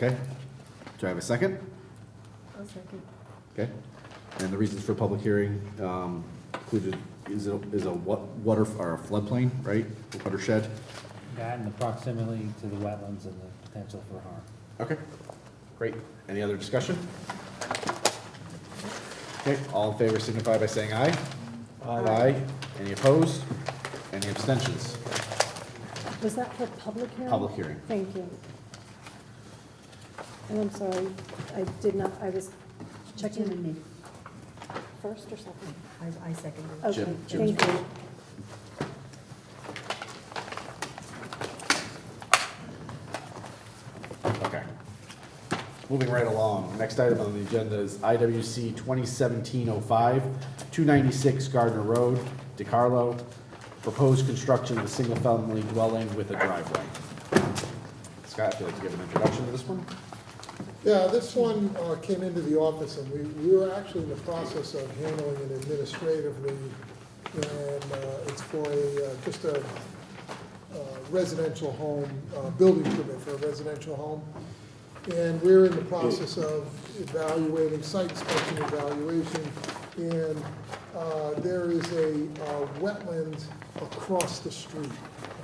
Okay. Do I have a second? I'll second. Okay. And the reasons for public hearing included is a water or a floodplain, right? Watershed. That and the proximity to the wetlands and the potential for harm. Okay. Great. Any other discussion? Okay. All in favor signify by saying aye. Aye. Any opposed? Any abstentions? Was that for public hearing? Public hearing. Thank you. And I'm sorry, I did not, I was checking Jim and me. first or second? I seconded. Okay, Jim's thank you. Okay. Moving right along, next item on the agenda is IWC 2017-05, 296 Gardner Road, DeCarlo. Proposed construction of a single-family dwelling with a driveway. Scott, if you'd like to give an introduction to this one? Yeah, this one came into the office, and we were actually in the process of handling it administratively, and it's for just a residential home, building permit for a residential home. And we're in the process of evaluating, site inspection evaluation, and there is a wetland across the street,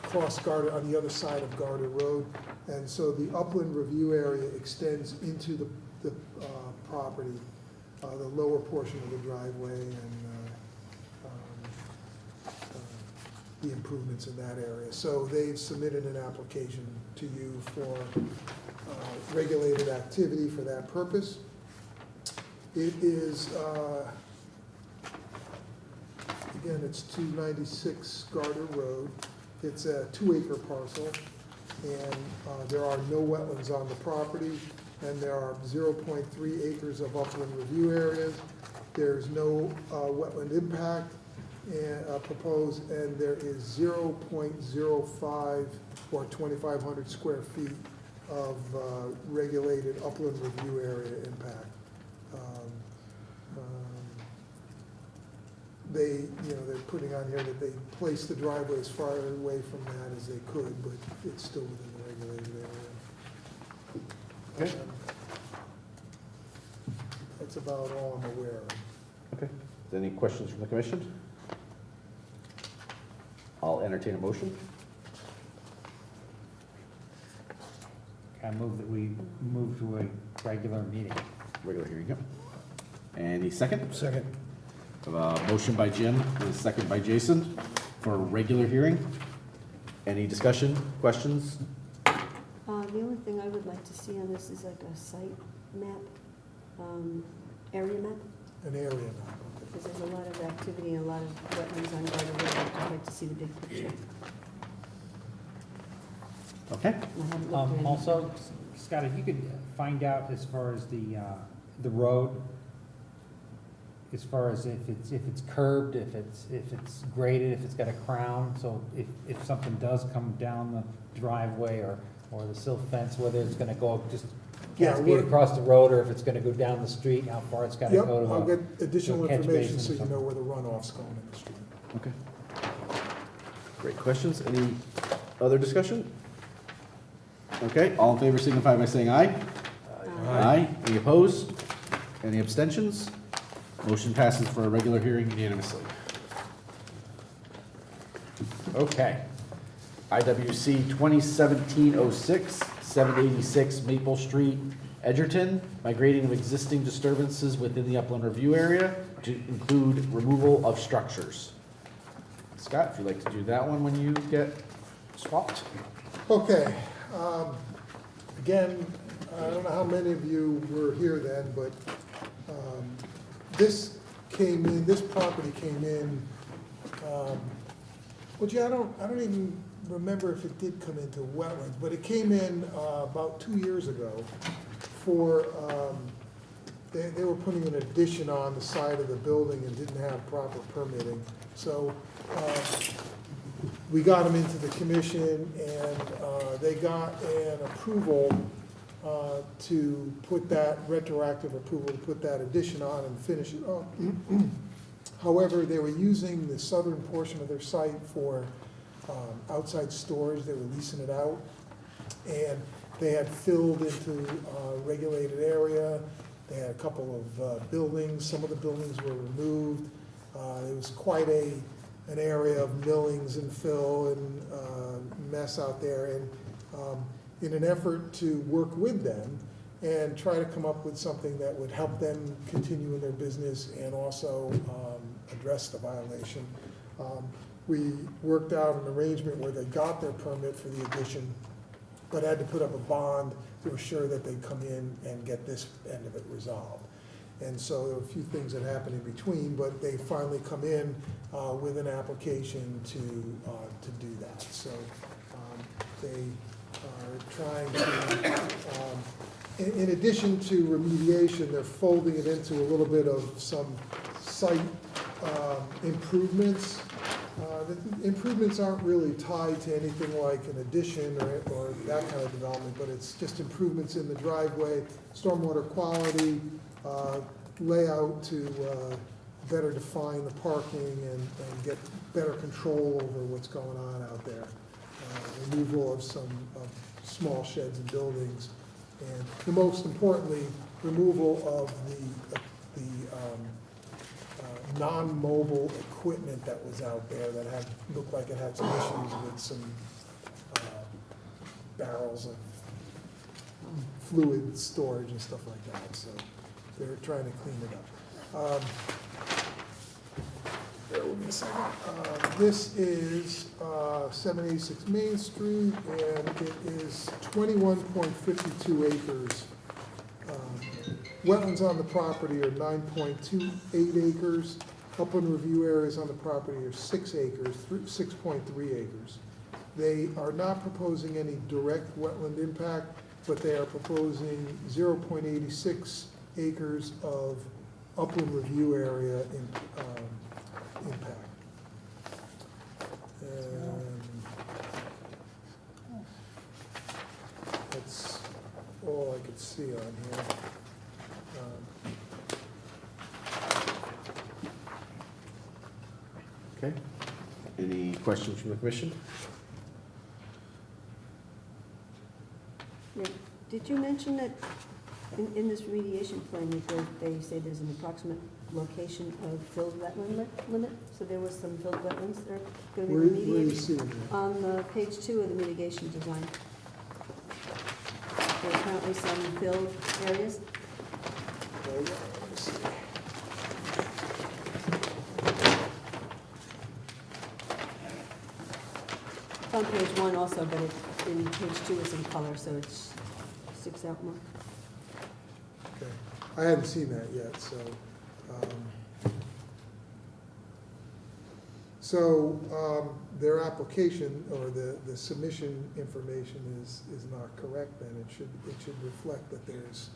across Garter, on the other side of Garter Road. And so the upland review area extends into the property, the lower portion of the driveway and the improvements in that area. So they've submitted an application to you for regulated activity for that purpose. It is, again, it's 296 Garter Road. It's a 2-acre parcel, and there are no wetlands on the property, and there are 0.3 acres of upland review areas. There's no wetland impact proposed, and there is 0.05 or 2,500 square feet of regulated upland review area impact. They're putting on here that they place the driveway as far away from that as they could, but it's still within the regulated area. Okay. That's about all I'm aware of. Okay. Any questions from the commission? I'll entertain a motion. I move that we move to a regular meeting. Regular hearing, yep. Any second? Second. Motion by Jim and a second by Jason for a regular hearing. Any discussion, questions? The only thing I would like to see on this is like a site map, area map, An area now. because there's a lot of activity and a lot of wetlands on Garter Road. I'd like to see the big picture. Okay. I haven't looked at it. Also, Scott, if you could find out as far as the road, as far as if it's curbed, if it's graded, if it's got a crown, so if something does come down the driveway or the silt fence, whether it's gonna go just Yeah, cascade we're- across the road, or if it's gonna go down the street, how far it's gotta Yep, go to I'll a. get additional catch information basin so or you know something. where the runoff's going in the street. Okay. Great questions. Any other discussion? Okay, all in favor signify by saying aye. Aye. Any opposed? Any abstentions? Motion passes for a regular hearing unanimously. Okay. IWC 2017-06, 786 Maple Street, Edgerton, migrating of existing disturbances within the upland review area to include removal of structures. Scott, if you'd like to do that one when you get swapped. Okay, again, I don't know how many of you were here then, but this property came in, well, gee, I don't even remember if it did come into wetlands, but it came in about 2 years ago for, they were putting an addition on the side of the building and didn't have proper permitting. So we got them into the commission, and they got an approval to put that, retroactive approval to put that addition on and finish it up. However, they were using the southern portion of their site for outside storage. They were leasing it out. And They had filled into a regulated area. They had a couple of buildings. Some of the buildings were removed. It was quite an area of millings and fill and mess out there. And in an effort to work with them and try to come up with something that would help them continue in their business and also address the violation, we worked out an arrangement where they got their permit for the addition, but had to put up a bond to assure that they'd come in and get this end of it resolved. And so there were a few things that happened in between, but they finally come in with an application to do that. So they are trying to, in addition to remediation, they're folding it into a little bit of some site improvements. The improvements aren't really tied to anything like an addition or that kind of development, but it's just improvements in the driveway, stormwater quality, layout to better define the parking and get better control over what's going on out there. Removal of some small sheds and buildings, and the most importantly, removal of the non-mobile equipment that was out there that looked like it had some issues with some barrels of fluid storage and stuff like that. So they're trying to clean it up. Bear with me a second. This is 786 Main Street, and it is 21.52 acres. Wetlands on the property are 9.28 acres. Upland review areas on the property are 6 acres, 6.3 acres. They are not proposing any direct wetland impact, but they are proposing 0.86 acres of upland review area impact. And that's all I could see on here. Okay. Any questions from the commission? Yeah. Did you mention that in this remediation plan, they say there's an approximate location of filled wetland limit? So there was some filled wetlands that are going to Where be are you remediated? seeing that? On page 2 of the mitigation design. There are currently some filled areas. Let me see. It's on page 1 also, but in page 2 it's in color, so it sticks out more. Okay, I hadn't seen that yet, so their application or the submission information is not correct then. It should reflect that there's,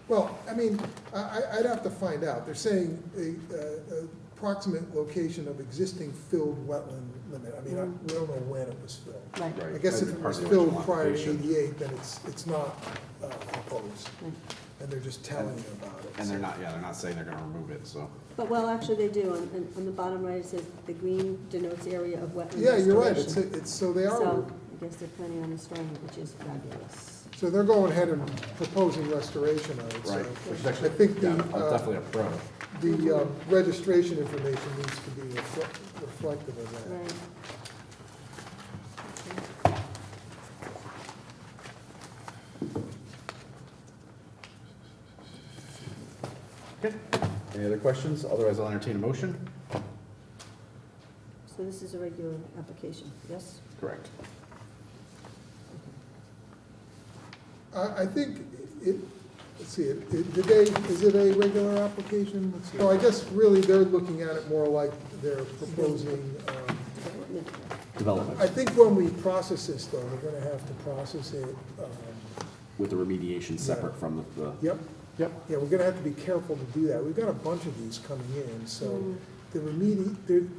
well, I mean, I'd have to find out. They're saying a approximate location of existing filled wetland limit. I mean, we don't know when it was filled. Right. I guess if it was filled prior to '88, then it's not proposed, Right. and they're just telling you about it. And they're not saying they're gonna remove it, so. But, well, actually, they do. On the bottom right, it says the green denotes area of wetland Yeah, you're right, restoration. it's, so they are, So, I guess they're planning on restoring it, which is fabulous. so they're going ahead and proposing restoration of it, so. Right, which is I actually, think yeah, the, definitely a pro. the registration information needs to be reflective of that. Right. Okay. Any other questions? Otherwise, I'll entertain a motion. So this is a regular application, yes? Correct. I think it, let's see, is it a regular application? Let's see. No, I guess really they're looking at it more like they're proposing, Development. Development. I think when we process this though, we're gonna have to process it, With the remediation separate from the. yep, Yep. yeah, we're gonna have to be careful to do that. We've got a bunch of these coming in, so Mm.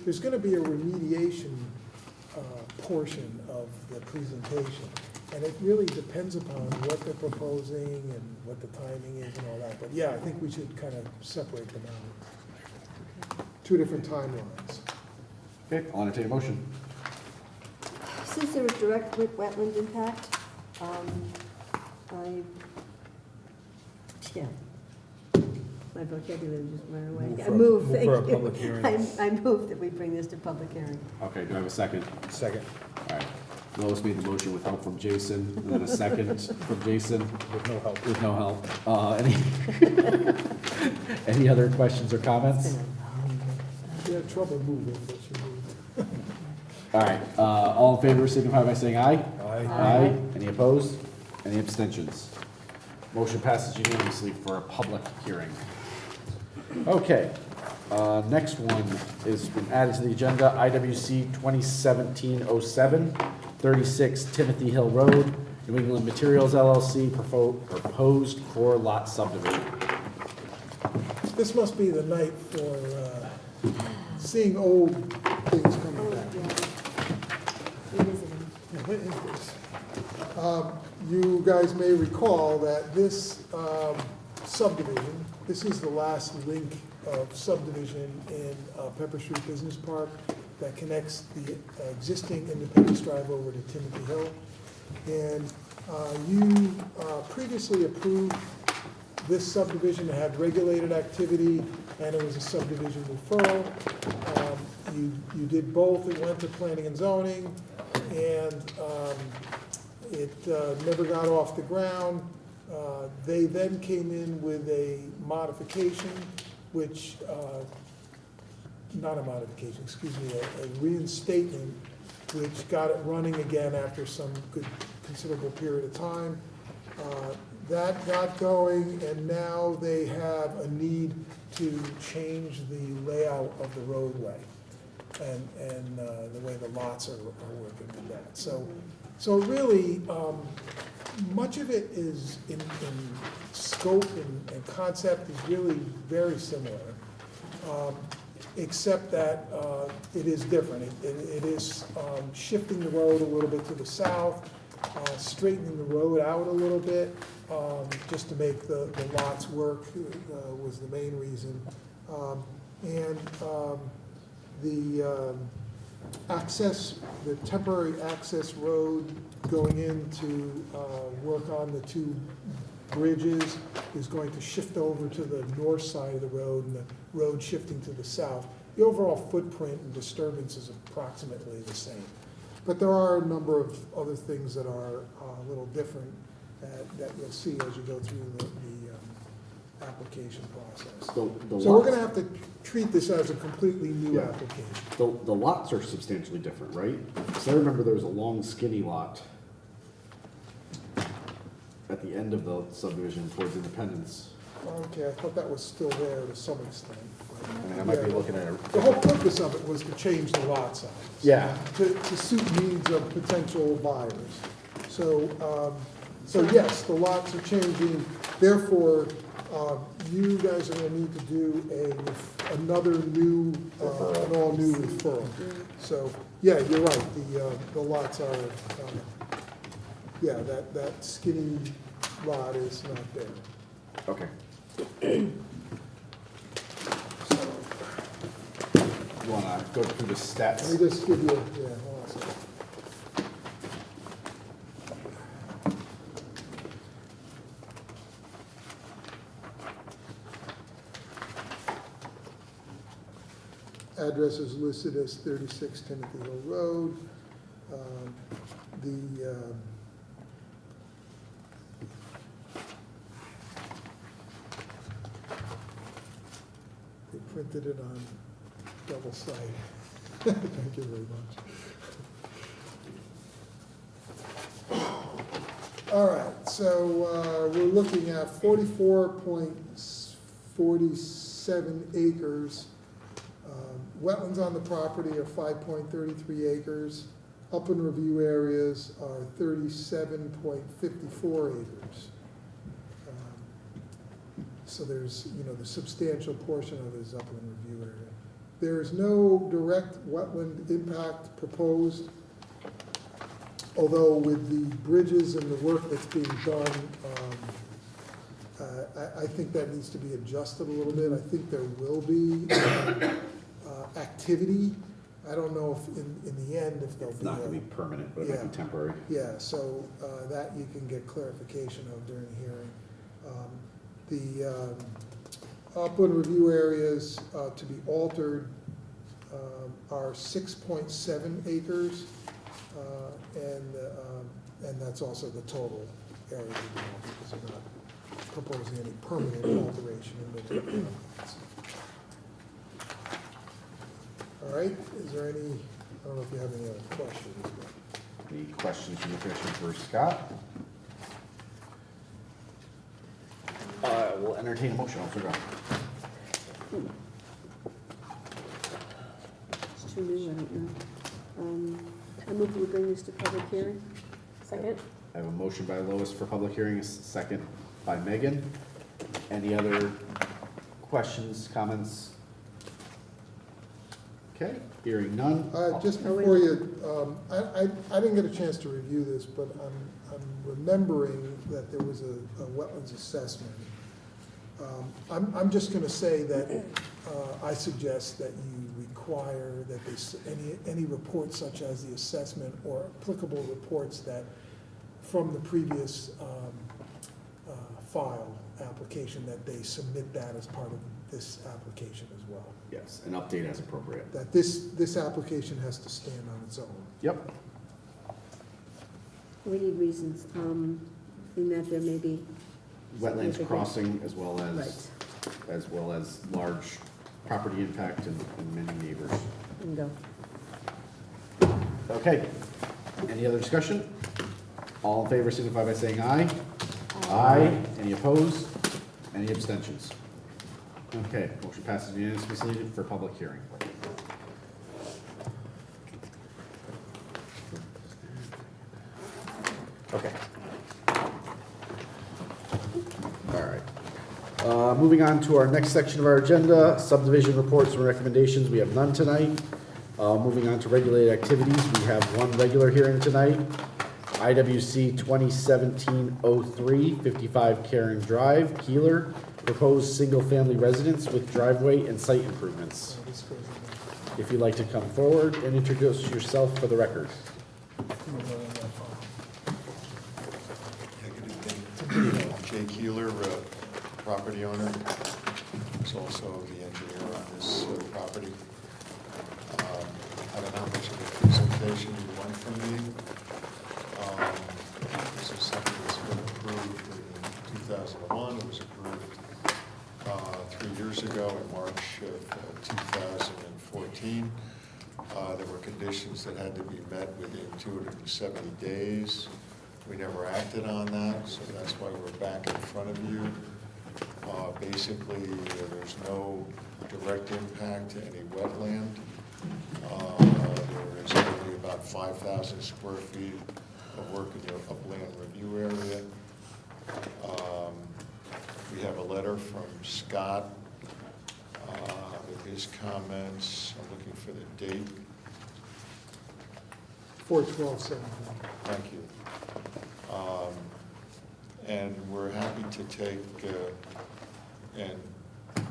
there's gonna be a remediation portion of the presentation. And it really depends upon what they're proposing and what the timing is and all that. But yeah, I think we should kind of separate them out. Two different timelines. Okay, I'll entertain a motion. So says there was direct wetland impact. Yeah. My vocabulary just ran away. Move I for a- move, move thank for a you. public hearing. I move that we bring this to public hearing. Okay, do I have a second? Second. All right. Lois made the motion with help from Jason, and then a second from Jason With no help. with no help. Any other questions or comments? You had trouble moving, but you moved. All right, all in favor signify by saying aye. Aye. Aye. Any opposed? Any abstentions? Motion passes unanimously for a public hearing. Okay, next one is been added to the agenda, IWC 2017-07, 36 Timothy Hill Road, New England Materials LLC, proposed 4-lot subdivision. This must be the night for seeing old things coming Oh, back. yeah. Revisiting. Yeah, what is this? You guys may recall that this subdivision, this is the last link of subdivision in Pepper Street Business Park that connects the existing Independence Drive over to Timothy Hill. And you previously approved this subdivision to have regulated activity, and it was a subdivision referral. You did both, it went to planning and zoning, and it never got off the ground. They then came in with a modification, which, not a modification, excuse me, a reinstatement, which got it running again after some good considerable period of time. That got going, and now they have a need to change the layout of the roadway and the way the lots are working with that. So really, much of it is in scope and concept is really very similar, except that it is different. It is shifting the road a little bit to the south, straightening the road out a little bit, just to make the lots work was the main reason. The access, the temporary access road going in to work on the two bridges is going to shift over to the north side of the road, and the road shifting to the south. The overall footprint and disturbance is approximately the same. But there are a number of other things that are a little different that you'll see as you go through the application process. The So we're lots- gonna have to treat this as a completely new Yeah. application. The lots are substantially different, right? Because I remember there was a long skinny lot at the end of the subdivision towards Independence. Okay, I thought that was still there to some extent. I mean, I might be looking at it. The whole purpose of it was to change the lot size. Yeah. To suit needs of potential buyers. So yes, the lots are changing, therefore, you guys are gonna need to do another new, an all-new referral. So, yeah, you're right, the lots are, yeah, that skinny lot is not there. Okay. So, You wanna go through the let me stats? just give you, yeah, hold on a second. Address is listed as 36 Timothy Hill Road. They printed it on double sided. Thank you very much. All right, so we're looking at 44.47 acres. Wetlands on the property are 5.33 acres. Upland review areas are 37.54 acres. So there's, the substantial portion of it is upland review area. There is no direct wetland impact proposed, although with the bridges and the work that's being done, I think that needs to be adjusted a little bit. I think there will be activity. I don't know if in the end, if there'll It's be not gonna be a, permanent, but it might be temporary. yeah, so that you can get clarification of during the hearing. The upland review areas to be altered are 6.7 acres, and that's also the total area, because we're not proposing any permanent alteration in the. All right, is there any, I don't know if you have any other questions, but. Any questions from the commission for Scott? We'll entertain a motion, Officer Brown. It's too new, I don't know. I move that we bring this to public hearing. Second? I have a motion by Lois for public hearing, a second by Megan. Any other questions, comments? Okay, hearing none. Just Oh, wait. before you, I didn't get a chance to review this, but I'm remembering that there was a wetlands assessment. I'm just gonna say that I suggest that you require that this, any reports such as the assessment or applicable reports that from the previous file application, that they submit that as part of this application as well. Yes, an update as appropriate. That this application has to stand on its own. Yep. We need reasons, in that there may be. Wetlands significant- crossing as well Right, as large property impact and many neighbors. bingo. Okay, any other discussion? All in favor signify by saying aye. Aye. Any opposed? Any abstentions? Okay, motion passes unanimously for public hearing. Okay. All right. Moving on to our next section of our agenda, subdivision reports and recommendations. We have none tonight. Moving on to regulated activities, we have one regular hearing tonight. IWC 2017-03, 55 Karen Drive, Keeler, proposed single-family residence with driveway and site improvements. This goes in If you'd like to come forward and introduce yourself for the record. Yeah, good evening. Jay Keeler, property owner, is also the engineer on this property. I don't know how much of a presentation you want from me. This is something that's been approved in 2001. It was approved 3 years ago in March of 2014. There were conditions that had to be met within 270 days. We never acted on that, so that's why we're back in front of you. Basically, there's no direct impact to any wetland. There is only about 5,000 square feet of work in your upland review area. We have a letter from Scott with his comments. I'm looking for the date. 4/12/17. Thank you. And we're happy to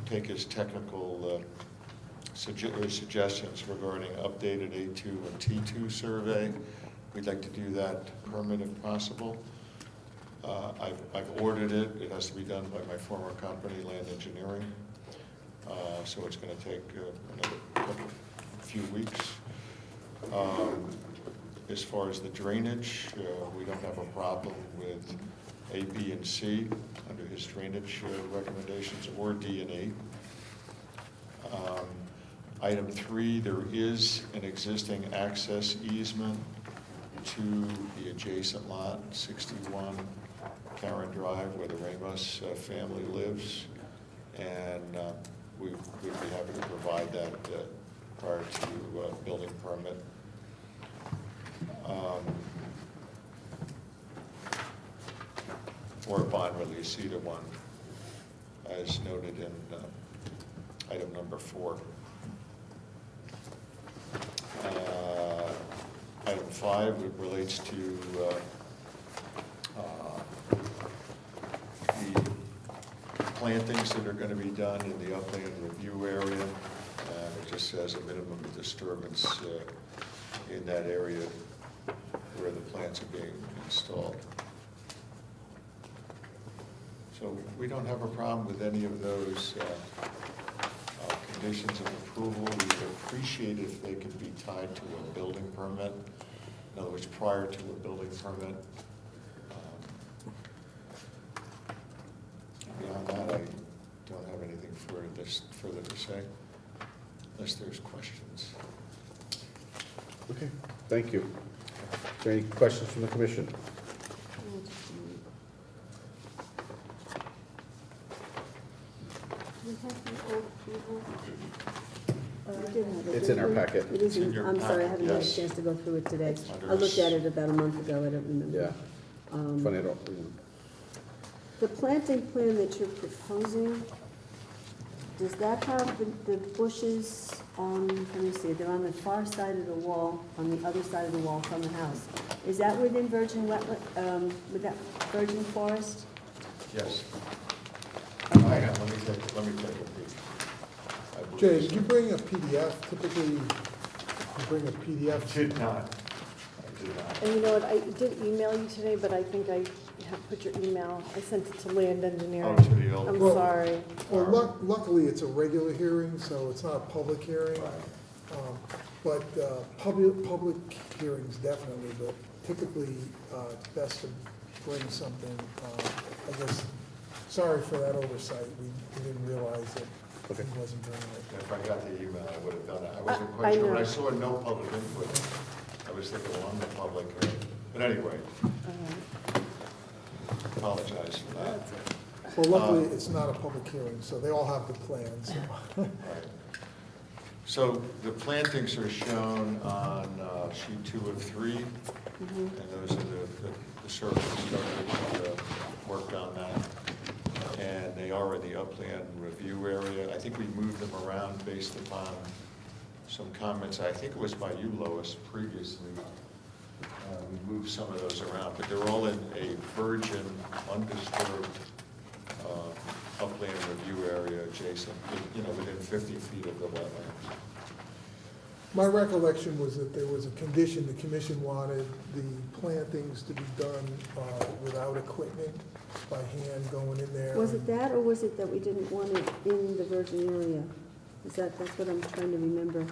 take his technical suggestions regarding updated A2 and T2 survey. We'd like to do that permit if possible. I've ordered it. It has to be done by my former company, Land Engineering. So it's going to take another few weeks. As far as the drainage, we don't have a problem with A, B, and C under his drainage recommendations, or D and E. Item 3, there is an existing access easement to the adjacent lot, 61 Karen Drive, where the Ramos family lives. And we'd be happy to provide that prior to building permit. Or a bond release, either one, as noted in item number 4. Item 5 relates to the plantings that are going to be done in the upland review area. There's just says a minimum disturbance in that area where the plants are being installed. So we don't have a problem with any of those conditions of approval. We would appreciate if they could be tied to a building permit. In other words, prior to a building permit. Beyond that, I don't have anything further to say, unless there's questions. Okay, thank you. Is there any questions from the commission? We have the old approval. We did have it, It's in our didn't we? packet. It is It's in your I'm sorry, I packet, haven't had a yes. chance to go through it today. Under I looked at it about a month ago, I don't remember. Yeah, Um, funny, I don't, The planting plan that you're proposing, does that have the bushes, let me see, they're on the far side of the wall, on the other side of the wall from the house. Is that within virgin wetland, with that virgin forest? Yes. Okay. Hang on, let me take a peek. I believe Jay, so. did you bring a PDF? Typically, you bring a PDF. Did not. I did not. And you know what, I did email you today, but I think I have put your email, I sent it to land Oh, engineering. to the old. I'm Well- sorry. Well, luckily, it's a regular hearing, so it's not a public hearing. But public hearings definitely, but typically, it's best to bring something, I guess, sorry for that oversight. We didn't realize that Okay. he wasn't bringing it. If I got the email, I would have done it. I wasn't I quite sure. When know. I saw no public input, I was thinking, well, I'm the public hearing. But anyway, apologize for that. Well, luckily, it's not a public hearing, so they all have the plans. Right. So the plantings are shown on sheet 2 of 3, and those are the surface structures worked on that. And they are in the upland review area. I think we moved them around based upon some comments. I think it was by you, Lois, previously. We moved some of those around, but they're all in a virgin, undisturbed upland review area adjacent, within 50 feet of the wetlands. My recollection was that there was a condition, the commission wanted the plantings to be done without equipment, by hand going in there. Was it that, or was it that we didn't want it in the virgin area? That's what I'm trying to remember.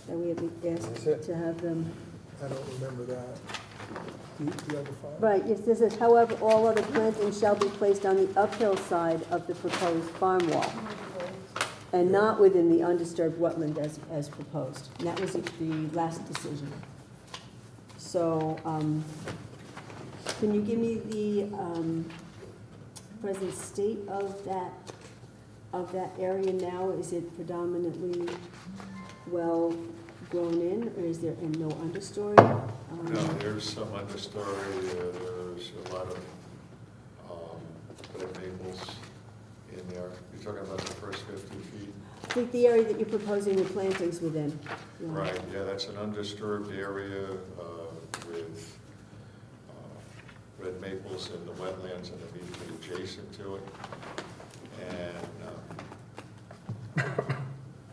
That we had asked to have them. I don't remember that. Do you have a file? Right, yes, this is, however, all other plantings shall be placed on the uphill side of the proposed farm wall, and not within the undisturbed wetland as proposed. And that was the last decision. So, can you give me the present state of that area now? Is it predominantly well grown in, or is there no understory? No, there's some understory, there's a lot of red maples in there. You're talking about the first 50 feet? I think the area that you're proposing the plantings within. Yeah. Right, yeah, that's an undisturbed area with red maples in the wetlands and immediately adjacent to it. And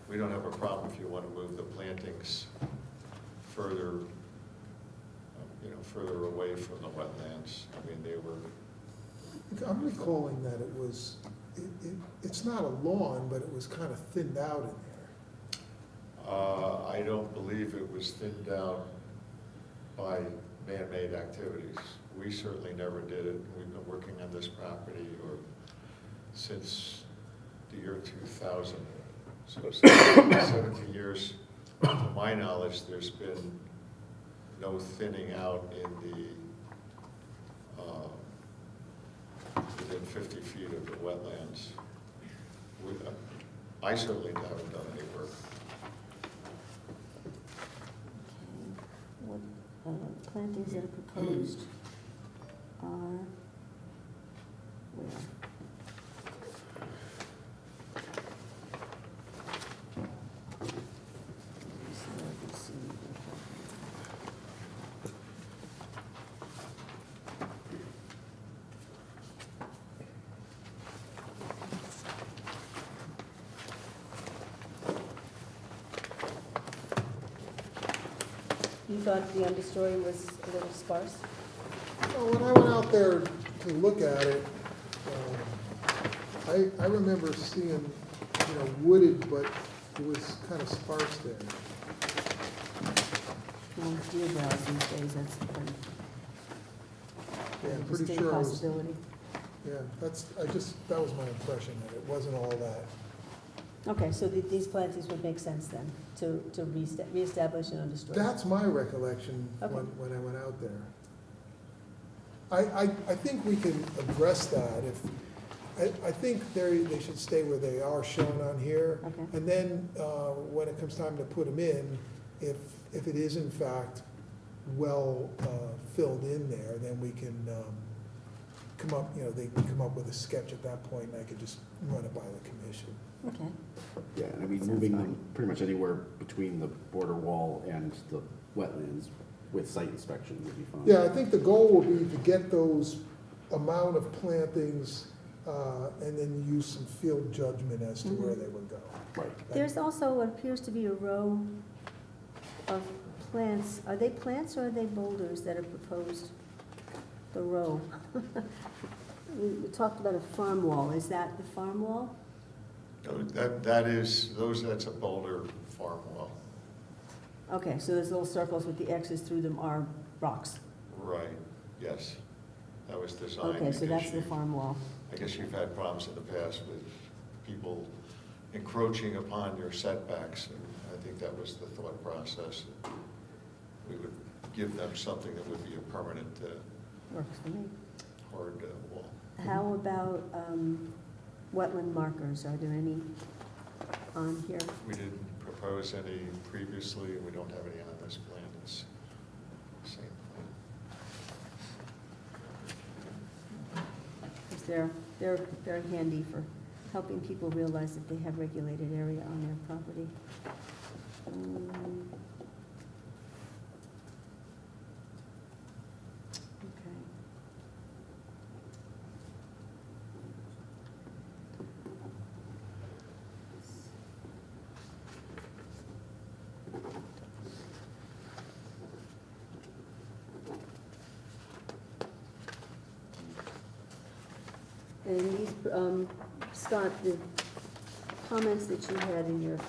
we don't have a problem if you want to move the plantings further, further away from the wetlands. I mean, they were, I'm recalling that it was, it's not a lawn, but it was kind of thinned out in there. I don't believe it was thinned out by man-made activities. We certainly never did it. We've been working on this property since the year 2000. So 17 years, to my knowledge, there's been no thinning out in the, within 50 feet of the wetlands. I certainly haven't done any work. What plantings that are proposed are where? So I can see. thought the understory was a little sparse? Well, when I went out there to look at it, I remember seeing, wooded, but it was kind of sparse there. Well, deer browse these days, that's kind Yeah, I'm of a pretty distinct sure it was, possibility. yeah, that was my impression, that it wasn't all that. Okay, so these plantings would make sense then, to reestablish an understory? That's my recollection Okay. when I went out there. I think we can address that if, I think they should stay where they are shown on here. Okay. And then, when it comes time to put them in, if it is in fact well, filled in there, then we can, come up, they can come up with a sketch at that point, and I could just run it by the commission. Okay, Yeah, and I mean, Sounds moving fine. them pretty much anywhere between the border wall and the wetlands with site inspection would be fine. Yeah, I think the goal will be to get those amount of plantings, and then use some field judgment as to where they would go. Right. there's also what appears to be a row of plants. Are they plants or are they boulders that are proposed? The row. We talked about a farm wall. Is that the farm wall? No, that's a boulder farm wall. Okay, so those little circles with the X's through them are rocks. Right, yes. That was designed. Okay, so because that's the you- farm wall. I guess you've had problems in the past with people encroaching upon your setbacks, and I think that was the thought process. We would give them something that would be a permanent, Works for me. hard wall. How about wetland markers? Are there any on here? We didn't propose any previously, and we don't have any on this plan. It's the same plan. Because they're very handy for helping people realize that they have regulated area on their property. Okay. And these, Scott, the comments that you had in your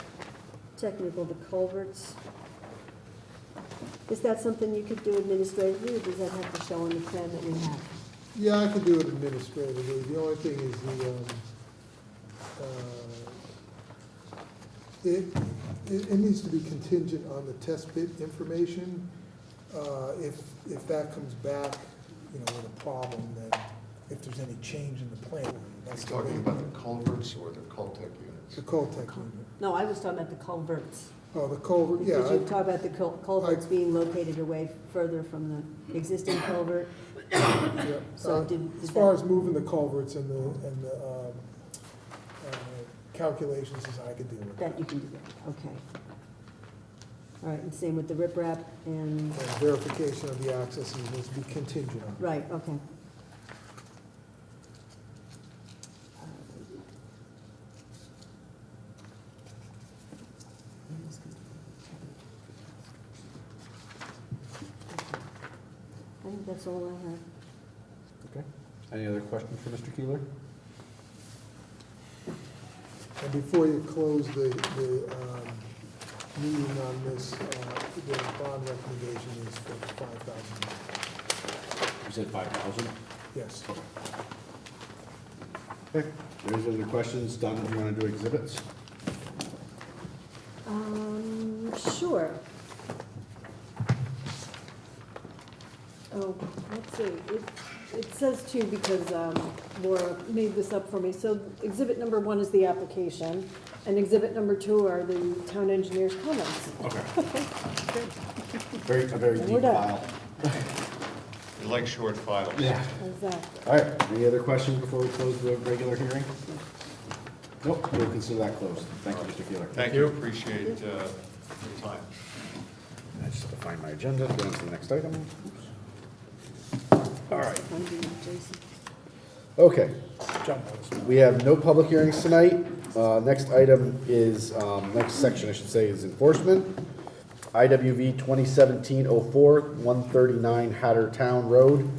technical, the culverts, is that something you could do administratively, or does that have to show on the plan that we have? Yeah, I could do it administratively. The only thing is it needs to be contingent on the test pit information. If that comes back, with a problem, then if there's any change in the plan, that's You're the talking way. about the culverts or the Coltech units? The Coltech unit. No, I was talking about the culverts. Oh, the culvert, yeah. Because you talk about the culverts being located away further from the existing culvert. Yeah. So As far as moving the culverts and the calculations, I could deal with that. That you can do that, okay. All right, and same with the riprap and, And verification of the access needs to be contingent on. right, okay. I think that's all I have. Okay. Any other questions for Mr. Keeler? And before you close the meeting on this, the bond recommendation is for $5,000. You said 5,000? Yes. Okay. There's other questions. Don, do you want to do exhibits? Sure. Oh, let's see, it says two because Laura made this up for me. So exhibit number 1 is the application, and exhibit number 2 are the town engineer's comments. Okay. A very And deep we're done. file. You like short files? Yeah. Exactly. All right. Any other questions before we close the regular hearing? Nope. We'll consider that closed. Thank you, Mr. Keeler. Thank you, appreciate your time. I just have to find my agenda, go on to the next item. All right. Jason. Okay. We have no public hearings tonight. Next item is, next section, I should say, is enforcement. IWV 2017-04, 139 Hattertown Road,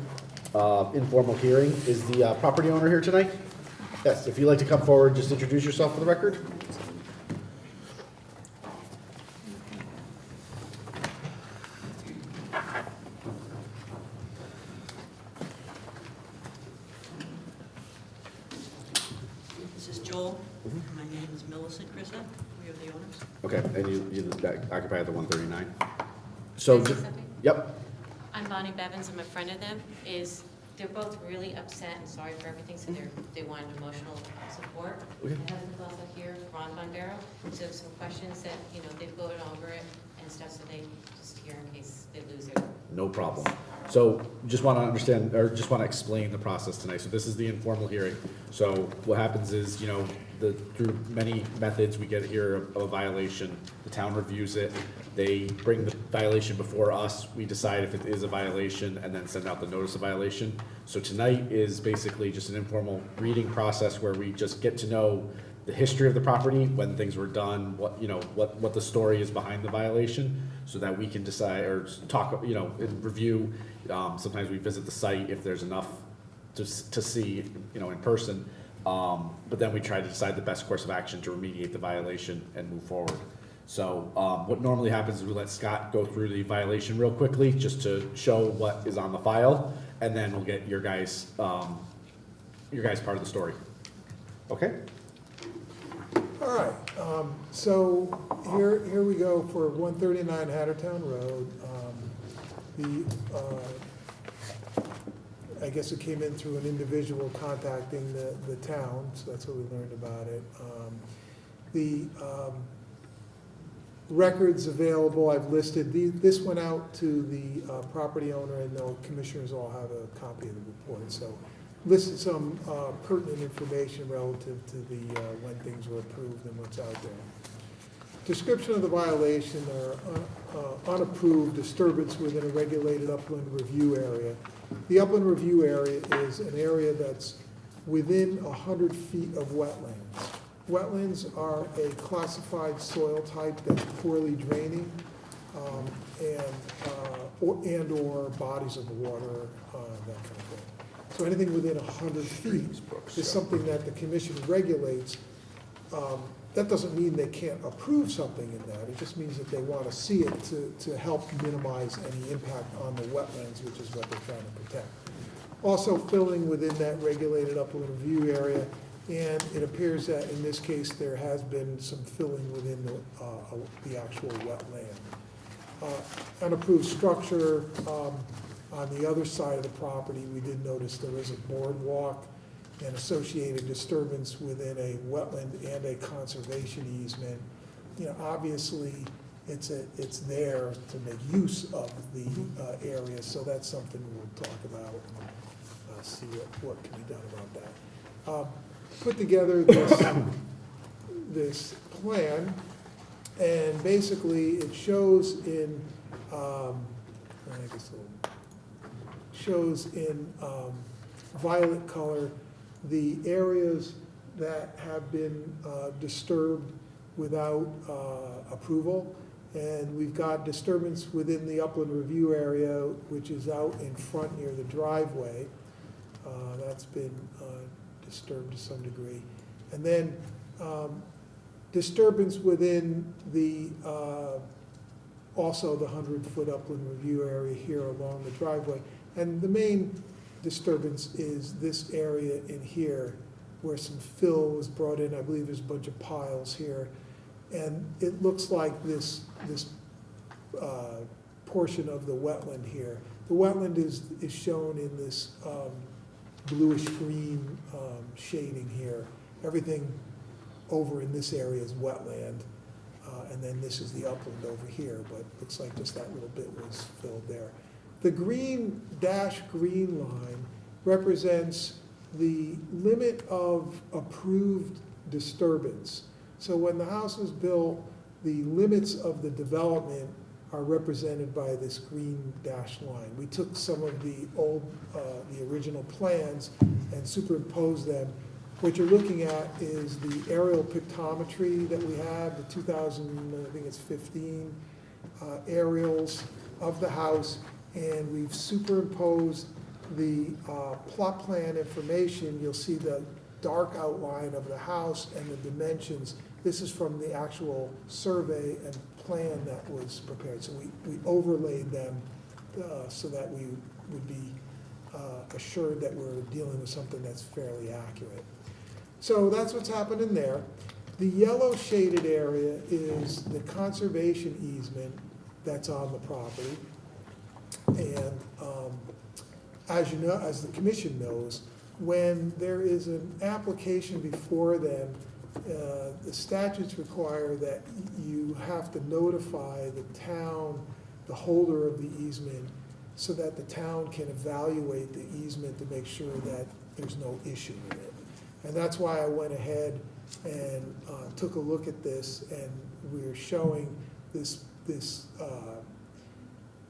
informal hearing. Is the property owner here tonight? Yes, if you'd like to come forward, just introduce yourself for the record. This is Joel. My name is Millicent Grissa. We are the owners. Okay, and you occupy the 139? So, Can I say something? yep, I'm Bonnie Bevins, I'm a friend of them, they're both really upset and sorry for everything, so they want emotional support. Okay. My husband's also here, Ron Bondero, so some questions that, they've gone over it and stuff, so they just here in case they lose it. no problem. So just want to understand, or just want to explain the process tonight. So this is the informal hearing. So what happens is, through many methods, we get here a violation. The town reviews it. They bring the violation before us. We decide if it is a violation and then send out the notice of violation. So tonight is basically just an informal reading process where we just get to know the history of the property, when things were done, what the story is behind the violation, so that we can decide or talk, and review. Sometimes we visit the site if there's enough to see, in person. But then we try to decide the best course of action to remediate the violation and move forward. So what normally happens is we let Scott go through the violation real quickly, just to show what is on the file, and then we'll get your guys' part of the story. Okay? All right, so here we go for 139 Hattertown Road. I guess it came in through an individual contacting the town, so that's what we learned about it. The records available, I've listed, this went out to the property owner, and the commissioners all have a copy of the report, so listed some pertinent information relative to the when things were approved and what's out there. Description of the violation are unapproved disturbance within a regulated upland review area. The upland review area is an area that's within 100 feet of wetlands. Wetlands are a classified soil type that's poorly draining and/or bodies of water, that kind of thing. So anything within 100 feet is something that the commission regulates. That doesn't mean they can't approve something in that. It just means that they want to see it to help minimize any impact on the wetlands, which is what they're trying to protect. Also filling within that regulated upland review area, and it appears that in this case there has been some filling within the actual wetland. Unapproved structure, on the other side of the property, we did notice there is a boardwalk and associated disturbance within a wetland and a conservation easement. Obviously, it's there to make use of the area, so that's something we'll talk about and see what can be done about that. Put together this plan, and basically it shows in violet color the areas that have been disturbed without approval. And we've got disturbance within the upland review area, which is out in front near the driveway. That's been disturbed to some degree. And then disturbance within the, also the 100-foot upland review area here along the driveway. And the main disturbance is this area in here where some fill was brought in. I believe there's a bunch of piles here. And it looks like this portion of the wetland here. The wetland is shown in this bluish green shading here. Everything over in this area is wetland. And then this is the upland over here, but looks like just that little bit was filled there. The green line represents the limit of approved disturbance. So when the house was built, the limits of the development are represented by this green dashed line. We took some of the original plans and superimposed them. What you're looking at is the aerial pictometry that we have, the 2015 aerials of the house, and we've superimposed the plot plan information. You'll see the dark outline of the house and the dimensions. This is from the actual survey and plan that was prepared. So we overlaid them so that we would be assured that we're dealing with something that's fairly accurate. So that's what's happening there. The yellow shaded area is the conservation easement that's on the property. And as you know, as the commission knows, when there is an application before them, the statutes require that you have to notify the town, the holder of the easement, so that the town can evaluate the easement to make sure that there's no issue with it. And that's why I went ahead and took a look at this, and we're showing this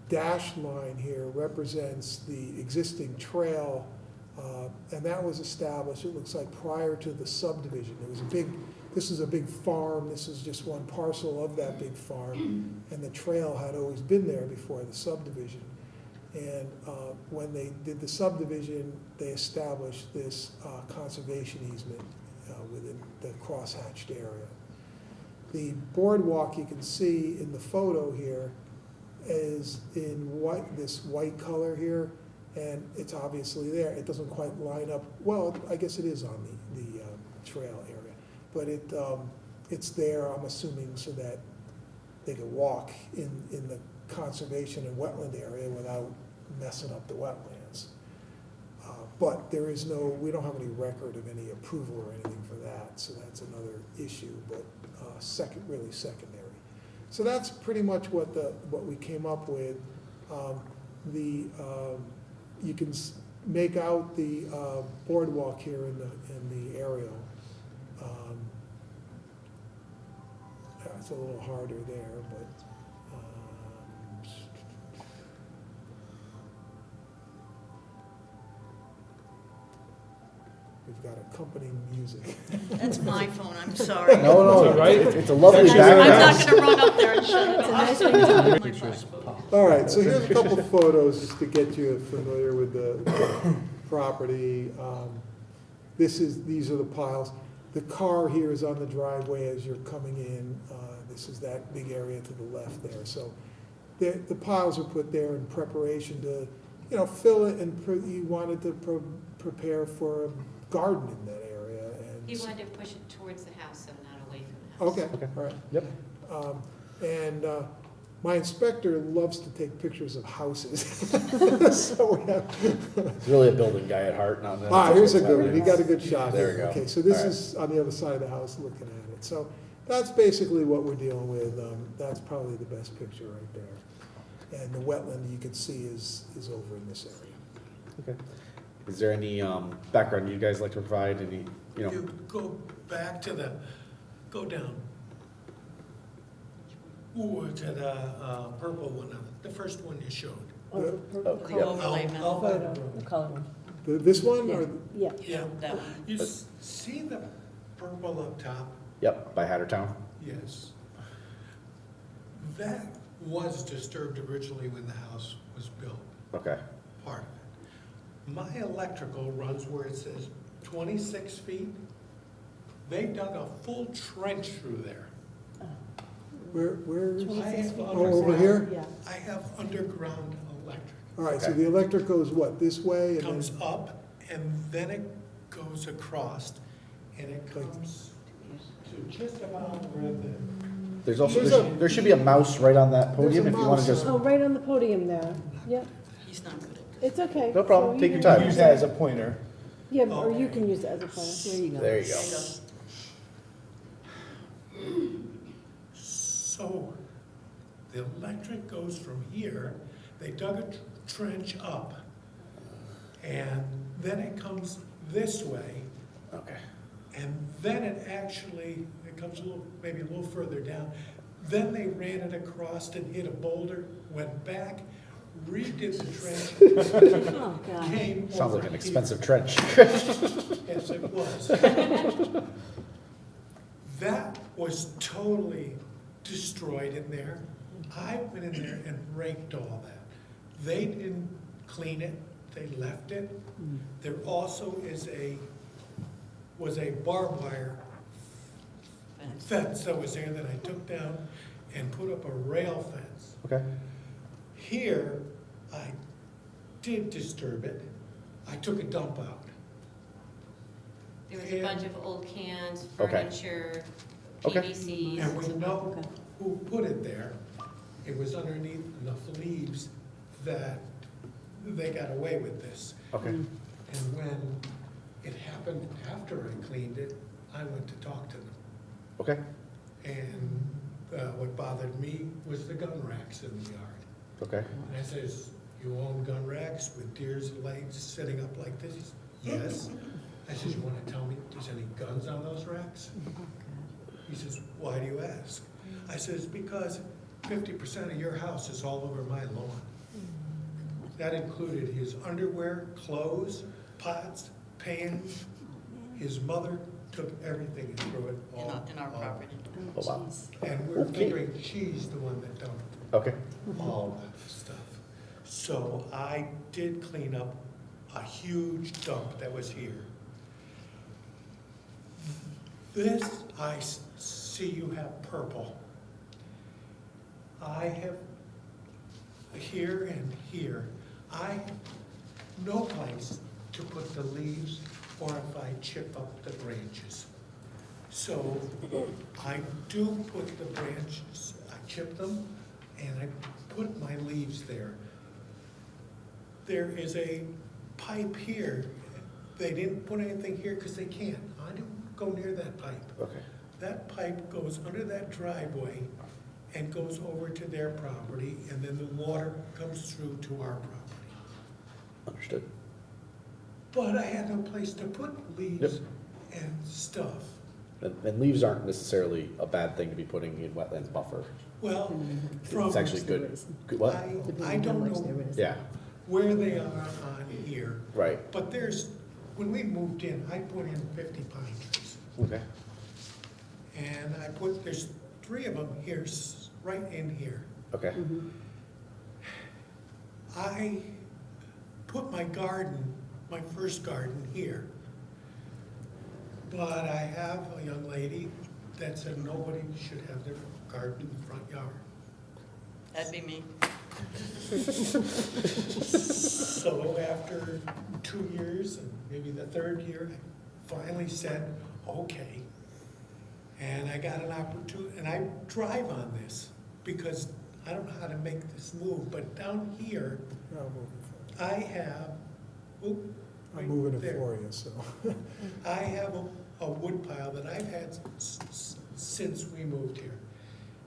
dashed line here represents the existing trail, and that was established, it looks like, prior to the subdivision. This is a big farm, this is just one parcel of that big farm, and the trail had always been there before the subdivision. And when they did the subdivision, they established this conservation easement within the crosshatched area. The boardwalk you can see in the photo here is in this white color here, and it's obviously there. It doesn't quite line up, well, I guess it is on the trail area, but it's there, I'm assuming, so that they can walk in the conservation and wetland area without messing up the wetlands. But there is we don't have any record of any approval or anything for that, so that's another issue, but really secondary. So that's pretty much what we came up with. You can make out the boardwalk here in the aerial. It's a little harder there, but we've got accompanying music. That's my phone, I'm sorry. No, it's a lovely I'm background. not gonna run up there and shut it off. My phone. All right, so here's a couple photos just to get you familiar with the property. These are the piles. The car here is on the driveway as you're coming in. This is that big area to the left there. So the piles are put there in preparation to, fill it, and you wanted to prepare for a garden in that area. And He wanted to push it towards the house and not away from the house. okay, all right. Yep. And my inspector loves to take pictures of houses. So we have. He's really a building guy at heart, not necessarily. Here's a good one. You got a good shot. There we here. go. Okay, so this All right. is on the other side of the house looking at it. So that's basically what we're dealing with. That's probably the best picture right there. And the wetland you can see is over in this area. Okay. Is there any background you guys like to provide? Any, You go back to go down. Ooh, to the purple one, the first one you showed. The Yep. overlay map. Photo. The color one. This one, or Yeah. Yeah, That one. you see the purple up top? Yep, by Hattertown. Yes. That was disturbed originally when the house was built, Okay. part of it. My electrical runs where it says 26 feet. They dug a full trench through there. where? I have Over here? Yeah. I have underground electric. All right, so Okay. the electric goes what, this way? It And comes then, up and then it goes across and it comes to just about where There's also, There's there should be a mouse right on that podium There's a if you want to mouse just, Oh, right on the podium there. Yep, He's not good at it's okay. no problem, So take you your can- time. Use that as a pointer. Yeah, or you can use it as a plan. There you go. There you go. So the electric goes from here, they dug a trench up, and then it comes this way, Okay. and then it comes maybe a little further down. Then they ran it across and hit a boulder, went back, redid the trench, Oh, God. came Sounds like over an here. expensive trench. Yes, it was. That was totally destroyed in there. I went in there and raked all that. They didn't clean it, they left it. There also was a barbed wire fence that was there that I took down and put up a rail fence. Okay. Here, I did disturb it. I took a dump out. There was a bunch of old cans, Okay. furniture, Okay. PVCs. And we know Okay. who put it there. It was underneath enough leaves that they got away with this. Okay. And when it happened after I cleaned it, I went to talk to them. Okay. And what bothered me was the gun racks in the yard. Okay. And I says, you own gun racks with deer's legs sitting up like this? He says, yes. I says, you wanna tell me if there's any guns on those racks? He says, why do you ask? I says, because 50% of your house is all over my lawn. That included his underwear, clothes, pots, pans. His mother took everything and threw it all. In our property. Oh, wow. And we're Okay. figuring she's the one that dumped Okay. all that stuff. So I did clean up a huge dump that was here. This, see you have purple. I have here and here, I have no place to put the leaves or if I chip up the branches. So I do put the branches, I chip them and I put my leaves there. There is a pipe here. They didn't put anything here because they can't. I don't go near that pipe. Okay. That pipe goes under that driveway and goes over to their property, and then the water comes through to our property. Understood. But I had no place to put leaves and stuff. And leaves aren't necessarily a bad thing to be putting in wetlands buffer. Well, from, It's actually good. Good what? I don't know Yeah, where they are on here, right. but when we moved in, I put in 50 pine trees. Okay. And there's 3 of them here, right in here. Okay. I put my garden, my first garden here. But I have a young lady that said nobody should have their garden in the front yard. That'd be me. So after 2 years, and maybe the 3rd year, I finally said, okay. And I got an opportunity, and I drive on this because I don't know how to make this move, but down here, I have, I'm moving it there. for you, so. I have a wood pile that I've had since we moved here.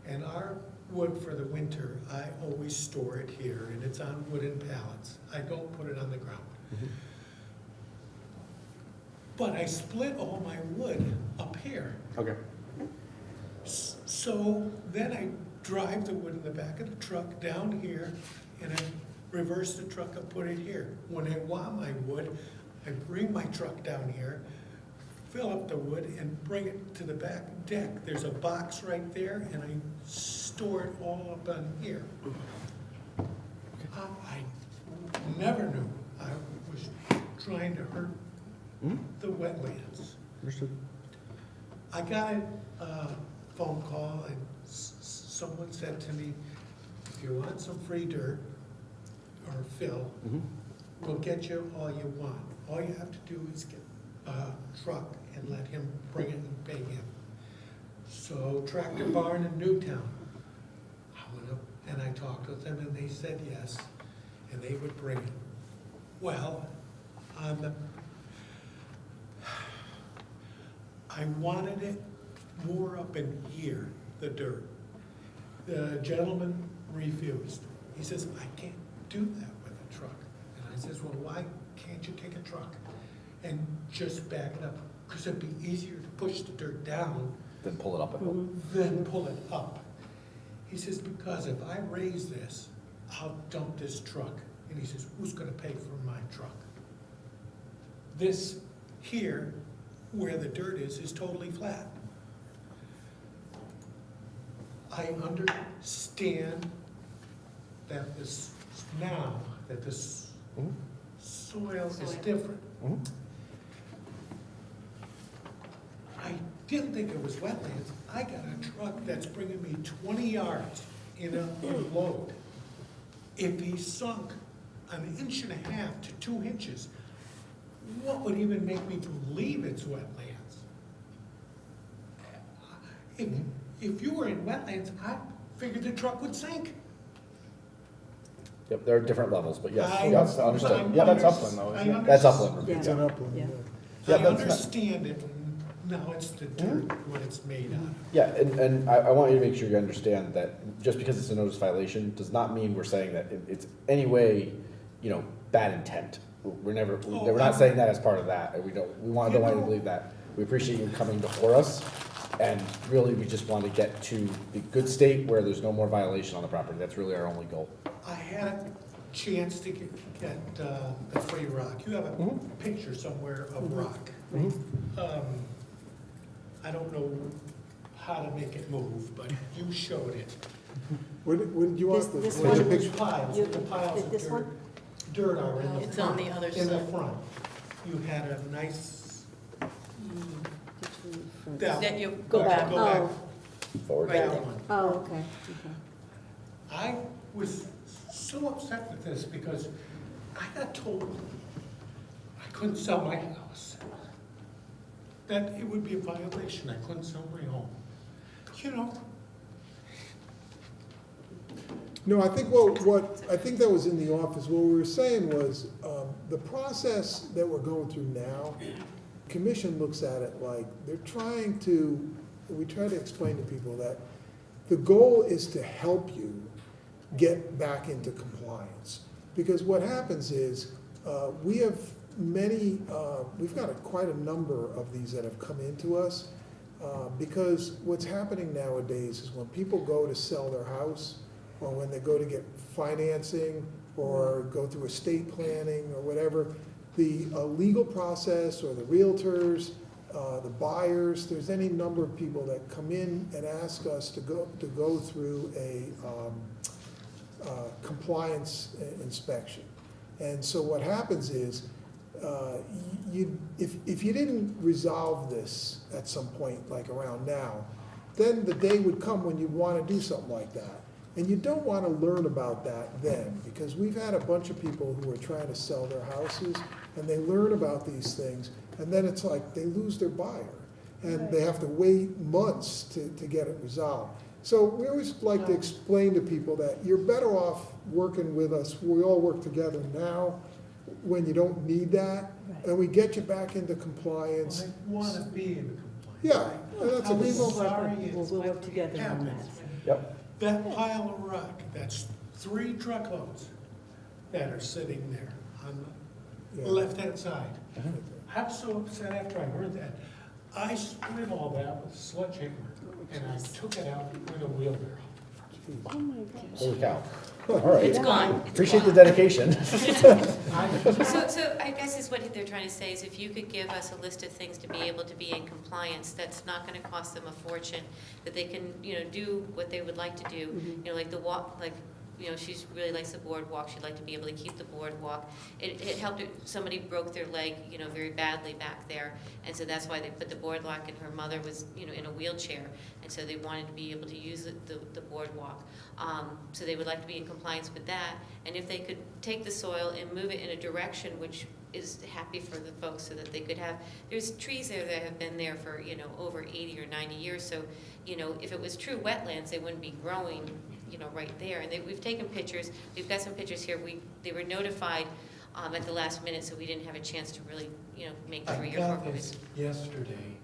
And our wood for the winter, I always store it here, and it's on wooden pallets. I don't put it on the ground. But I split all my wood up here. Okay. So then I drive the wood in the back of the truck down here, and I reverse the truck and put it here. When I want my wood, I bring my truck down here, fill up the wood, and bring it to the back deck. There's a box right there, and I store it all up on here. I never knew I was trying to hurt the wetlands. Understood. I got a phone call and someone said to me, if you want some free dirt or fill, we'll get you all you want. All you have to do is get a truck and let him bring it and pay him. So Tractor Barn in Newtown, I went up and I talked with them and they said yes, and they would bring it. Well, I wanted it more up in here, the dirt. The gentleman refused. He says, I can't do that with a truck. And I says, well, why can't you take a truck and just back it up? Because it'd be easier to push the dirt down Then pull it up a hill. than pull it up. He says, because if I raise this, I'll dump this truck. And he says, who's gonna pay for my truck? This here, where the dirt is totally flat. I understand that this, now, that this Mhm. soil is Soil. different. Mhm. I didn't think it was wetlands. I got a truck that's bringing me 20 yards in a load. If he sunk an inch and a half to 2 inches, what would even make me believe it's wetlands? If you were in wetlands, I figured the truck would sink. Yep, there are different levels, but yes, I- yes, understood. I Yeah, That's under- upland though, I isn't it? under- That's upland. Yeah. It's an upland, Yeah. yeah. Yeah, I that's not- understand it, now it's the dirt, what it's made out of. Yeah, and I want you to make sure you understand that just because it's a notice violation does not mean we're saying that it's any way, bad intent. We're never, we're not saying that as part of that, and we don't want you to believe that. We appreciate you coming before us, and really, we just want to get to the good state where there's no more violation on the property. That's really our only goal. I had a chance to get the free rock. You have a Mhm. picture somewhere of rock. I don't know how to make it move, but you showed it. What did you want? This What's one? the There's picture? piles, You- the piles of this dirt. one? Dirt are in the It's on front. the other In the side. front. You had a nice, That that, you Go back. go back, Forward. Right that there. one. Oh, okay, okay. I was so upset with this because I got told I couldn't sell my house. That it would be a violation, I couldn't sell my home. No, I think I think that was in the office, what we were saying was, the process that we're going through now, commission looks at it like, they're trying to, we try to explain to people that the goal is to help you get back into compliance. Because what happens is, we have we've got quite a number of these that have come into us, because what's happening nowadays is when people go to sell their house, or when they go to get financing, or go through estate planning, or whatever, the legal process, or the realtors, the buyers, there's any number of people that come in and ask us to go through a compliance inspection. And so what happens is, if you didn't resolve this at some point, like around now, then the day would come when you want to do something like that. And you don't want to learn about that then, because we've had a bunch of people who are trying to sell their houses, and they learn about these things, and then it's like they lose their buyer, and they have to wait months to get it resolved. So we always like to explain to people that you're better off working with us, we all work together now, when you don't need that, and we get you back into compliance. I wanna be in compliance. Yeah, and that's I a was good- sorry We'll it's work together on happened. that. Yep. That pile of rock, that's 3 truckloads that are sitting there on the Yeah. left-hand side. I'm so upset after I heard that. I split all that with a sledgehammer, and I took it out with a wheelbarrow. Holy cow. All right. It's gone. It's Appreciate the gone. dedication. So I guess is what they're trying to say is if you could give us a list of things to be able to be in compliance, that's not gonna cost them a fortune, that they can, do what they would like to do, like the walk, like, she really likes the boardwalk, she'd like to be able to keep the boardwalk. It helped, somebody broke their leg, very badly back there, and so that's why they put the boardwalk, and her mother was, in a wheelchair, and so they wanted to be able to use the boardwalk. So they would like to be in compliance with that, and if they could take the soil and move it in a direction which is happy for the folks so that they could have, there's trees there that have been there for, over 80 or 90 years, so, if it was true wetlands, they wouldn't be growing, right there. And we've taken pictures, we've got some pictures here, they were notified at the last minute, so we didn't have a chance to really, make I 3 or 4 got copies. this yesterday,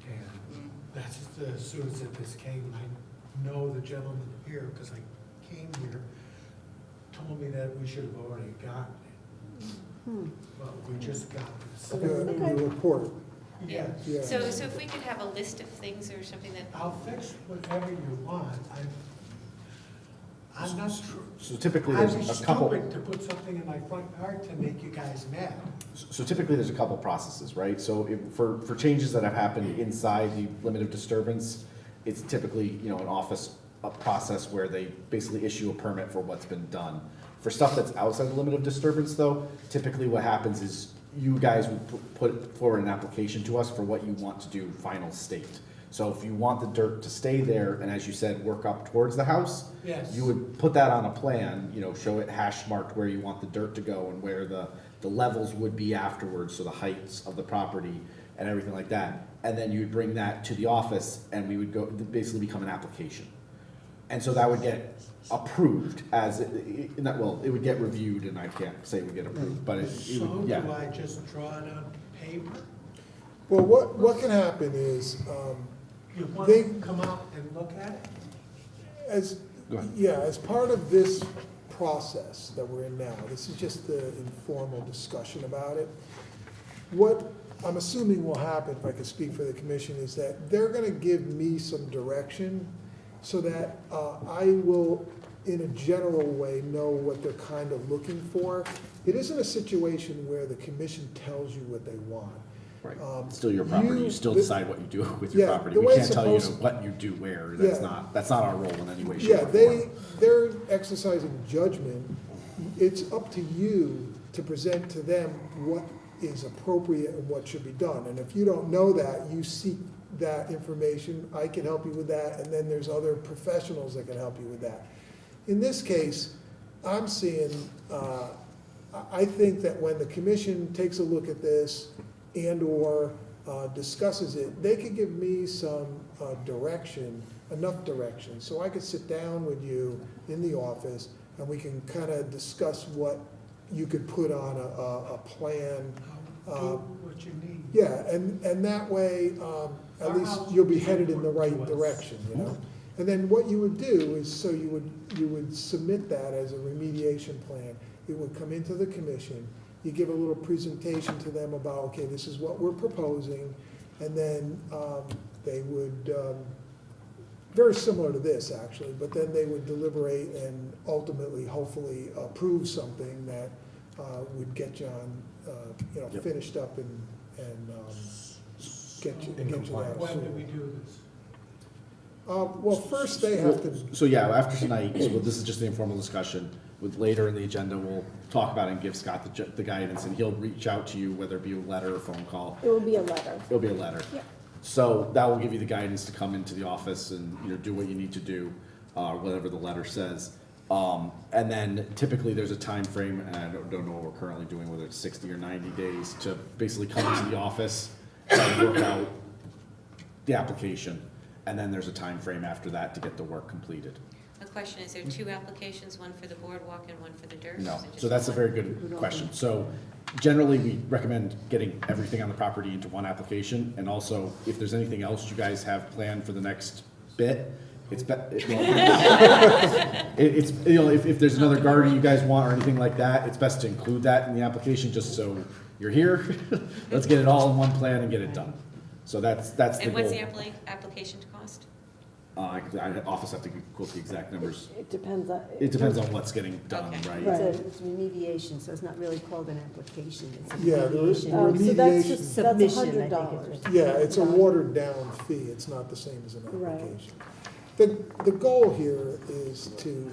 and that's as soon as this came, I know the gentleman here, because I came here, told me that we should have already gotten it. Well, we just got this. The report, Yeah. yeah. So if we could have a list of things or something that, I'll fix whatever you want. I'm not sure. So typically, I'd there's be a couple. stupid to put something in my front yard to make you guys mad. So typically, there's a couple processes, right? So for changes that have happened inside the limit of disturbance, it's typically, you know, an office process where they basically issue a permit for what's been done. For stuff that's outside the limit of disturbance though, typically what happens is you guys would put forward an application to us for what you want to do final state. So if you want the dirt to stay there, and as you said, work up towards the house, Yes. you would put that on a plan, you know, show it hash marked where you want the dirt to go and where the levels would be afterwards, so the heights of the property and everything like that. And then you would bring that to the office and we would go, basically become an application. And so that would get approved as, it would get reviewed, and I can't say it would get approved, but it So would, do yeah. I just draw it on paper? Well, what can happen is, You want They- to come out and look at it? as, Go ahead. yeah, as part of this process that we're in now, this is just the informal discussion about it. What I'm assuming will happen, if I could speak for the commission, is that they're gonna give me some direction so that I will, in a general way, know what they're kind of looking for. It isn't a situation where the commission tells you what they want. Right, it's still your property, you still decide what you do with your Yeah, property. the We way can't it's tell you supposed- what you do where, Yeah. that's not our role in any way, shape, Yeah, or form. they're exercising judgment. It's up to you to present to them what is appropriate and what should be done. And if you don't know that, you seek that information, I can help you with that, and then there's other professionals that can help you with that. In this case, I'm seeing, I think that when the commission takes a look at this and/or discusses it, they could give me some direction, enough direction, so I could sit down with you in the office and we can kind of discuss what you could put on a plan. I'll do what you need. Yeah, and that way, at least you'll be headed in the right direction, you know? And then what you would do is, so you would submit that as a remediation plan. It would come into the commission, you give a little presentation to them about, okay, this is what we're proposing, and then they would, very similar to this, actually, but then they would deliberate and ultimately, hopefully, approve something that would get you on, Yep. finished up and get you that. When do we do this? Well, first they have to, So yeah, after tonight, so this is just the informal discussion. With later in the agenda, we'll talk about it and give Scott the guidance, and he'll reach out to you, whether it be a letter or phone call. It will be a letter. It'll be a letter. Yeah. So that will give you the guidance to come into the office and, you know, do what you need to do, whatever the letter says. And then typically there's a time frame, and I don't know what we're currently doing, whether it's 60 or 90 days, to basically come into the office and work out the application. And then there's a time frame after that to get the work completed. A question, is there two applications, one for the boardwalk and one for the dirt? No, Is it just so that's a one? very good question. So generally, we recommend getting everything on the property into one application. And also, if there's anything else you guys have planned for the next bit, it's, it's, you know, if there's another garden you guys want or anything like that, it's best to include that in the application, just so you're here. Let's get it all in one plan and get it done. So that's the And what's goal. the application cost? I office have to quote the exact numbers. It depends on. It depends on what's getting done, Okay. right? Right. It's remediation, so it's not really called an application, it's a Yeah, there is- remediation. So that's Remediation. just, that's Submission, I think is $100. what- yeah, it's a watered down fee, it's not the same as an Right. application. The goal here is to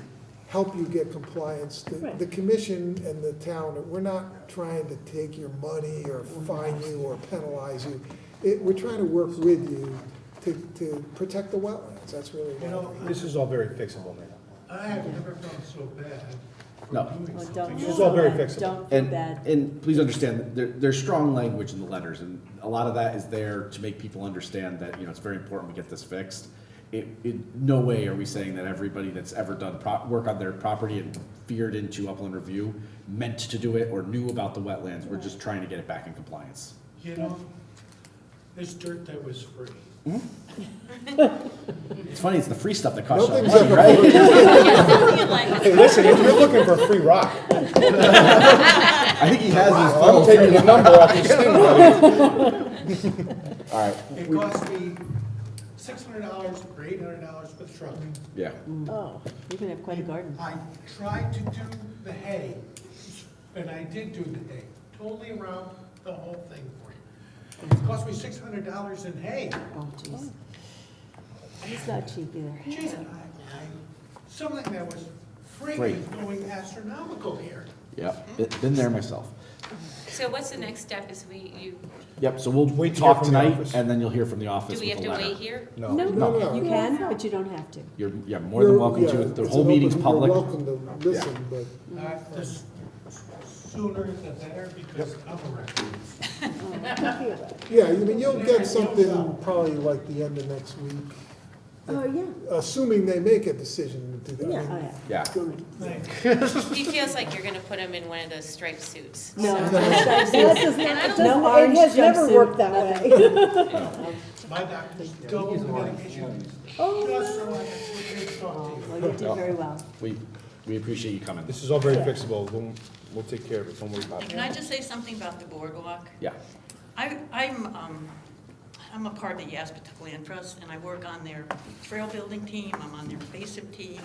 help you get compliance. Right. The commission and the town, we're not trying to take your money or fine you or penalize you. We're trying to work with you to protect the wetlands, that's really You know, what This is all very fixable, man. I have never felt so bad for No. doing Oh, something. don't This feel is all very bad. fixable. Don't feel And, bad. and please understand, there's strong language in the letters, and a lot of that is there to make people understand that, you know, it's very important we get this fixed. In no way are we saying that everybody that's ever done work on their property and veered into upland review meant to do it or knew about the wetlands. We're just trying to get it back in compliance. You know, there's dirt that was free. It's funny, it's the free stuff that costs you Nothing's money, ever right? Hey, listen, if you're looking for free rock, I think he has his I'm full taking the number off your sting. All right, It cost me $600 or $800 for the truck. yeah. Oh, You're gonna have quite a garden. I tried to do the hay, and I did do the hay, totally around the whole thing for you. It cost me $600 in hay, Oh, jeez. It's not cheap either. Geez, something that was free Free. is going astronomical here. Yep, been there myself. So what's the next step is Yep, so we'll Wait to hear talk from the tonight, office. and then you'll hear from the office do we with have a to letter. wait here? No. No. You can, but you don't have to. You're, more than welcome Yeah, to. The it's whole an meeting's open- public. You're welcome to listen, but The sooner the better, because I'm a wreck. Copy of it. yeah, I mean, you'll get something probably like the end of next week, Oh, yeah. assuming they make a decision to do that. Yeah. Oh, yeah. Yeah. Thanks. He feels like you're gonna put him in one of those striped suits. No, That does not, it No doesn't, orange it has never jumpsuit, worked that nothing. way. My doctor's double the medication, Oh, just so I can sit here and talk to you. Well, you did very well. We appreciate you coming. This is all very Yeah. fixable. We'll take care of it. Don't worry about And it. can I just say something about the boardwalk? Yeah. I'm a part of the Aspetuck Land Trust, and I work on their trail building team, I'm on their invasive team,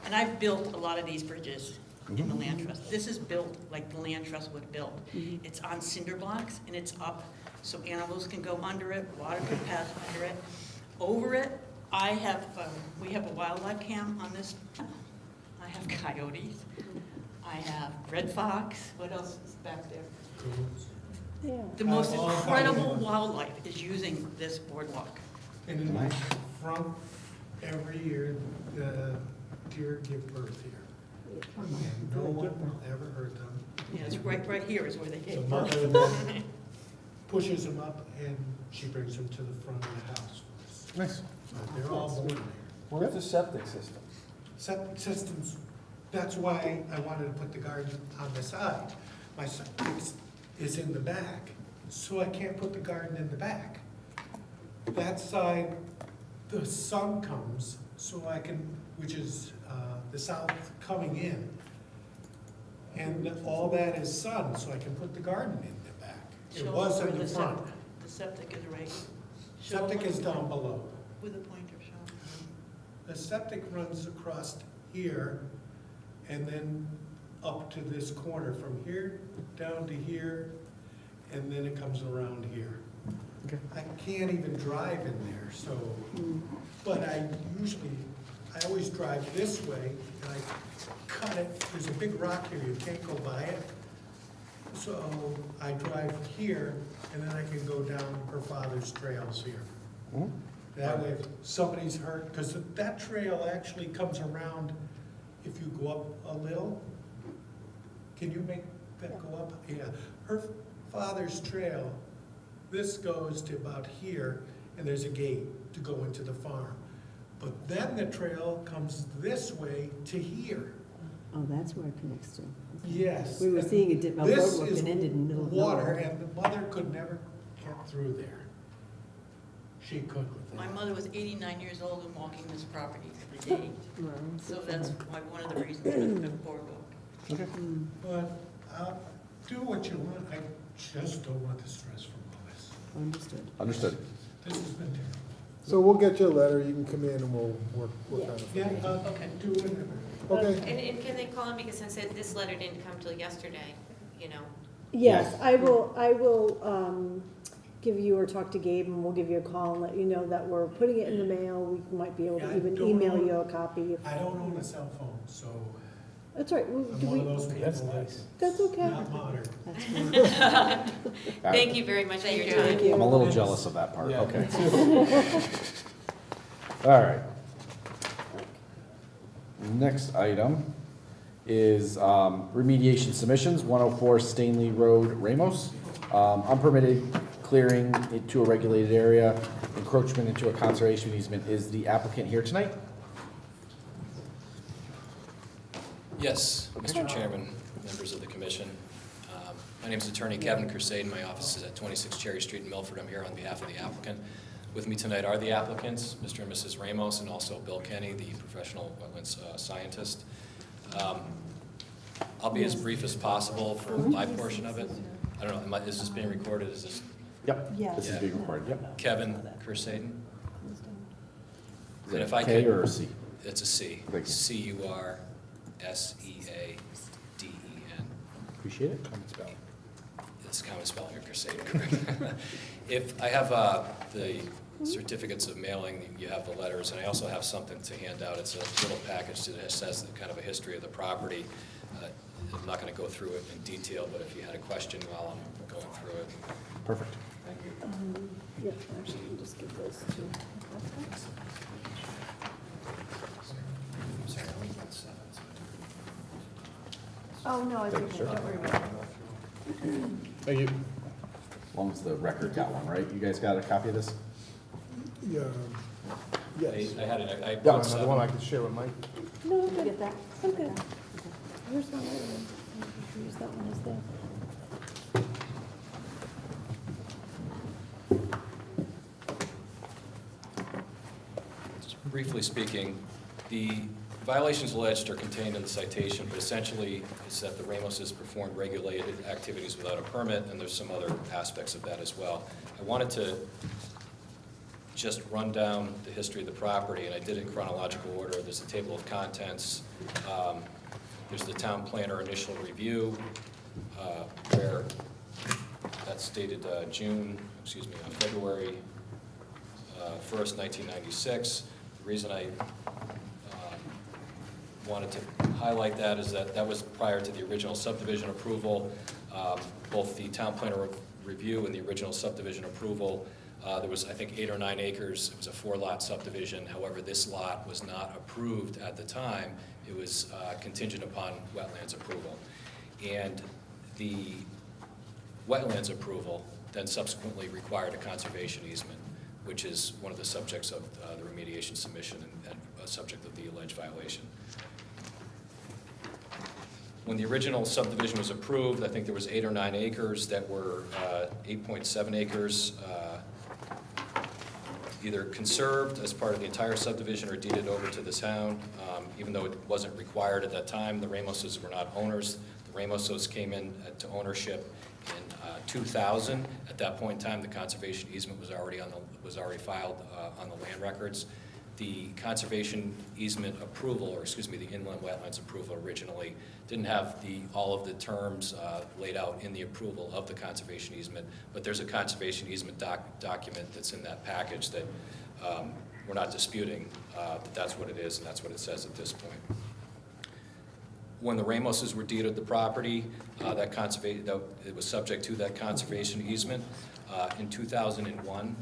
and I've built a lot of these bridges in the land trust. This is built like the land trust would build. It's on cinder blocks, and it's up, so animals can go under it, water can pass under it. Over it, we have a wildlife cam on this. I have coyotes, I have red fox, what else is back there? yeah. The most All incredible coyotes. wildlife is using this boardwalk. And in my front, every year, the deer give birth here. And no one ever hurt them. Yeah, it's right here is where they The gave mother birth. then pushes them up and she brings them to the front of the house. Nice. But they're all born there. Where's the septic system? Septic systems, that's why I wanted to put the garden on the side. My septic is in the back, so I can't put the garden in the back. That side, the sun comes, so I can, which is the south coming in. And all that is sun, so I can put the garden in the back. It Show was where in the front. The septic is right. Show Septic them is down below. with a pointer, show. The septic runs across here and then up to this corner, from here down to here, and then it comes around here. Okay. I can't even drive in there, so, but I always drive this way, and I cut it, there's a big rock here, you can't go by it. So I drive here, and then I can go down her father's trails here. That way, if somebody's hurt, because that trail actually comes around if you go up a little. Can you make that go up? Yeah. Her father's trail, this goes to about here, and there's a gate to go into the farm. But then the trail comes this way to here. Oh, that's where it connects to. Yes. We were and seeing a this roadwork is that ended in the middle of water, nowhere. and the mother could never get through there. She could with that. My mother was 89 years old and walking this property every day. Well, So that's why one of the reasons for the boardwalk. But do what you want, I just don't want the stress from all this. Understood. Understood. This has been terrible. So we'll get you a letter, you can come in and we'll work on it. Yeah, Okay. do whatever. Okay, And can they call him, because since this letter didn't come till yesterday, you know? Yes, I will give you or talk to Gabe and we'll give you a call and let you know that we're putting it in the mail. We might be able Yeah, to I even don't email own- you a copy. if- I don't own a cell phone, so That's right. I'm one of those people That's that's nice. That's okay. not modern. That's good. Thank you very much for your Thank time. you. I'm a little jealous of that part, Yeah. okay. All right. Next item is remediation submissions, 104 Stanley Road, Ramos. Unpermitted clearing into a regulated area, encroachment into a conservation easement. Is the applicant here tonight? Yes, Mr. Chairman, members of the commission. My name is Attorney Kevin Crusade. My office is at 26 Cherry Street in Milford. I'm here on behalf of the applicant. With me tonight are the applicants, Mr. and Mrs. Ramos, and also Bill Kenny, the professional wetlands scientist. I'll be as brief as possible for my portion of it. I don't know, is this being recorded? Is this Yep. Yes. This is Yeah. being recorded, yep. Kevin Crusade? Is And it if I a K could- or a C? It's a C. Thank you. Curseaden. Appreciate it. Common spelling. It's common spelling or crusade, correct? If I have the certificates of mailing, you have the letters, and I also have something to hand out. It's a little package that says kind of a history of the property. I'm not going to go through it in detail, but if you had a question while I'm going through it. Perfect. Thank you. Yeah, actually, you can just give those to. I'm sorry, I only got 7. Oh, no, I think, don't worry about it. Thank you. As long as the record got one, right? You guys got a copy of this? Yeah, yes. I had it, I Yeah, brought Another one I 7. could share with Mike. No, I'm You good. get that? I'm good. Here's one right here. Use that one as the. Briefly speaking, the violations alleged are contained in the citation, but essentially it's that the Ramoses performed regulated activities without a permit, and there's some other aspects of that as well. I wanted to just run down the history of the property, and I did it in chronological order. There's a table of contents. There's the town planner initial review, where that's dated February 1st, 1996. The reason I wanted to highlight that is that that was prior to the original subdivision approval. Both the town planner review and the original subdivision approval, there was, I think, 8 or 9 acres. It was a 4-lot subdivision. However, this lot was not approved at the time. It was contingent upon wetlands approval. And the wetlands approval then subsequently required a conservation easement, which is one of the subjects of the remediation submission and a subject of the alleged violation. When the original subdivision was approved, I think there was 8 or 9 acres that were 8.7 acres either conserved as part of the entire subdivision or deeded over to the town. Even though it wasn't required at that time, the Ramoses were not owners. The Ramoses came in to ownership in 2000. At that point in time, the conservation easement was already filed on the land records. The conservation easement approval, or excuse me, the inland wetlands approval originally didn't have all of the terms laid out in the approval of the conservation easement, but there's a conservation easement document that's in that package that we're not disputing that that's what it is and that's what it says at this point. When the Ramoses were deeded the property, it was subject to that conservation easement. In 2001,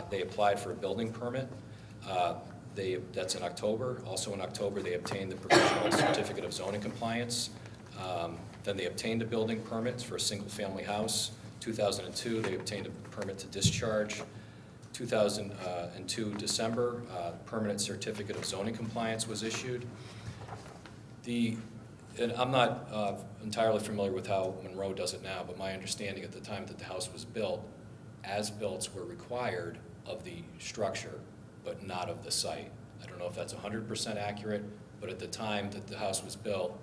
they applied for a building permit. That's in October. Also in October, they obtained the provisional certificate of zoning compliance. Then they obtained a building permit for a single-family house. 2002, they obtained a permit to discharge. 2002 December, permanent certificate of zoning compliance was issued. And I'm not entirely familiar with how Monroe does it now, but my understanding at the time that the house was built, as-builts were required of the structure, but not of the site. I don't know if that's 100% accurate, but at the time that the house was built,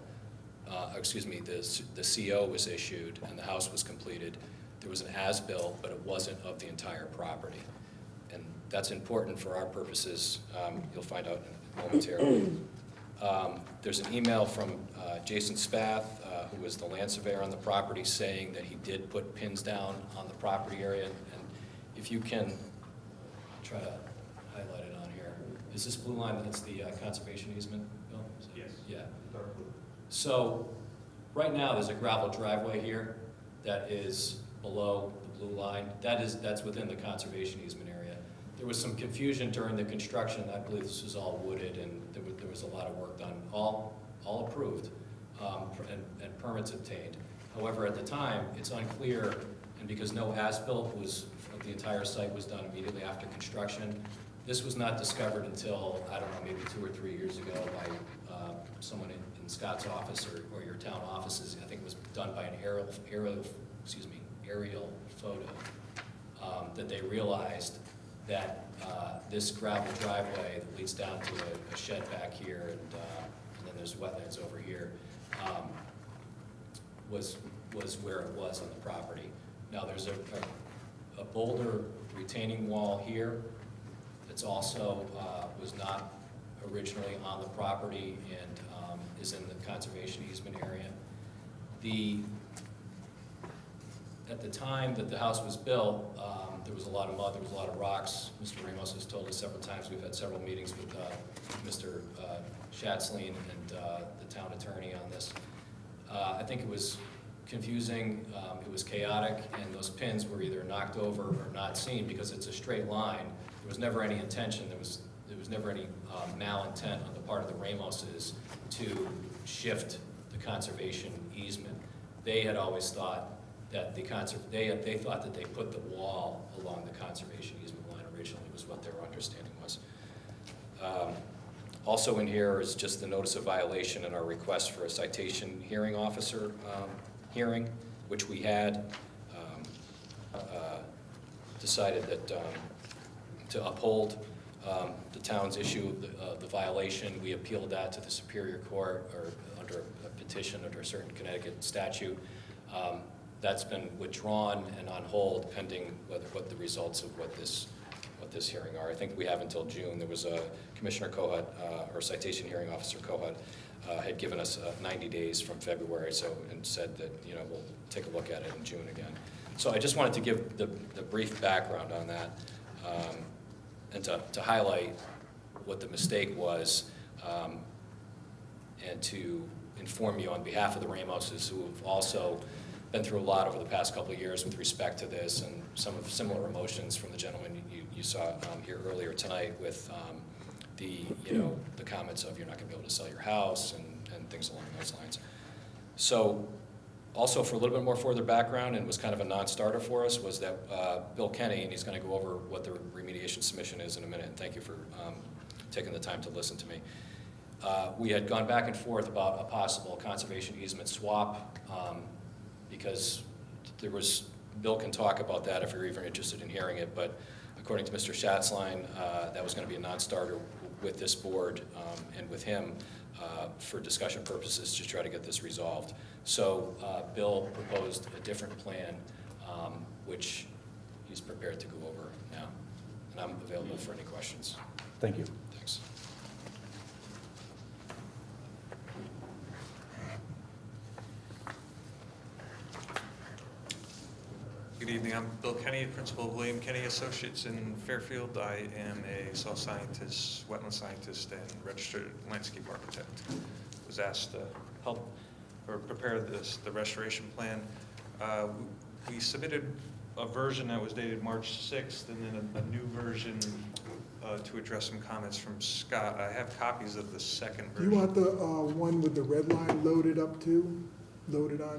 the CO was issued and the house was completed, there was an as-built, but it wasn't of the entire property. And that's important for our purposes. You'll find out momentarily. There's an email from Jason Spath, who was the land surveyor on the property, saying that he did put pins down on the property area. And if you can try to highlight it on here. Is this blue line, that's the conservation easement, Bill? Yes. Yeah. So right now, there's a gravel driveway here that is below the blue line. That's within the conservation easement area. There was some confusion during the construction. I believe this was all wooded, and there was a lot of work done, all approved, and permits obtained. However, at the time, it's unclear, and because no as-built was, the entire site was done immediately after construction, this was not discovered until, I don't know, maybe 2 or 3 years ago by someone in Scott's office or your town offices. I think it was done by an aerial photo, that they realized that this gravel driveway that leads down to a shed back here, and then there's wetlands over here, was where it was on the property. Now there's a boulder retaining wall here that's also was not originally on the property and is in the conservation easement area. at the time that the house was built, there was a lot of mud, there was a lot of rocks. Mr. Ramos has told us several times, we've had several meetings with Mr. Schatzline and the town attorney on this. I think it was confusing, it was chaotic, and those pins were either knocked over or not seen because it's a straight line. There was never any intention, there was never any malintent on the part of the Ramoses to shift the conservation easement. They had always thought that they thought that they put the wall along the conservation easement line originally, was what their understanding was. Also in here is just the notice of violation and our request for a citation hearing officer hearing, which we had decided that to uphold the town's issue of the violation. We appealed that to the Superior Court, or under a petition under a certain Connecticut statute. That's been withdrawn and on hold pending what the results of what this hearing are. I think we have until June. There was a Commissioner Kohut, or Citation Hearing Officer Kohut, had given us 90 days from February, and said that we'll take a look at it in June again. So I just wanted to give the brief background on that, and to highlight what the mistake was, and to inform you on behalf of the Ramoses, who have also been through a lot over the past couple of years with respect to this, and some of similar emotions from the gentleman you saw here earlier tonight with the comments of you're not going to be able to sell your house and things along those lines. So also for a little bit more further background, and was kind of a non-starter for us, was that Bill Kenny, and he's going to go over what the remediation submission is in a minute, and thank you for taking the time to listen to me. We had gone back and forth about a possible conservation easement swap, because Bill can talk about that if you're even interested in hearing it, but according to Mr. Schatzline, that was going to be a non-starter with this board and with him for discussion purposes to try to get this resolved. So Bill proposed a different plan, which he's prepared to go over now, and I'm available for any questions. Thank you. Thanks. Good evening, I'm Bill Kenny, principal of William Kenny Associates in Fairfield. I am a soil scientist, wetland scientist, and registered landscape architect. Was asked to help or prepare the restoration plan. We submitted a version that was dated March 6th, and then a new version to address some comments from Scott. I have copies of the second Do version. you want the one with the red line loaded on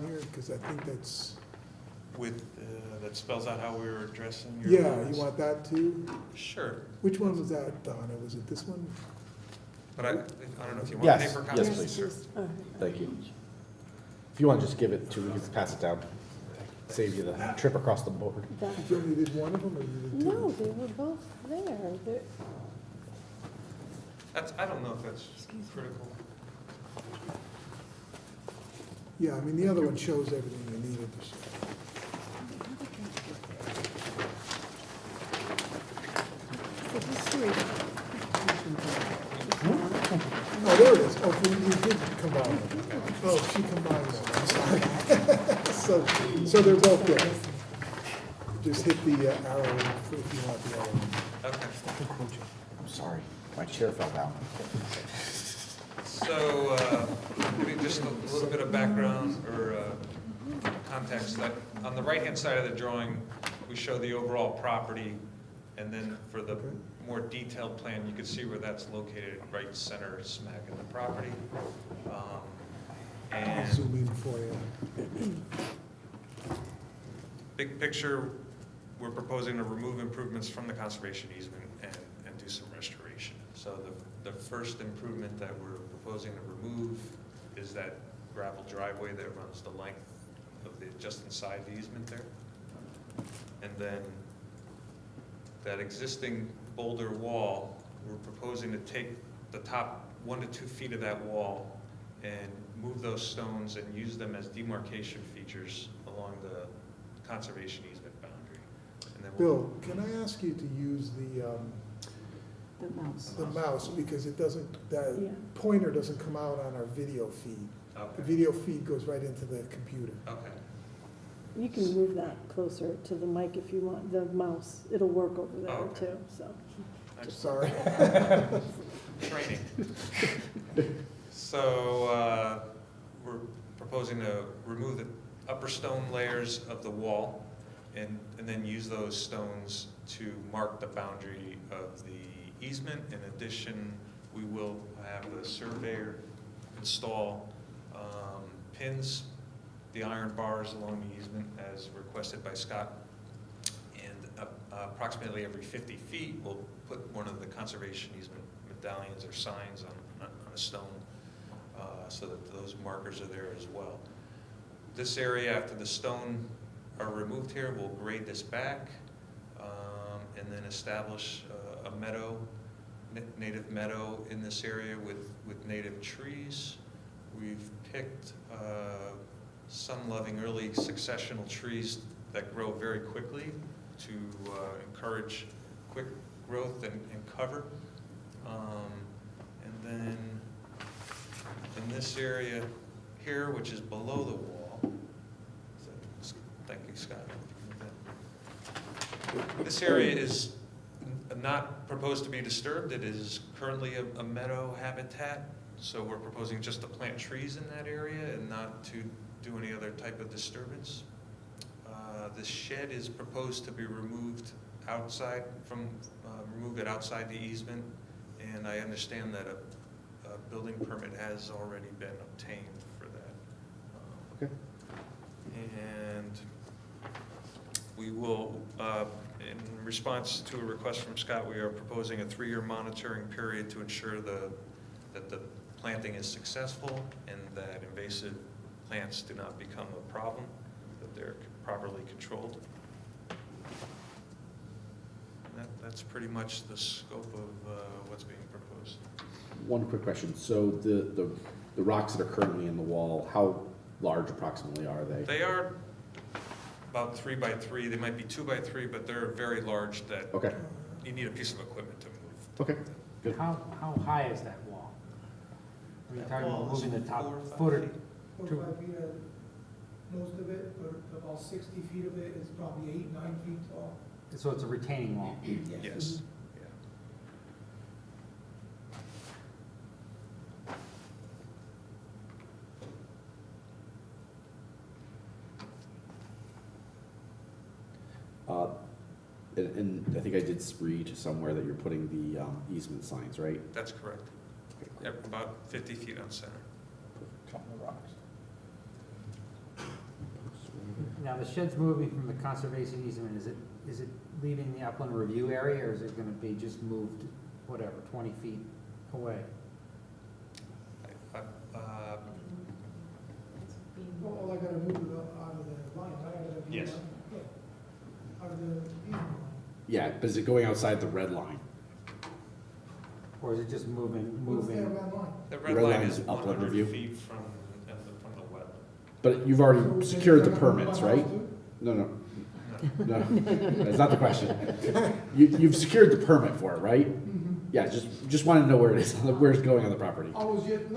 here? Because I think that's... With, that spells out how we were addressing your Yeah, comments. you want that too? Sure, Which one was that, Donna? Was it this one? but I don't know if you want Yes, paper yes, copies. please. Sure. All right. Thank you. If you want to just give it to, we can pass it down. Save you the trip across the board. You only did one of them, or you did two? No, they were both there. I don't know if that's critical. Yeah, I mean, the other one shows everything you needed to show. Oh, there it is. Oh, you did combine them. Oh, she combined them, I'm sorry. So they're both there. Just hit the arrow if you want the other one. Okay. I'm sorry, my chair fell down. So, maybe just a little bit of background or context. On the right-hand side of the drawing, we show the overall property, and then for the more detailed plan, you can see where that's located, right center smack in the property. I'll And zoom in for you. big picture, we're proposing to remove improvements from the conservation easement and do some restoration. So the first improvement that we're proposing to remove is that gravel driveway that runs the length of just inside the easement there. And then that existing boulder wall, we're proposing to take the top 1 to 2 feet of that wall and move those stones and use them as demarcation features along the conservation easement boundary. And then Bill, can I ask you to use the mouse, because it doesn't, that Yeah. pointer doesn't come out on our video feed. The Okay, video feed goes right into the computer. okay. You can move that closer to the mic if you want, the mouse, it'll work over there Okay. too, so. Sorry. Training. So, we're proposing to remove the upper stone layers of the wall and then use those stones to mark the boundary of the easement. In addition, we will have the surveyor install pins, the iron bars along the easement as requested by Scott. And approximately every 50 feet, we'll put one of the conservation easement medallions or signs on a stone so that those markers are there as well. This area, after the stone are removed here, we'll grade this back and then establish a meadow, native meadow in this area with native trees. We've picked sun-loving early successional trees that grow very quickly to encourage quick growth and cover. And then in this area here, which is below the wall, thank you, Scott. This area is not proposed to be disturbed. It is currently a meadow habitat, so we're proposing just to plant trees in that area and not to do any other type of disturbance. The shed is proposed to be removed outside remove it outside the easement, and I understand that a building permit has already been obtained for that. Okay. And we will, in response to a request from Scott, we are proposing a 3-year monitoring period to ensure that the planting is successful and that invasive plants do not become a problem, that they're properly controlled. And that's pretty much the scope of what's being proposed. One quick question. So the rocks that are currently in the wall, how large approximately are they? They are about 3 by 3. They might be 2 by 3, but they're very large that Okay. you need a piece of equipment to move. Okay. Good. How high is that wall? Are you That talking about wall is moving the 4 top or 5 foot or feet. 4 two? or 5 feet, most of it, but about 60 feet of it is probably 8, 9 feet tall. So it's a retaining wall? Yes. Yeah. And I think I did read somewhere that you're putting the easement signs, right? That's correct. Okay, cool. Yep, about 50 feet on center. Now, the shed's moving from the conservation easement, is it leaving the upland review area, or is it gonna be just moved, whatever, 20 feet away? Well, all I gotta move it out of the line, right? I gotta move Yes. it, yeah, out of the easement line. Yeah, but is it going outside the red line? Or is it just What's that moving? red line? The Red red line line is is upland 100 review. feet from the wetland. But you've So already then secured the you're gonna move permits, my house right? too? No, that's not the question. You've secured the permit for it, right? Yeah, just want to know where it is, where it's going on the property. I was just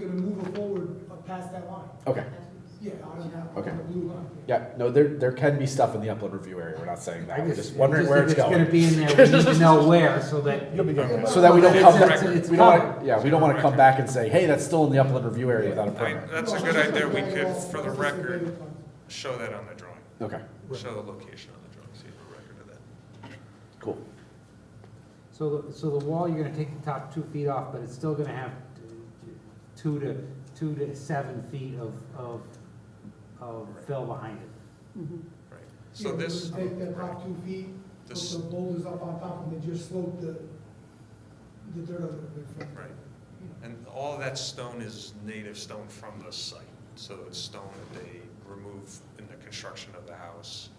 gonna move it forward past that line. Okay, Yeah, out of that, Okay. out of the blue line. yeah, no, there can be stuff in the upland review area, we're not saying that, I we're just wondering where if it's gonna going. be in there, we need to know where, so that. You'll be getting that. So that we don't come back, It's we don't want, covered. yeah, we don't want to come back and say, hey, that's still in the upland review area without a permit. That's a No, good it's just idea. We like could, all- for the all record, surveyed plans. show that on the drawing. Okay, Show the location on the drawing, so you have a record of that. cool. So the wall, you're gonna take the top 2 feet off, but it's still gonna have 2 to 7 feet of fill behind it. Right. So Yeah, this, we take that top 2 feet, put This- the boulders up on top, and then just slope the dirt a little bit from. right. And all of that stone is native stone from the site. So it's stone that they remove in the construction of the house.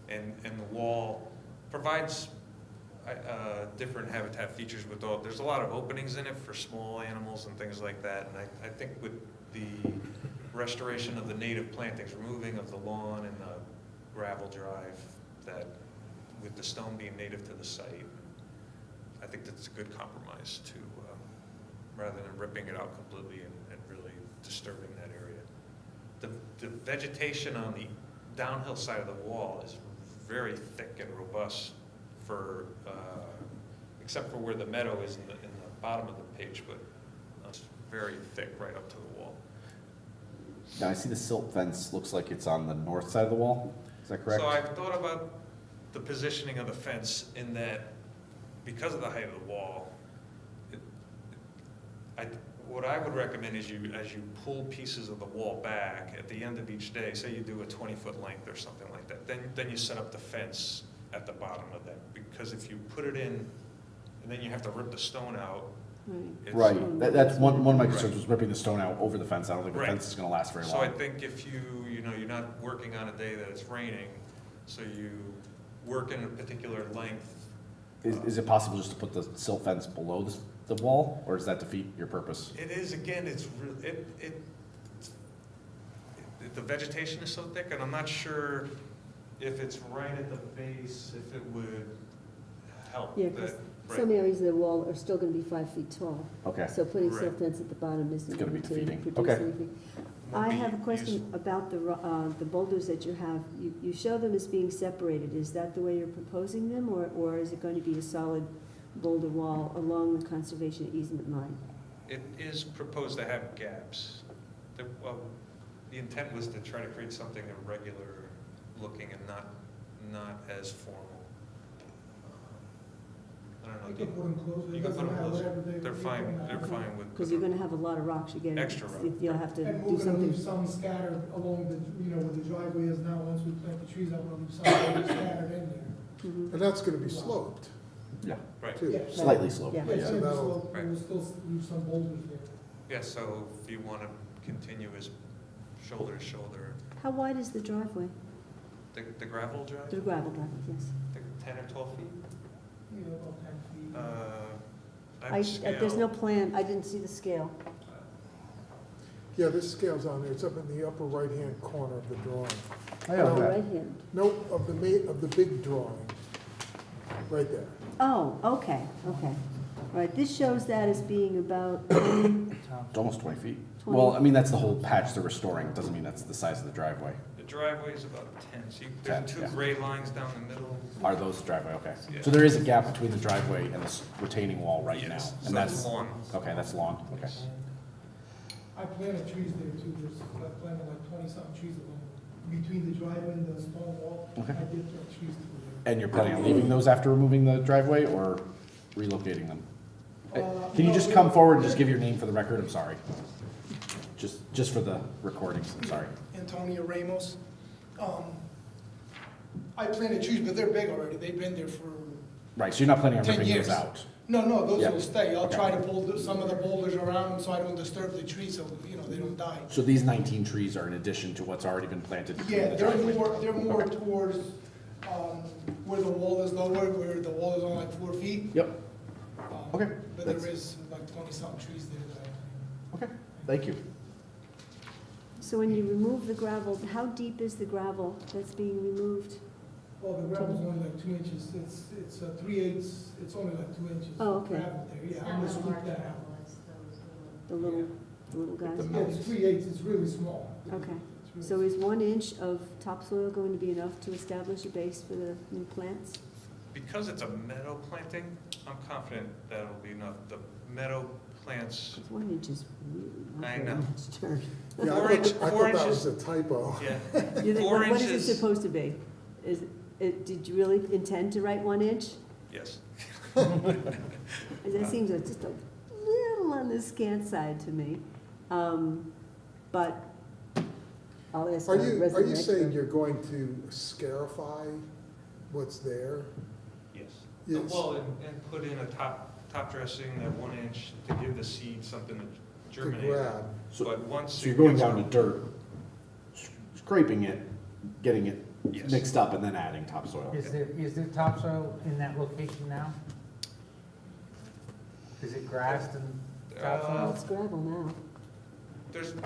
And the wall provides different habitat features with all, there's a lot of openings in it for small animals and things like that. And I think with the restoration of the native plantings, removing of the lawn and the gravel drive, that with the stone being native to the site, I think that's a good compromise to, rather than ripping it out completely and really disturbing that area. The vegetation on the downhill side of the wall is very thick and robust for, except for where the meadow is in the bottom of the page, but it's very thick right up to the wall. Now, I see the silt fence looks like it's on the north side of the wall. Is that correct? So I've thought about the positioning of the fence in that, because of the height of the wall, what I would recommend is as you pull pieces of the wall back at the end of each day, say you do a 20-foot length or something like that, then you set up the fence at the bottom of that. Because if you put it in, and then you have to rip the stone out. it's- Right, that's one of my concerns was ripping the stone out over the fence. I don't think the Right. fence is gonna last very So I long. think if you're not working on a day that it's raining, so you work in a particular length. Is it possible just to put the silt fence below the wall, or does that defeat your purpose? It is, again, the vegetation is so thick, and I'm not sure if it's right at the base, if it would help. Yeah, because Right. some areas of the wall are still gonna be 5 feet tall. Okay, So putting Right. silt fence at the bottom isn't It's gonna going be to defeating. produce Okay. anything. Won't I be have a question useful. about the boulders that you have. You show them as being separated. Is that the way you're proposing them, or is it going to be a solid boulder wall along the conservation easement line? It is proposed to have gaps. The intent was to try to create something irregular looking and not as formal. I don't know. You can put them closer. You It can put doesn't them matter closer. whatever they. They're fine, they're fine with. Because you're gonna have a lot of rocks you're getting. Extra rock. You'll have to And do we're gonna something. leave some scattered along the, where the driveway is now. Once we plant the trees, I'm gonna leave some scattered in there. Mhm. And that's gonna be sloped, yeah, Right. too. Yeah. slightly sloped, Yeah. but Yeah, yeah. it's that'll- slope, we'll still leave some boulders there. Yeah, so if you want to continue as shoulder to shoulder, How wide is the driveway? the gravel drive, The gravel driveway, yes. I think 10 or 12 feet. Yeah, about 10 feet. I have a scale. There's no plan, I didn't see the scale. Yeah, this scale's on there, it's up in the upper right-hand corner of the drawing. Oh, right hand. Nope, of the big drawing, right there. Oh, okay. All right, this shows that as being about, It's almost 20 feet. Well, I mean, that's the whole patch they're restoring. It doesn't mean that's the size of the driveway. The driveway is about 10, so 10, there's two yeah. gray lines down the middle. Are those the driveway? Okay. Yeah. So there is a gap between the driveway and the retaining wall right now? Yes, so And that's lawn. Okay, that's lawn, okay. I planted trees there too, I planted like 20-something trees along, between the driveway and the stone wall. Okay. I did plant trees through there. And you're planning on leaving those after removing the driveway or relocating them? Can you just come forward and just give your name for the record? I'm sorry. Just for the recordings, I'm sorry. Antonio Ramos. I planted trees, but they're big already, they've been there for, Right, so you're not planning on 10 ripping years. those out? no, those Yeah. will stay. I'll Okay. try to pull some of the boulders around them so I don't disturb the trees, so, they don't die. So these 19 trees are in addition to what's already been planted between Yeah, the they're driveway? more towards, where the wall is lower, where the wall is only like 4 feet. Yep, Um, Okay, But that's- there is like 20-something trees there that I okay, thank you. so when you remove the gravel, how deep is the gravel that's being removed? well, the gravel's only like 2 inches, it's 3/8, it's only like 2 inches. Oh, okay. Gravel there, yeah, I'm gonna scoop that out. The little guys? Yeah, it's 3/8, it's really small. Okay. It's really So is 1 inch of topsoil going to be enough to establish a base for the new plants? Because it's a meadow planting, I'm confident that'll be enough. The meadow plants, 'Cause 1 inch is really not I very know. much dirt. Yeah, Four I inch- thought four that inches. was a typo. yeah, You think- 4 What is it inches. supposed to be? Did you really intend to write 1 inch? Yes. That seems just a little on the scant side to me. But I'll ask Are our you resident saying expert. you're going to scarify what's there? Yes. Yes. Well, and put in a top dressing at 1 inch to give the seed something to To germinate. grab? But once. So you're it going gets- down to dirt, scraping it, getting it Yes. mixed up, and then adding topsoil? Is there topsoil in that location now? Is it grassed and Well, topsoil? it's gravel now.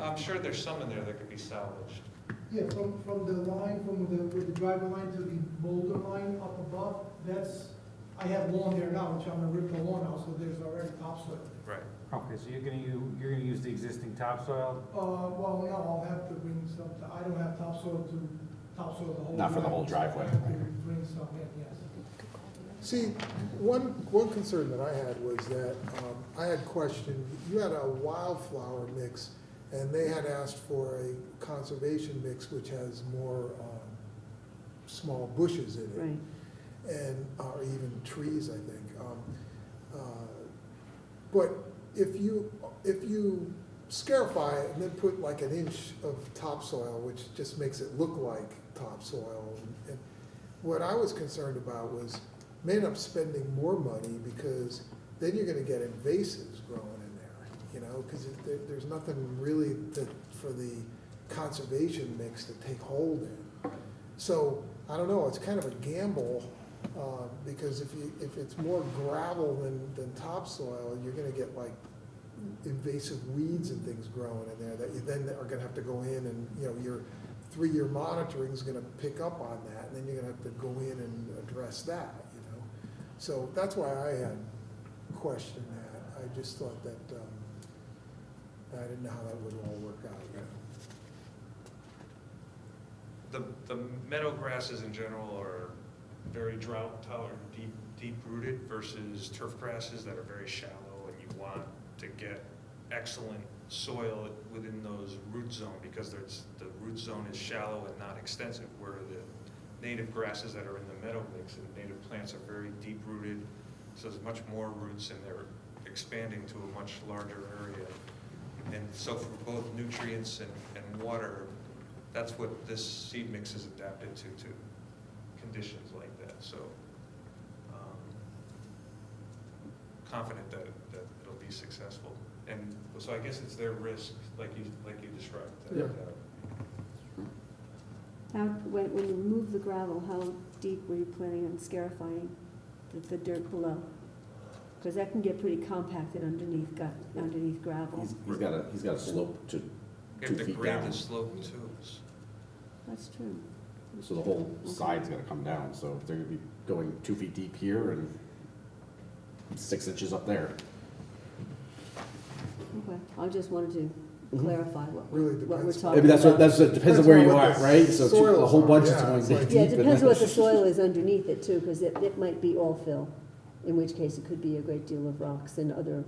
I'm sure there's some in there that could be salvaged. Yeah, from the line, with the driveway line to the boulder line up above, I have lawn there now, which I'm gonna rip the lawn out, so there's already topsoil. Right. Okay, so you're gonna use the existing topsoil? Well, no, I'll have to bring some, I don't have topsoil to topsoil the whole. Not for the whole driveway, I have to right. bring some in, yes. See, one concern that I had was that, I had questioned, you had a wildflower mix, and they had asked for a conservation mix which has more, small bushes in it. Right. And, or even trees, I think. But if you scarify it and then put like an inch of topsoil, which just makes it look like topsoil, and what I was concerned about was, may end up spending more money because then you're gonna get invasives growing in there, you know, because there's nothing really for the conservation mix to take hold in. So, I don't know, it's kind of a gamble, because if it's more gravel than topsoil, you're gonna get like invasive weeds and things growing in there that you then are gonna have to go in and, you know, your 3-year monitoring is gonna pick up on that, and then you're gonna have to go in and address that, you know? So that's why I had questioned that. I just thought that, I didn't know how that would all work out, you know? The meadow grasses in general are very drought tolerant, deep rooted versus turf grasses that are very shallow, and you want to get excellent soil within those root zone because the root zone is shallow and not extensive, where the native grasses that are in the meadow mix and native plants are very deep rooted, so there's much more roots and they're expanding to a much larger area. And so for both nutrients and water, that's what this seed mix is adapted to conditions like that. So confident that it'll be successful. And so I guess it's their risk, like you described. Yeah. How, when you remove the gravel, how deep were you planning on scarifying the dirt below? Because that can get pretty compacted underneath gravel. He's got a slope to You 2 have to feet grade down. the slope too. That's true. So the whole side's gonna come down, so they're gonna be going 2 feet deep here and 6 inches up there. Okay, I just wanted to clarify what Really we're depends. talking Maybe about. it depends on where you what are, the right? So a soils whole are, bunch is yeah, going it's deep. like- Yeah, it and depends then- what the soil is underneath it too, because it might be all fill, in which case it could be a great deal of rocks and other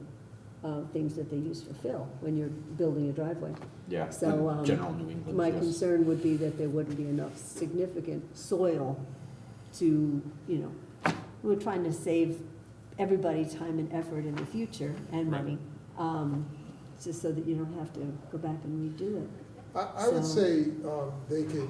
things that they use for fill when you're building a driveway. Yeah, So, and general New England, My yes. concern would be that there wouldn't be enough significant soil to, we're trying to save everybody time and effort in the future and money, just so that you don't have to go back and redo it. I would So- say they could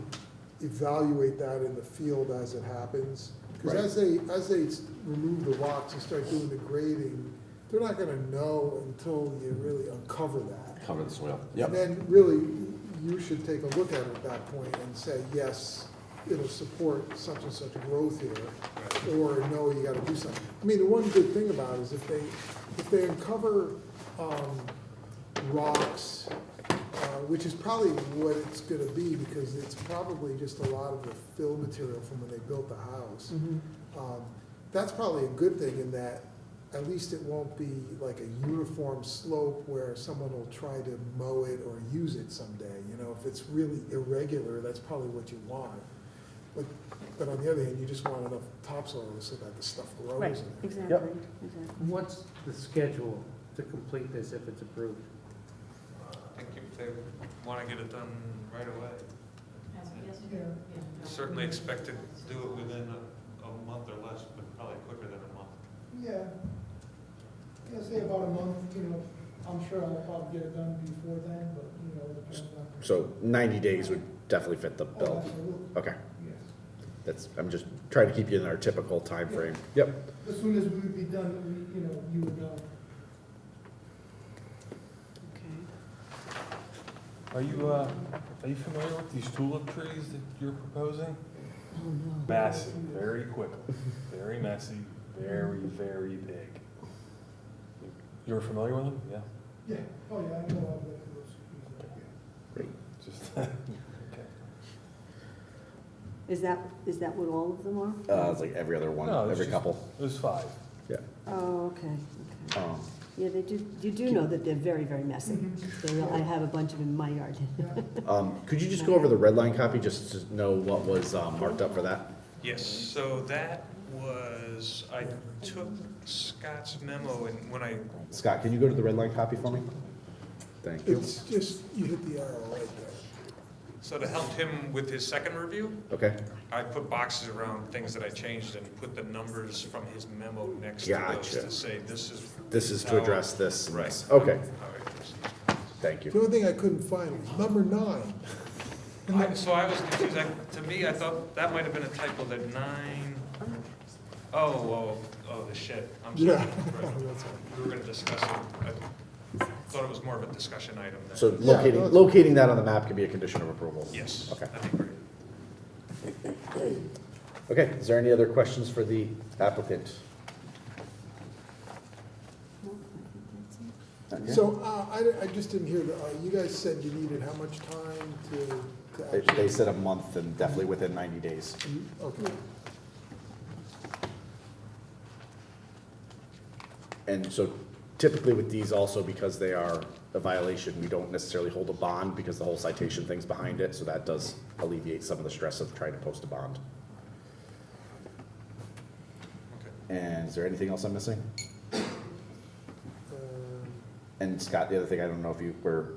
evaluate that in the field as it happens. Because as they remove the rocks and start doing the grading, they're not gonna know until you really uncover that. Cover the soil. And Yep. then really, you should take a look at it at that point and say, yes, it'll support such and such growth here, or no, you gotta do something. I mean, the one good thing about it is if they uncover rocks, which is probably what it's gonna be, because it's probably just a lot of the fill material from when they built the house. That's probably a good thing in that at least it won't be like a uniform slope where someone will try to mow it or use it someday. If it's really irregular, that's probably what you want. But on the other hand, you just want enough topsoil so that the stuff grows Right, in there. exactly, exactly. What's the schedule to complete this if it's approved? I think if they want to get it done right away, Yeah. certainly expect to do it within a month or less, but probably quicker than a month. Yeah, say about a month, I'm sure I'll probably get it done before then, but, it depends on. So 90 days would definitely fit the Oh, bill. absolutely, Okay, yes. I'm just trying to keep you in our typical time frame. Yep. As soon as we would be done, you would know. Okay. Are you familiar with these tulip trees that you're proposing? Oh, no. Massive, very quickly, very messy, very, very big. You're familiar with them? Yeah? Yeah, oh yeah, I know all the those trees, yeah. Great. Just, okay. Is that what all of them are? It's like every other one, No, it's every just- couple. There's 5. Yeah. Oh, okay, okay. Yeah, they do, you do know that they're very, very messy. I have a bunch of them in my yard. Could you just go over the red line copy, just to know what was marked up for that? Yes, so that was, I took Scott's memo and when I, Scott, can you go to the red line copy for me? Thank you. It's just, you hit the arrow right there. so to help him with his second review, Okay, I put boxes around things that I changed and put the numbers from his memo next to Gotcha. those to say, this is to how- address this. and Right. this. Okay, how it is. thank you. The only thing I couldn't find was number 9. So I was confused, to me, I thought that might have been a typo, that 9, oh, the shed, I'm sorry. Yeah. Right. That's all. We were gonna discuss it, I thought it was more of a discussion item than. So Yeah, locating, no, it's- locating that on the map can be a condition of approval? Yes, Okay. that'd be great. Okay, is there any other questions for the applicant? Okay. So, I just didn't hear, you guys said you needed how much time to They actually? said a month and definitely within 90 days. Okay. And so typically with these also, because they are a violation, we don't necessarily hold a bond because the whole citation thing's behind it, so that does alleviate some of the stress of trying to post a bond. Okay. And is there anything else I'm missing? Um, And Scott, the other thing I don't know if you were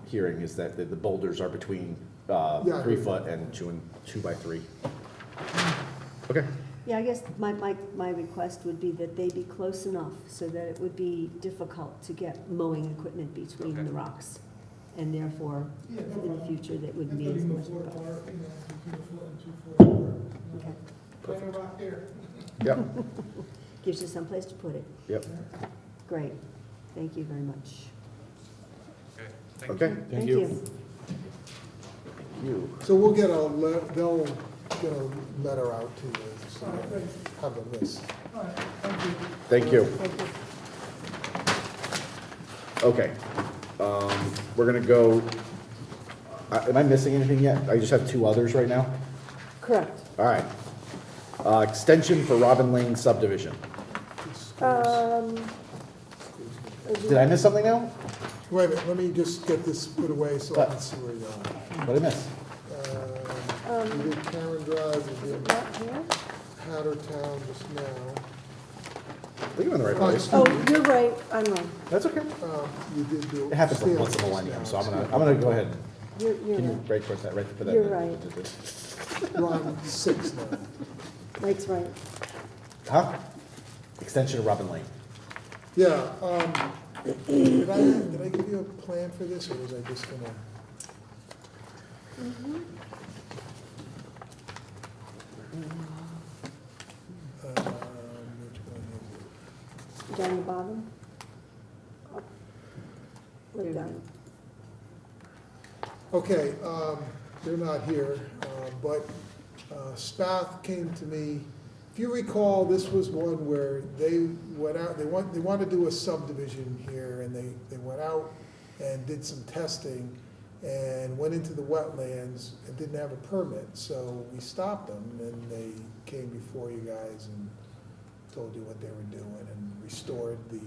hearing is that the boulders are between Yeah, I 3 heard foot that. and 2 by 3. Okay, Yeah, I guess my request would be that they be close enough so that it would be difficult to get mowing equipment between Okay. the rocks. And therefore, Yeah, no in the problem. future, that It's wouldn't be gonna as be much. foot of a- apart, between a foot and 2 foot apart. Okay. Plant a rock there. yep, Gives you someplace to put it. yep, Great. Thank you very much. Okay, thank you. okay, Thank you. Thank you. So we'll get they'll get a letter out to you, so have a list. All right, thank you. Thank you. Thank you. Okay, we're gonna go, am I missing anything yet? I just have 2 others right now? Correct. All right. Extension for Robin Lane subdivision. Did I miss something now? Wait a minute, let me just get this put away so I can see where you are. What did I miss? You did Cameron Drive, you did Not here? Hattertown just now. I think I'm in the right place. Oh, you're right, I'm wrong. That's okay. You did do. It happens like once in a millennium, so I'm gonna go ahead. You're Can you right. right towards that, right for that? You're right. You're on 6 now. Mike's right. Huh? Extension of Robin Lane. Yeah, did I give you a plan for this, or was I just gonna? Which one is it? Down the bottom? Up. Look down. Okay, they're not here, but Spath came to me. If you recall, this was one where they went out, they wanted to do a subdivision here, and they went out and did some testing and went into the wetlands and didn't have a permit, so we stopped them, and they came before you guys and told you what they were doing and restored the,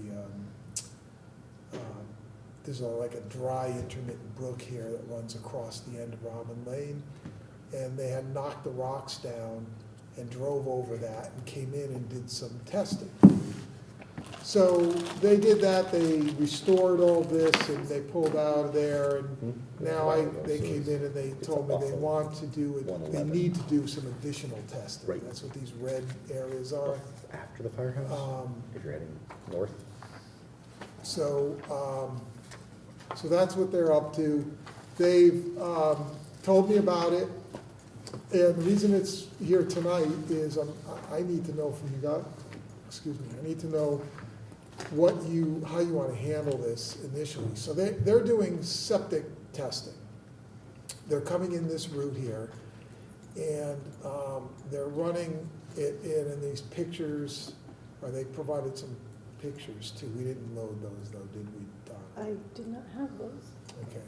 there's like a dry intermittent brook here that runs across the end of Robin Lane, and they had knocked the rocks down and drove over that and came in and did some testing. So they did that, they restored all this, and they pulled out of there, and now they came in and they told me they want to do it, they need to do some additional testing. Right. That's what these red areas are. After the firehouse, if you're heading north. So, so that's what they're up to. They've told me about it, and the reason it's here tonight is I need to know from you guys, I need to know how you want to handle this initially. So they're doing septic testing. They're coming in this route here, and they're running it in, and these pictures, or they provided some pictures too. We didn't load those though, did we, Don? I did not have those. Okay.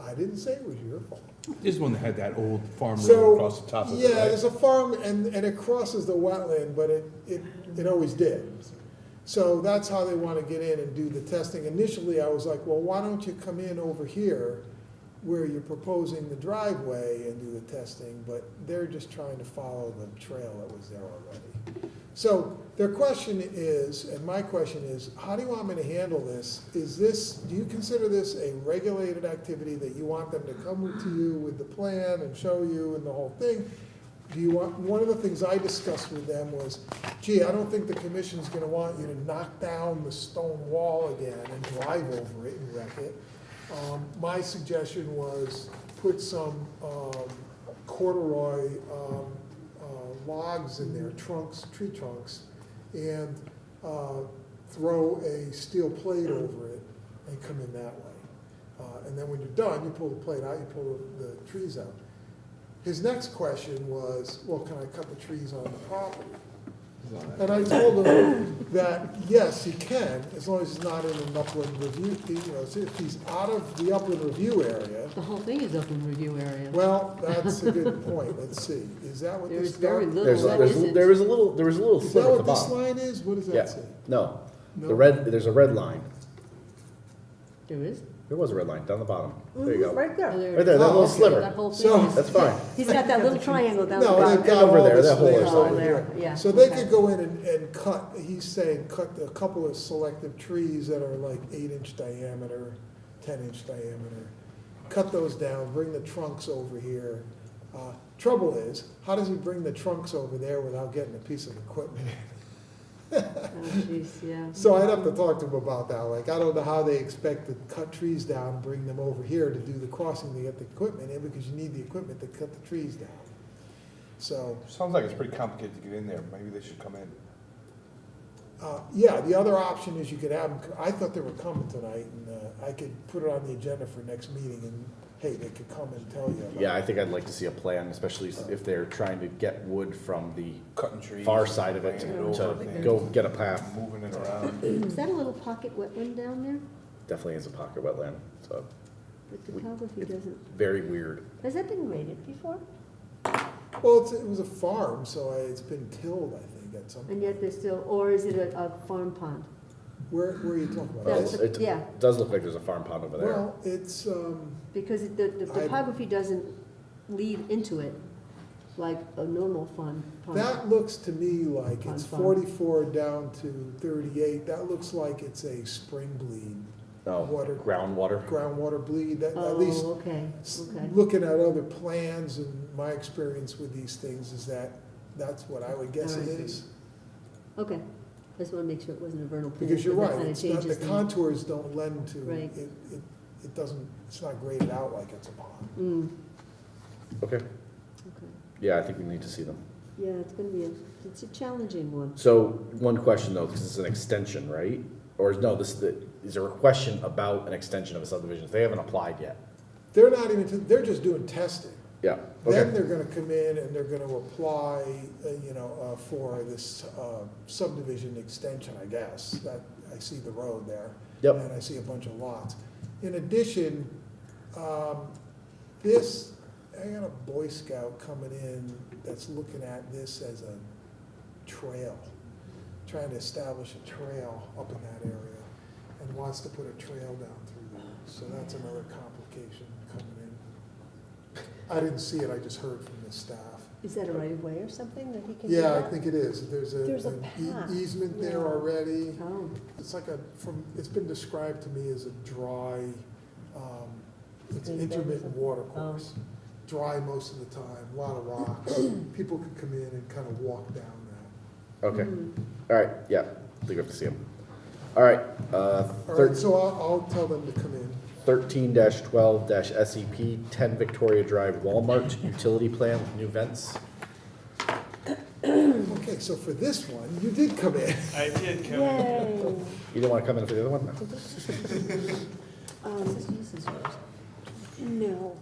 I didn't say it was your fault. This is one that had that old farm So, road across the top of it, yeah, right? there's a farm, and it crosses the wetland, but it always did. So that's how they want to get in and do the testing. Initially, I was like, well, why don't you come in over here where you're proposing the driveway and do the testing, but they're just trying to follow the trail that was there already. So their question is, and my question is, how do you want me to handle this? Do you consider this a regulated activity that you want them to come to you with the plan and show you and the whole thing? One of the things I discussed with them was, gee, I don't think the commission's gonna want you to knock down the stone wall again and drive over it and wreck it. My suggestion was put some corduroy logs in there, tree trunks, and throw a steel plate over it and come in that way. And then when you're done, you pull the plate out, you pull the trees out. His next question was, well, can I cut the trees on the property? And I told him that, yes, he can, as long as he's not in an upland review, if he's out of the upland review area. The whole thing is open review area. Well, that's a good point, let's see, is that what this? There's very little that There isn't. was a little Is slip that at the what this bottom. line is? What does Yeah, that say? no, No? there's a red line. There is? There was a red line down the bottom. There you go. Right Oh, there. there Right it there, is. that little okay. sliver. That whole thing So- is. That's fine. He's got that little triangle down the No, bottom. they've got over all there, this that whole laid is out over there, here. yeah, So they okay. could go in and cut, he's saying, cut a couple of selective trees that are like 8-inch diameter, 10-inch diameter. Cut those down, bring the trunks over here. Trouble is, how does he bring the trunks over there without getting a piece of equipment? Oh, jeez, yeah. So I'd have to talk to him about that, like, I don't know how they expect to cut trees down and bring them over here to do the crossing to get the equipment in, because you need the equipment to cut the trees down. So, Sounds like it's pretty complicated to get in there. Maybe they should come in. yeah, the other option is you could have them, I thought they were coming tonight, and I could put it on the agenda for next meeting, and, hey, they could come and tell you about it. Yeah, I think I'd like to see a plan, especially if they're trying to get wood from the Cutting trees. far side of it laying it to over things, go get a path. Moving it around. Is that a little pocket wetland down there? Definitely is a pocket wetland, so The topography doesn't, very weird. has that been graded before? Well, it was a farm, so it's been tilled, I think, at some, And yet there's still, or is it a farm pond? where are you talking about? That's- It yeah. does look like there's a farm pond over there. Well, it's, Because the topography doesn't lead into it like a normal pond. that looks to me like it's Farm. 44 down to 38, that looks like it's a spring bleed, Oh, water. groundwater. groundwater bleed, that, Oh, at least, okay, okay. looking at other plans and my experience with these things is that's what I would guess it Alright. is. Okay, I just want to make sure it wasn't a vernal pool. Because you're that right, kinda it's not, the changes the- contours don't lend to, Right. it doesn't, it's not graded out like it's a pond. Mm, Okay, okay. yeah, I think we need to see them. Yeah, it's gonna be it's a challenging one. So, one question though, because it's an extension, right? Or no, is there a question about an extension of a subdivision? They haven't applied yet. They're not even, they're just doing testing. Yeah, Then okay. they're gonna come in and they're gonna apply, for this subdivision extension, I guess. That, I see the road there. Yep. And I see a bunch of lots. In addition, I got a Boy Scout coming in that's looking at this as a trail, trying to establish a trail up in that area, and wants to put a trail down through there. So that's another complication coming in. I didn't see it, I just heard from the staff. Is that a right of way or something that he can do Yeah, I that? think it is. There's There's a an path. easement there Yeah. already. Oh, It's like it's been described to me as a dry, it's an Green bed or intermittent something? water course. Dry most of the time, a lot of rocks. People could come in and kind of walk down that. Okay, mm. all right, yeah, I think we have to see them. All right, All right, so I'll tell them to come in. 13-12-SEP, 10 Victoria Drive, Walmart, utility plan with new vents. Okay, so for this one, you did come in. I did come in. Yay. You didn't want to come in for the other one? This is yours. No,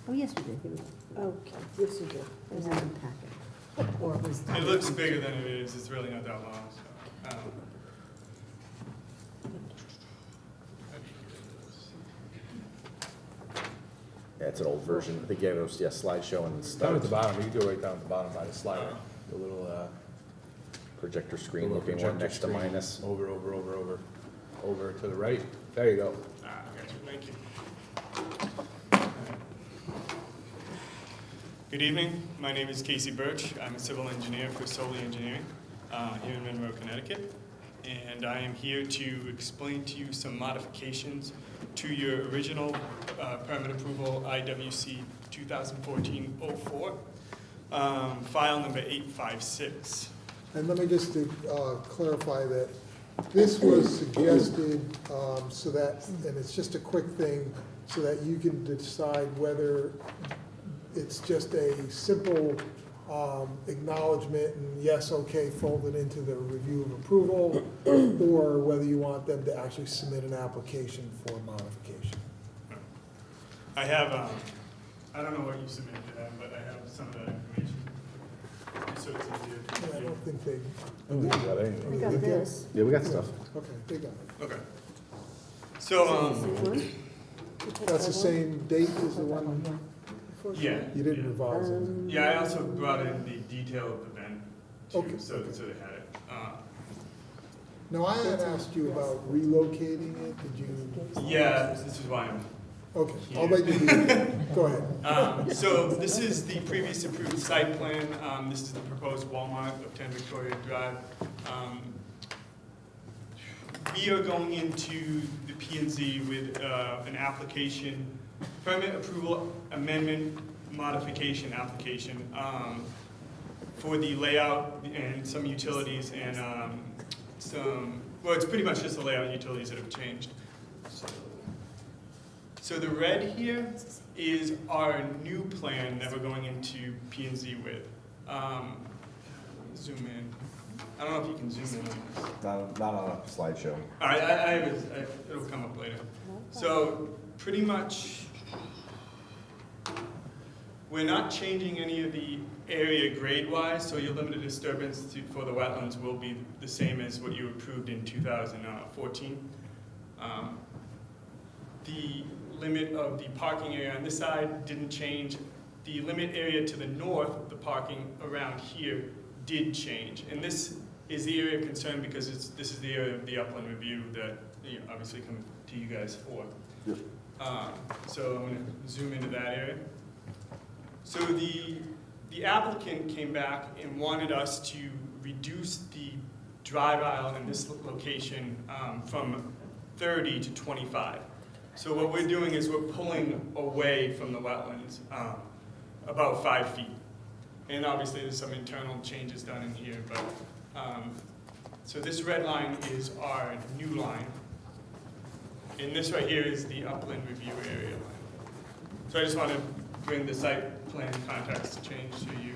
Oh, yes, we did. Here we go. okay, this is it. It was in the packet. Or it was. It looks bigger than it is, it's really not that long, so. Yeah, it's an old version. I think you have a slideshow and Down stuff. at the bottom, you can go right down at the bottom by the slider, the little projector screen Little looking one projector next to screen. minus. Over to the right. There you go. I got you, thank you. Good evening, my name is Casey Birch. I'm a civil engineer for Solely Engineering here in Monroe, Connecticut. And I am here to explain to you some modifications to your original permit approval, IWC 2014-04, file number 856. And let me just clarify that this was suggested so that, and it's just a quick thing, so that you can decide whether it's just a simple acknowledgement and yes, okay, folded into the review of approval, or whether you want them to actually submit an application for modification. I have, I don't know what you submitted to them, but I have some of that information. So it's easier. I don't think they. We got anything. We got this. Yeah, we got stuff. Okay, they got it. Okay. So, That's the same date as the one, yeah. you didn't revise it. Yeah, I also brought in the detail of the vent Okay. too, so they had it. Now, I had asked you about relocating it, did you? Yeah, this is why I'm Okay, I'll let you do it. Go ahead. So this is the previous approved site plan. This is the proposed Walmart of 10 Victoria Drive. We are going into the P&Z with an application, permit approval amendment modification application for the layout and some utilities and well, it's pretty much just the layout and utilities that have changed. So the red here is our new plan that we're going into P&Z with. Zoom in. I don't know if you can zoom in on this. Not on a slideshow. All right, it'll come up later. So pretty much, we're not changing any of the area grade-wise, so your limited disturbance for the wetlands will be the same as what you approved in 2014. The limit of the parking area on this side didn't change. The limit area to the north, the parking around here, did change. And this is the area of concern because this is the area of the upland review that obviously come to you guys for. Yep. So I'm going to zoom into that area. So the applicant came back and wanted us to reduce the drive aisle in this location from 30 to 25. So what we're doing is we're pulling away from the wetlands about 5 feet. And obviously there's some internal changes done in here, but so this red line is our new line. And this right here is the upland review area line. So I just want to bring the site plan context change to you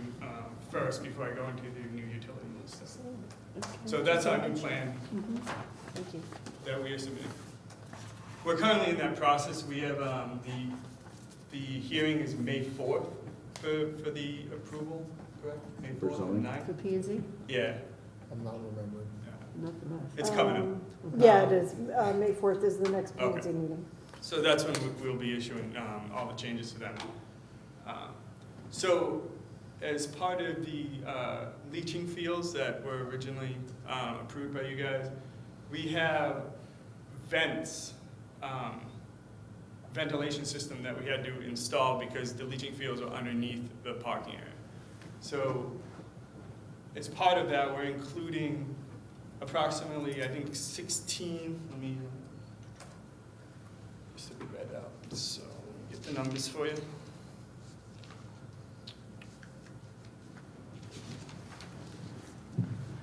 first before I go into the new utility list. So that's our new plan Thank you. that we are submitting. We're currently in that process. We have the hearing is May 4th for the approval, correct? May 4th or zoning? 9th? For P&Z? Yeah. I'm not remembering. Not for us. It's coming up. Yeah, it is. May 4th is the next Okay. P&Z meeting. So that's when we'll be issuing all the changes to them. So as part of the leaching fields that were originally approved by you guys, we have vents, ventilation system that we had to install because the leaching fields are underneath the parking area. So as part of that, we're including approximately, I think, 16, let me just have it read out, so get the numbers for you.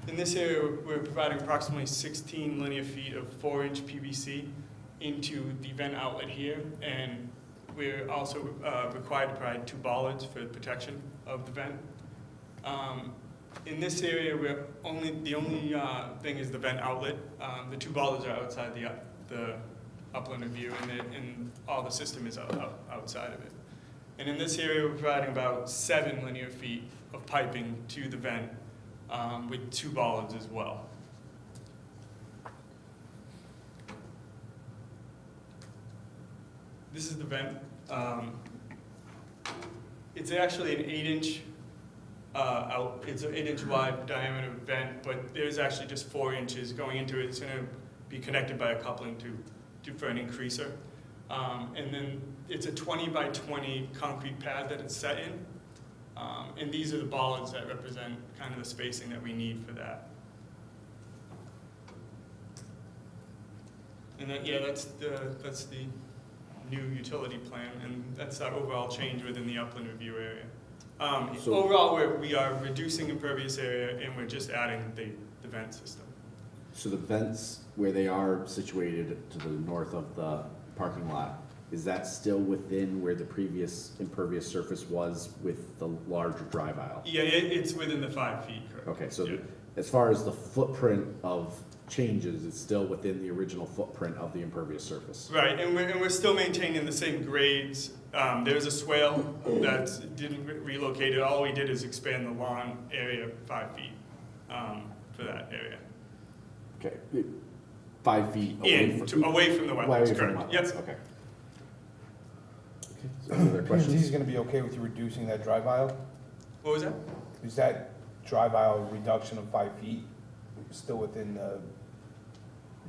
In this area, we're providing approximately 16 linear feet of 4-inch PVC into the vent outlet here, and we're also required to provide 2 bollards for protection of the vent. In this area, the only thing is the vent outlet. The 2 bollards are outside the upland review, and all the system is outside of it. And in this area, we're providing about 7 linear feet of piping to the vent with 2 bollards as well. This is the vent. It's actually an 8-inch out. It's an 8-inch wide diameter vent, but there's actually just 4 inches going into it. It's going to be connected by a coupling for an increaser. And then it's a 20 by 20 concrete pad that it's set in. And these are the bollards that represent kind of the spacing that we need for that. And then, yeah, that's the new utility plan, and that's our overall change within the upland review area. So- Overall, we are reducing impervious area, and we're just adding the vent system. So the vents where they are situated to the north of the parking lot, is that still within where the previous impervious surface was with the larger drive aisle? Yeah, it's within the 5 feet, correct? Okay, so Yeah. as far as the footprint of changes, it's still within the original footprint of the impervious surface? Right, and we're still maintaining the same grades. There's a swale that didn't relocate it. All we did is expand the lawn area 5 feet for that area. Okay, 5 feet away from. Away from the Away wetlands, from the correct. wetlands, Yep. Okay. Okay, so any other P&Z questions? is gonna be okay with you reducing that drive aisle? What was that? Is that drive aisle reduction of 5 feet still within the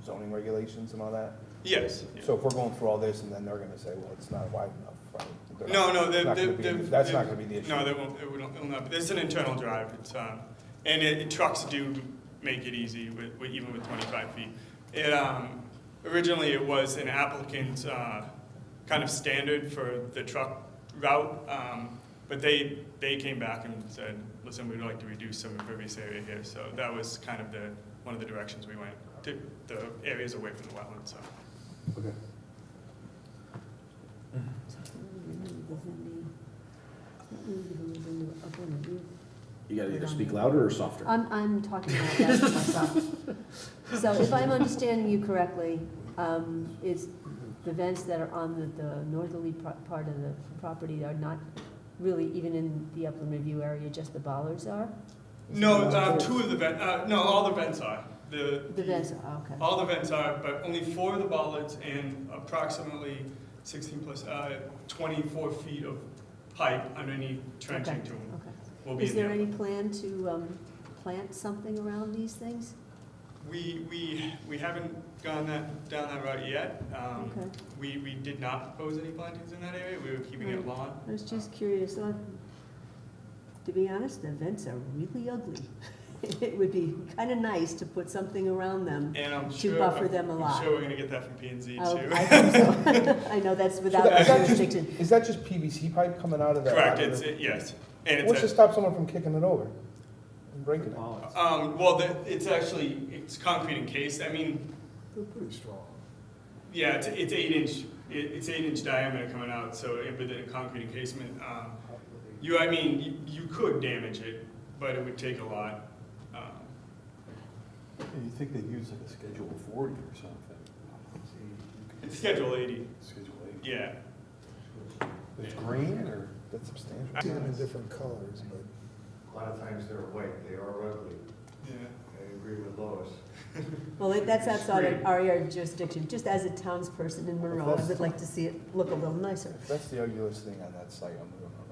zoning regulations and all that? Yes. Yeah. So if we're going through all this and then they're gonna say, well, it's not wide enough, right? They're No, not- no, it's not gonna be- that's not gonna be the issue. No, it will not. It's an internal drive. It's and trucks do make it easy with even with 25 feet. It originally it was an applicant's kind of standard for the truck route, but they came back and said, listen, we'd like to reduce some impervious area here. So that was kind of one of the directions we went to the areas away from the wetlands. So. Okay. You gotta either speak louder or softer. I'm talking about that to myself. So if I'm understanding you correctly, is the vents that are on the northerly part of the property are not really even in the upland review area, just the bollards are? No, two of the vents. No, all the vents are. The vents are, okay. All the vents are, but only 4 of the bollards and approximately 16 plus 24 feet of pipe underneath trenching Okay, to them. okay. Will be Is in the there any upland. plan to plant something around these things? We haven't gone down that route yet. Okay. We did not propose any plantings in that area. We were keeping it lawn. I was just curious. To be honest, the vents are really ugly. It would be kind of nice to put something around them And I'm to sure buffer them a I'm lot. sure we're gonna get that from P&Z Oh, too. I think so. I know that's without jurisdiction. Is that just PVC pipe coming out of that? Correct. out of the- Yes. And it's What's to stop someone from kicking it over and breaking it? well, it's concrete encased. I mean, They're pretty strong. yeah, it's 8-inch. It's 8-inch diameter coming out, so within a concrete encasement, you could damage it, but it would take a lot. You think they'd use like a Schedule 40 or something? It's Schedule 80. Schedule 80. Yeah. It's green or that's substantial? See them in different colors, but A lot of times they're white, they are ugly. Yeah. I agree with Lois. Well, that's outside of our area of jurisdiction. Just as a townsperson in Monroe, I That's- would like to see it look a little nicer. If that's the ugliest thing on that site, I'm moving on over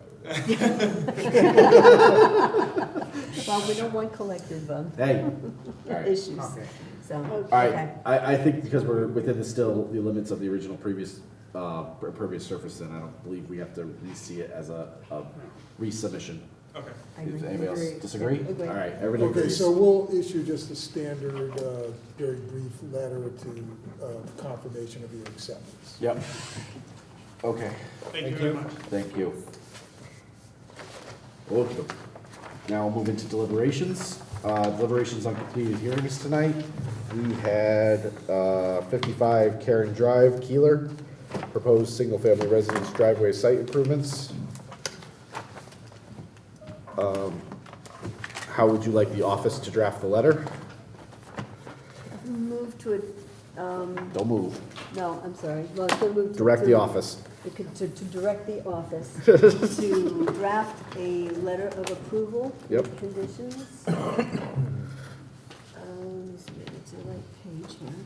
there. Well, we don't want collective Hey, alright. issues, so, All okay. right, I think because we're within the limits of the original previous impervious surface, then I don't believe we have to re-see it as a resubmission. Okay. I Does agree. anybody else Agree. disagree? Agree. All right, everybody okay, agrees. so we'll issue just a standard, very brief letter to confirmation of your acceptance. Yep. Okay, Thank you very much. thank you. Okay, now we'll move into deliberations. Deliberations on completed hearings tonight. We had 55 Karen Drive, Keeler, proposed single-family residence driveway site improvements. How would you like the office to draft the letter? Move to it, Don't move. no, I'm sorry. Well, it's gonna move to. Direct the office. To direct the office to draft a letter of approval. Yep. with Conditions. Let me see, it's the right page here.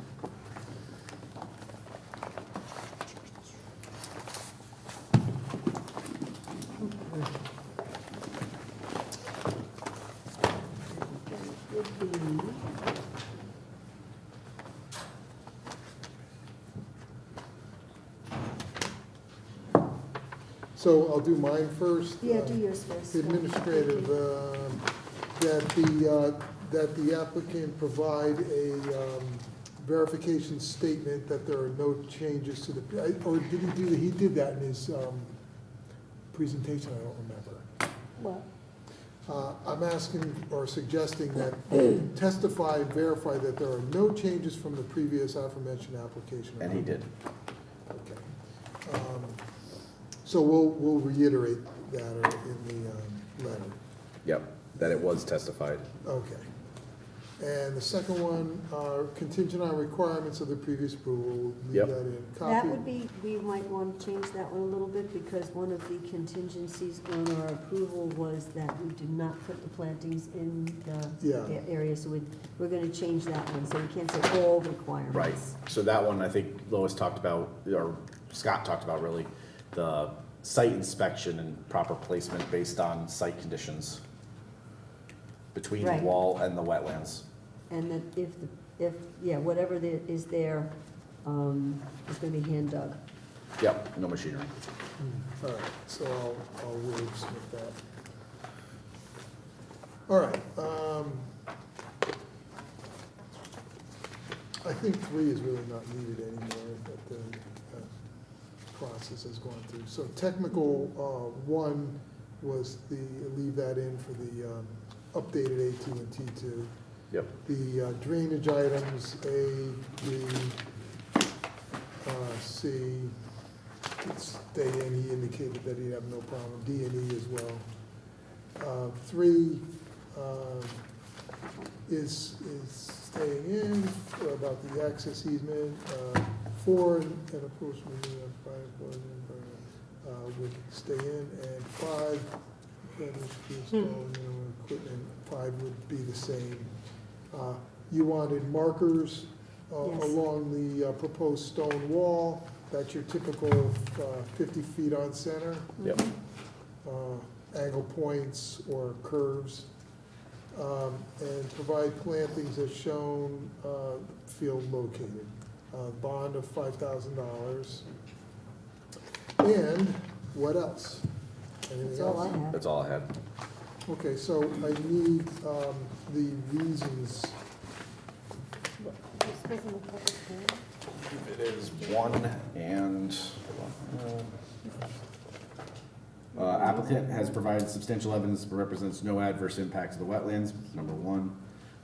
So I'll do mine first. Yeah, do yours first. The administrative, that the applicant provide a verification statement that there are no changes to the, or did he do, he did that in his presentation, I don't remember. What? I'm asking or suggesting that testify and verify that there are no changes from the previous aforementioned application. And he did. Okay. So we'll reiterate that in the letter. Yep, that it was testified. Okay. And the second one, contingent on requirements of the previous approval, we'll leave Yep. that in. That Copy. would be, we might want to change that one a little bit, because one of the contingencies on our approval was that we did not put the plantings in the Yeah. area, so we're gonna change that one, so we can't say all requirements. Right, so that one, I think Lois talked about, or Scott talked about really, the site inspection and proper placement based on site conditions between the Right. wall and the wetlands. And that whatever is there, is gonna be hand dug. Yep, no machinery. All right, so I'll wordsmith that. All right, I think 3 is really not needed anymore, that the process has gone through. So technical, 1 was leave that in for the updated A2 and T2. Yep. The drainage items, A, B, C, stay in, he indicated that he'd have no problem, D and E as well. 3 is staying in about the access easement. 4, and of course, we need a fire would stay in, and 5, that is equipment, 5 would be the same. You wanted markers Yes. along the proposed stone wall. That's your typical 50 feet on center. Yep. Angle points or curves. And provide plantings as shown, field located. Bond of $5,000. And what else? Anything That's all I else? have. That's all I had. Okay, so I need the reasons. This wasn't a public hearing. It is 1 and, applicant has provided substantial evidence but represents no adverse impact to the wetlands, number 1.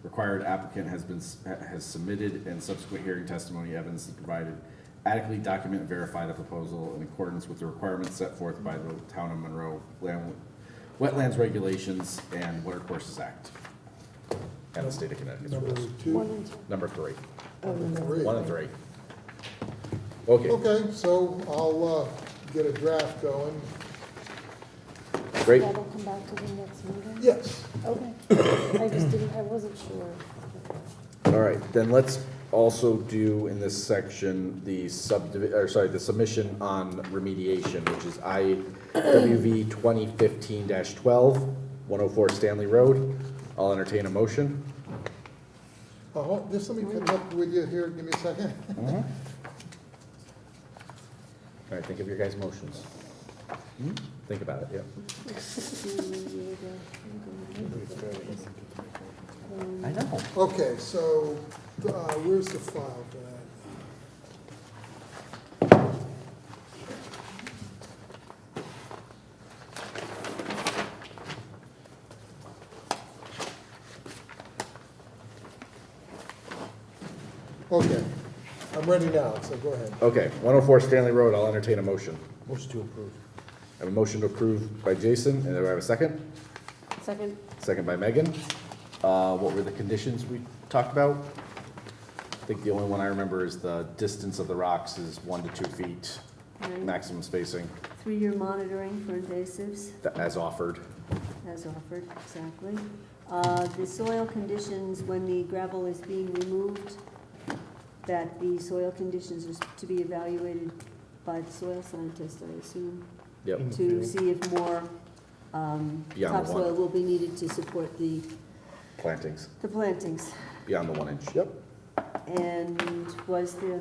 Required applicant has submitted and subsequent hearing testimony evidence that provided adequately document and verify the proposal in accordance with the requirements set forth by the Town of Monroe Wetlands Regulations and Watercourses Act and the State of Connecticut's Number rules. 2. 1 and 2. Number 3. Number 3. 1 and 3. Okay, Okay, so I'll get a draft going. great. That'll come back to the next meeting? Yes. Okay. I wasn't sure. All right, then let's also do in this section the submission on remediation, which is IWV 2015-12, 104 Stanley Road. I'll entertain a motion. Just let me catch up with you here, give me a second. All right, think of your guys' motions. Think about it, yeah. I know. Okay, so where's the file for that? Okay, I'm ready now, so go ahead. Okay, 104 Stanley Road, I'll entertain a motion. Motion to approve. I have a motion to approve by Jason, and do I have a second? Second, Second by Megan. What were the conditions we talked about? I think the only one I remember is the distance of the rocks is 1 to 2 feet, Right. maximum spacing, 3-year monitoring for invasives, as offered. as offered, exactly. The soil conditions, when the gravel is being removed, that the soil conditions are to be evaluated by the soil scientist, I assume, Yep. to see if more Beyond the topsoil one. will be needed to support the Plantings, beyond the 1 inch. Yep. And was the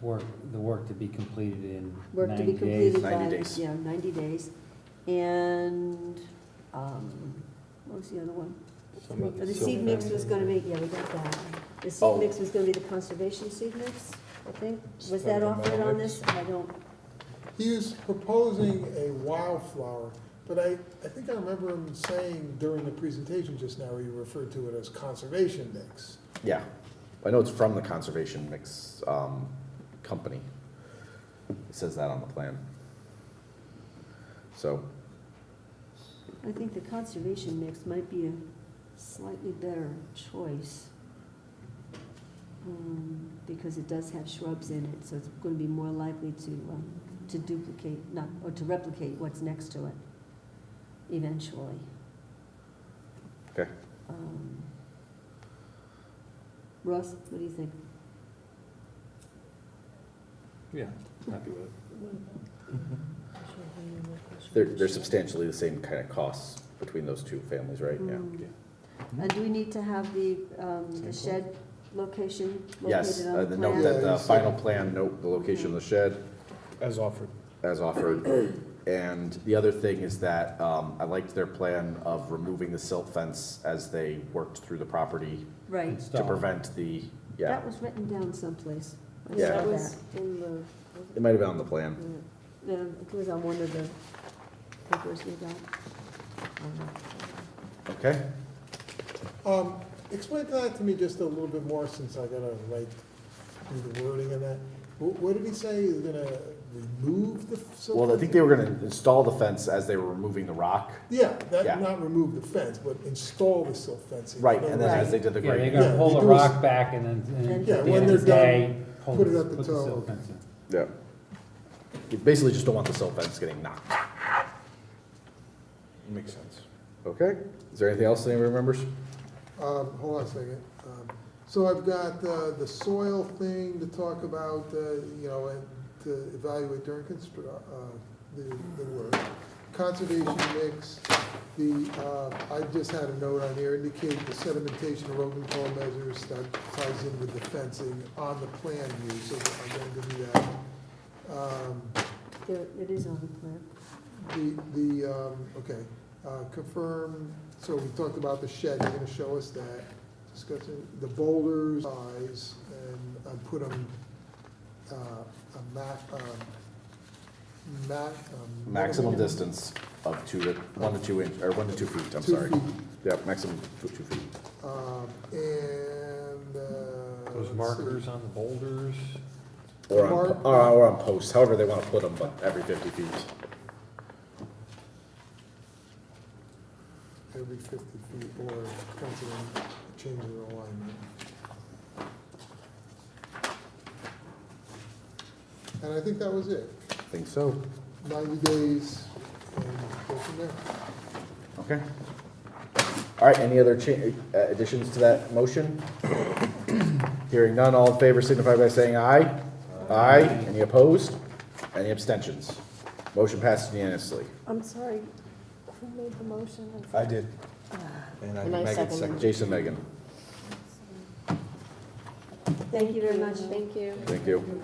the work to be completed in Work to 90 be days. completed 90 by, days. yeah, 90 days. And, what was the other one? The seed mix was gonna be, yeah, we got that. The Oh. seed mix was gonna be the conservation seed mix, I think. Was that offered on this? I don't, He was proposing a wildflower, but I think I remember him saying during the presentation just now, he referred to it as conservation mix. Yeah, I know it's from the Conservation Mix Company. It says that on the plan. So, I think the conservation mix might be a slightly better choice. Because it does have shrubs in it, so it's gonna be more likely to duplicate, not, or to replicate what's next to it eventually. okay. Russ, what do you think? Yeah, happy with it. They're substantially the same kind of costs between those two families, right? Yeah. Do we need to have the shed location Yes, located on the the plan? note that Yeah, the you said- final plan note the location of the shed As offered. as offered. And the other thing is that I liked their plan of removing the silt fence as they worked through the property Right, to Installed. prevent the, yeah, that was written down someplace. I Yeah. saw That was in the, it might have been on the plan. Yeah, it was on one of the papers we got. Okay? Explain that to me just a little bit more, since I gotta write through the wording of that. What did he say, he's gonna remove the silt Well, I fence? think they were gonna install the fence as they were removing the rock. Yeah, Yeah. not remove the fence, but install the silt fencing. Right, and then as they did the Yeah, they're grading. gonna Yeah, pull they the do is- rock back and then Yeah, at the when end of the they're done, day, put it at the put toe. silt fence in. Yeah. You basically just don't want the silt fence getting knocked. Makes sense. Okay? Is there anything else anybody remembers? Hold on a second. So I've got the soil thing to talk about, and to evaluate during the work. Conservation mix, I just had a note on here, indicate the sedimentation erosion control measures that ties in with the fencing on the plan view, so I'm going to do that. There, it is on the plan. Okay, confirm, so we talked about the shed, you're gonna show us that, discussing the boulders size, and I put them, Maximum distance of 1 to 2 inch, or 1 to 2 feet, I'm 2 sorry. feet. Yep, maximum 2 feet. And, Those let's see. markers on the boulders. Or on posts, however they wanna put them, but every 50 feet. Every 50 feet, or considering changing the alignment. And I think that was it. I think so. 90 days, and go from there. Okay. All right, any other additions to that motion? Hearing none, all in favor signify by saying aye. Aye. Any opposed? Any abstentions? Motion passes unanimously. I'm sorry, who made the motion? I did. And Megan seconded. Jason, Megan, Thank you very much. Thank you. thank you.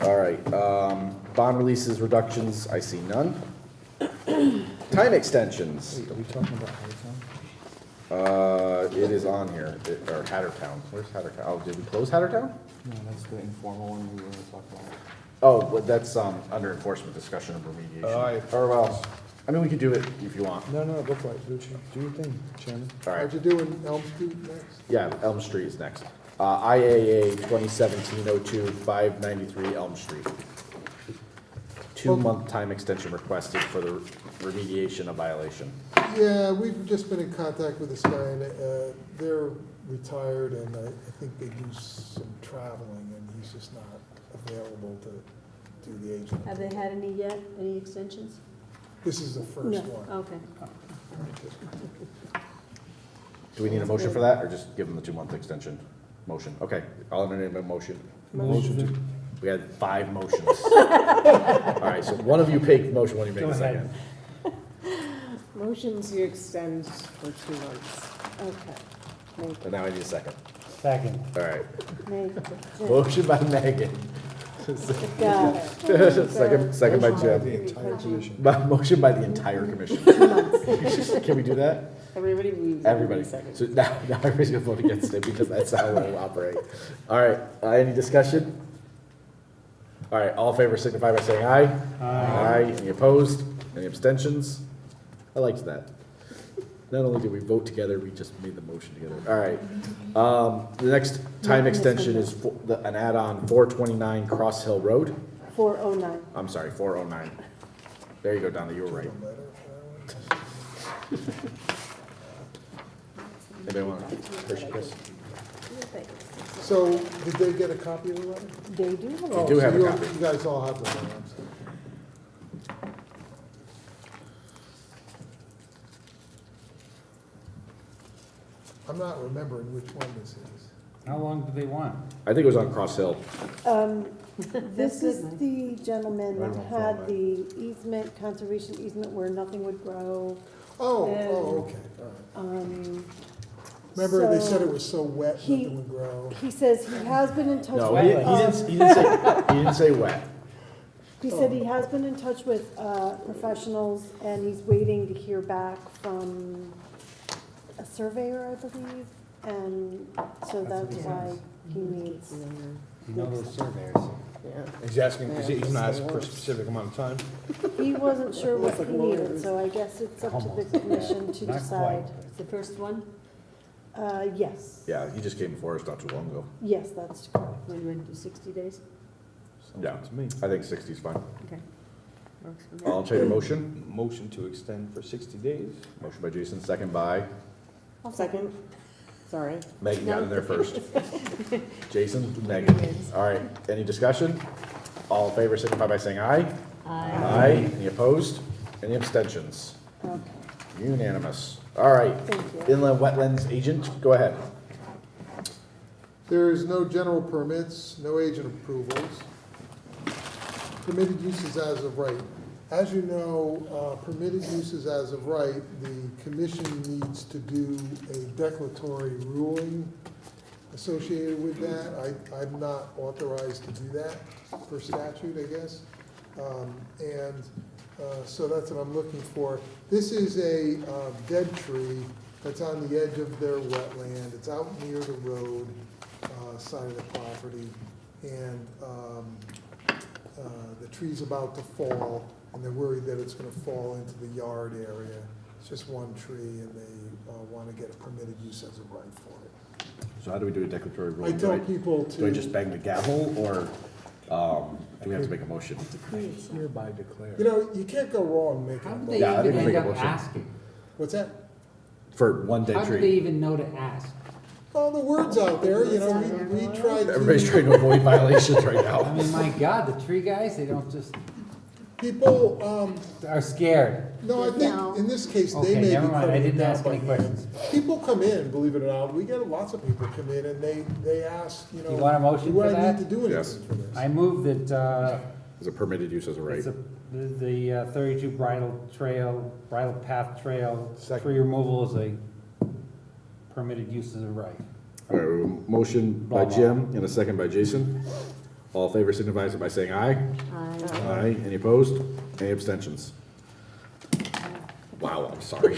All right, bond releases, reductions, I see none. Time extensions, Wait, are we talking about Hattertown? it is on here, or Hattertown, where's Hattertown? Oh, did we close Hattertown? No, that's the informal one we were gonna talk about. Oh, well, that's, under enforcement discussion of remediation. Aye. Or well, I mean, we could do it if you want. No, go for it. Do your thing, Chairman. All right, How'd you do in Elm Street next? yeah, Elm Street is next. IAA 2017-02, 593 Elm Street. 2-month time extension requested for the remediation of violation. Yeah, we've just been in contact with this guy, and they're retired, and I think they do some traveling, and he's just not available to do the agent. Have they had any yet, any extensions? This is the first No. one. Okay. Do we need a motion for that, or just give them the 2-month extension? Motion, okay, I'll entertain a motion. Motion We had 5 motions. All right, so one of you make the motion, one of you make Go the ahead. second. Motion to extend for 2 months. Okay. Make And now I need a second. Second. All right. Meg, Motion by Megan. got it. Second by The Jim. entire commission. Motion by the entire commission. Can we do that? Everybody moves. Everybody. So now everybody's gonna vote against it because that's how we'll operate. All right, any discussion? All right, all in favor signify by saying aye. Aye. Any opposed? Any abstentions? I liked that. Not only did we vote together, we just made the motion together. All right. The next time extension is an add-on 429 Cross Hill Road. 409. I'm sorry, 409. There you go, Donna, you were right. Anybody want to push this? So, did they get a copy of the letter? They do have Oh, do so have a you- copy. You guys all have the letter, I'm sorry. I'm not remembering which one this is. How long do they want? I think it was on Cross Hill. This is the gentleman Right that on had Farm, the easement, conservation easement where nothing would grow. Oh, And, okay, all right. Remember, they said it was so wet, he- nothing would grow. He says he has been in touch No, with. he didn't say wet. He said he has been in touch with professionals and he's waiting to hear back from a surveyor, I believe. And so that's why he needs. You know those surveyors. He's asking, he's not asking for a specific amount of time. He wasn't sure what he needed, so I guess it's up to Almost, the commission to Not decide. It's the first one, Yes. Yeah, he just came before us not too long ago. Yes, that's correct. what do you want to do, 60 days? Yeah, To me. I think 60 is fine. Okay. Works for me. All in favor, motion? Motion to extend for 60 days. Motion by Jason, second by I'll second. Sorry. Megan, got in there first. Jason, Megan. All right, any discussion? All in favor signify by saying aye. Aye. Any opposed? Any abstentions? Okay, Unanimous. All right, thank you. inland wetlands agent, go ahead. There is no general permits, no agent approvals. Permitted uses as of right. As you know, permitted uses as of right, the commission needs to do a declaratory ruling associated with that. I'm not authorized to do that per statute, I guess. So that's what I'm looking for. This is a dead tree that's on the edge of their wetland. It's out near the road side of the property. And the tree's about to fall, and they're worried that it's gonna fall into the yard area. It's just one tree, and they wanna get a permitted use as a right for it. So how do we do a declaratory I ruling? tell people to. Do I just bang the gavel, or do we have to make a motion? Hereby declare. You know, you can't go wrong making How a did motion. they Yeah, I think even we end make a up motion. asking? What's that? For one How dead did they tree. even know to ask? Oh, the word's out there, you know, we tried to. Everybody's trying to avoid violations right I now. mean, my God, the tree guys, they don't just, People, are scared. no, I think in this case, they Okay, may be never mind, I cutting it didn't down ask by any hand. questions. People come in, believe it or not, we get lots of people come in and they ask, you know. You want a motion do for I that? need to do Yes. anything for this? I move that, Is a permitted use as a right. it's the 32 bridle path trail, Second. tree removal is a permitted use as a right. All right, we have a motion by Blah, blah. Jim and a second by Jason. All in favor signifies it by saying aye. Aye. Any opposed? Any abstentions? Wow, I'm sorry.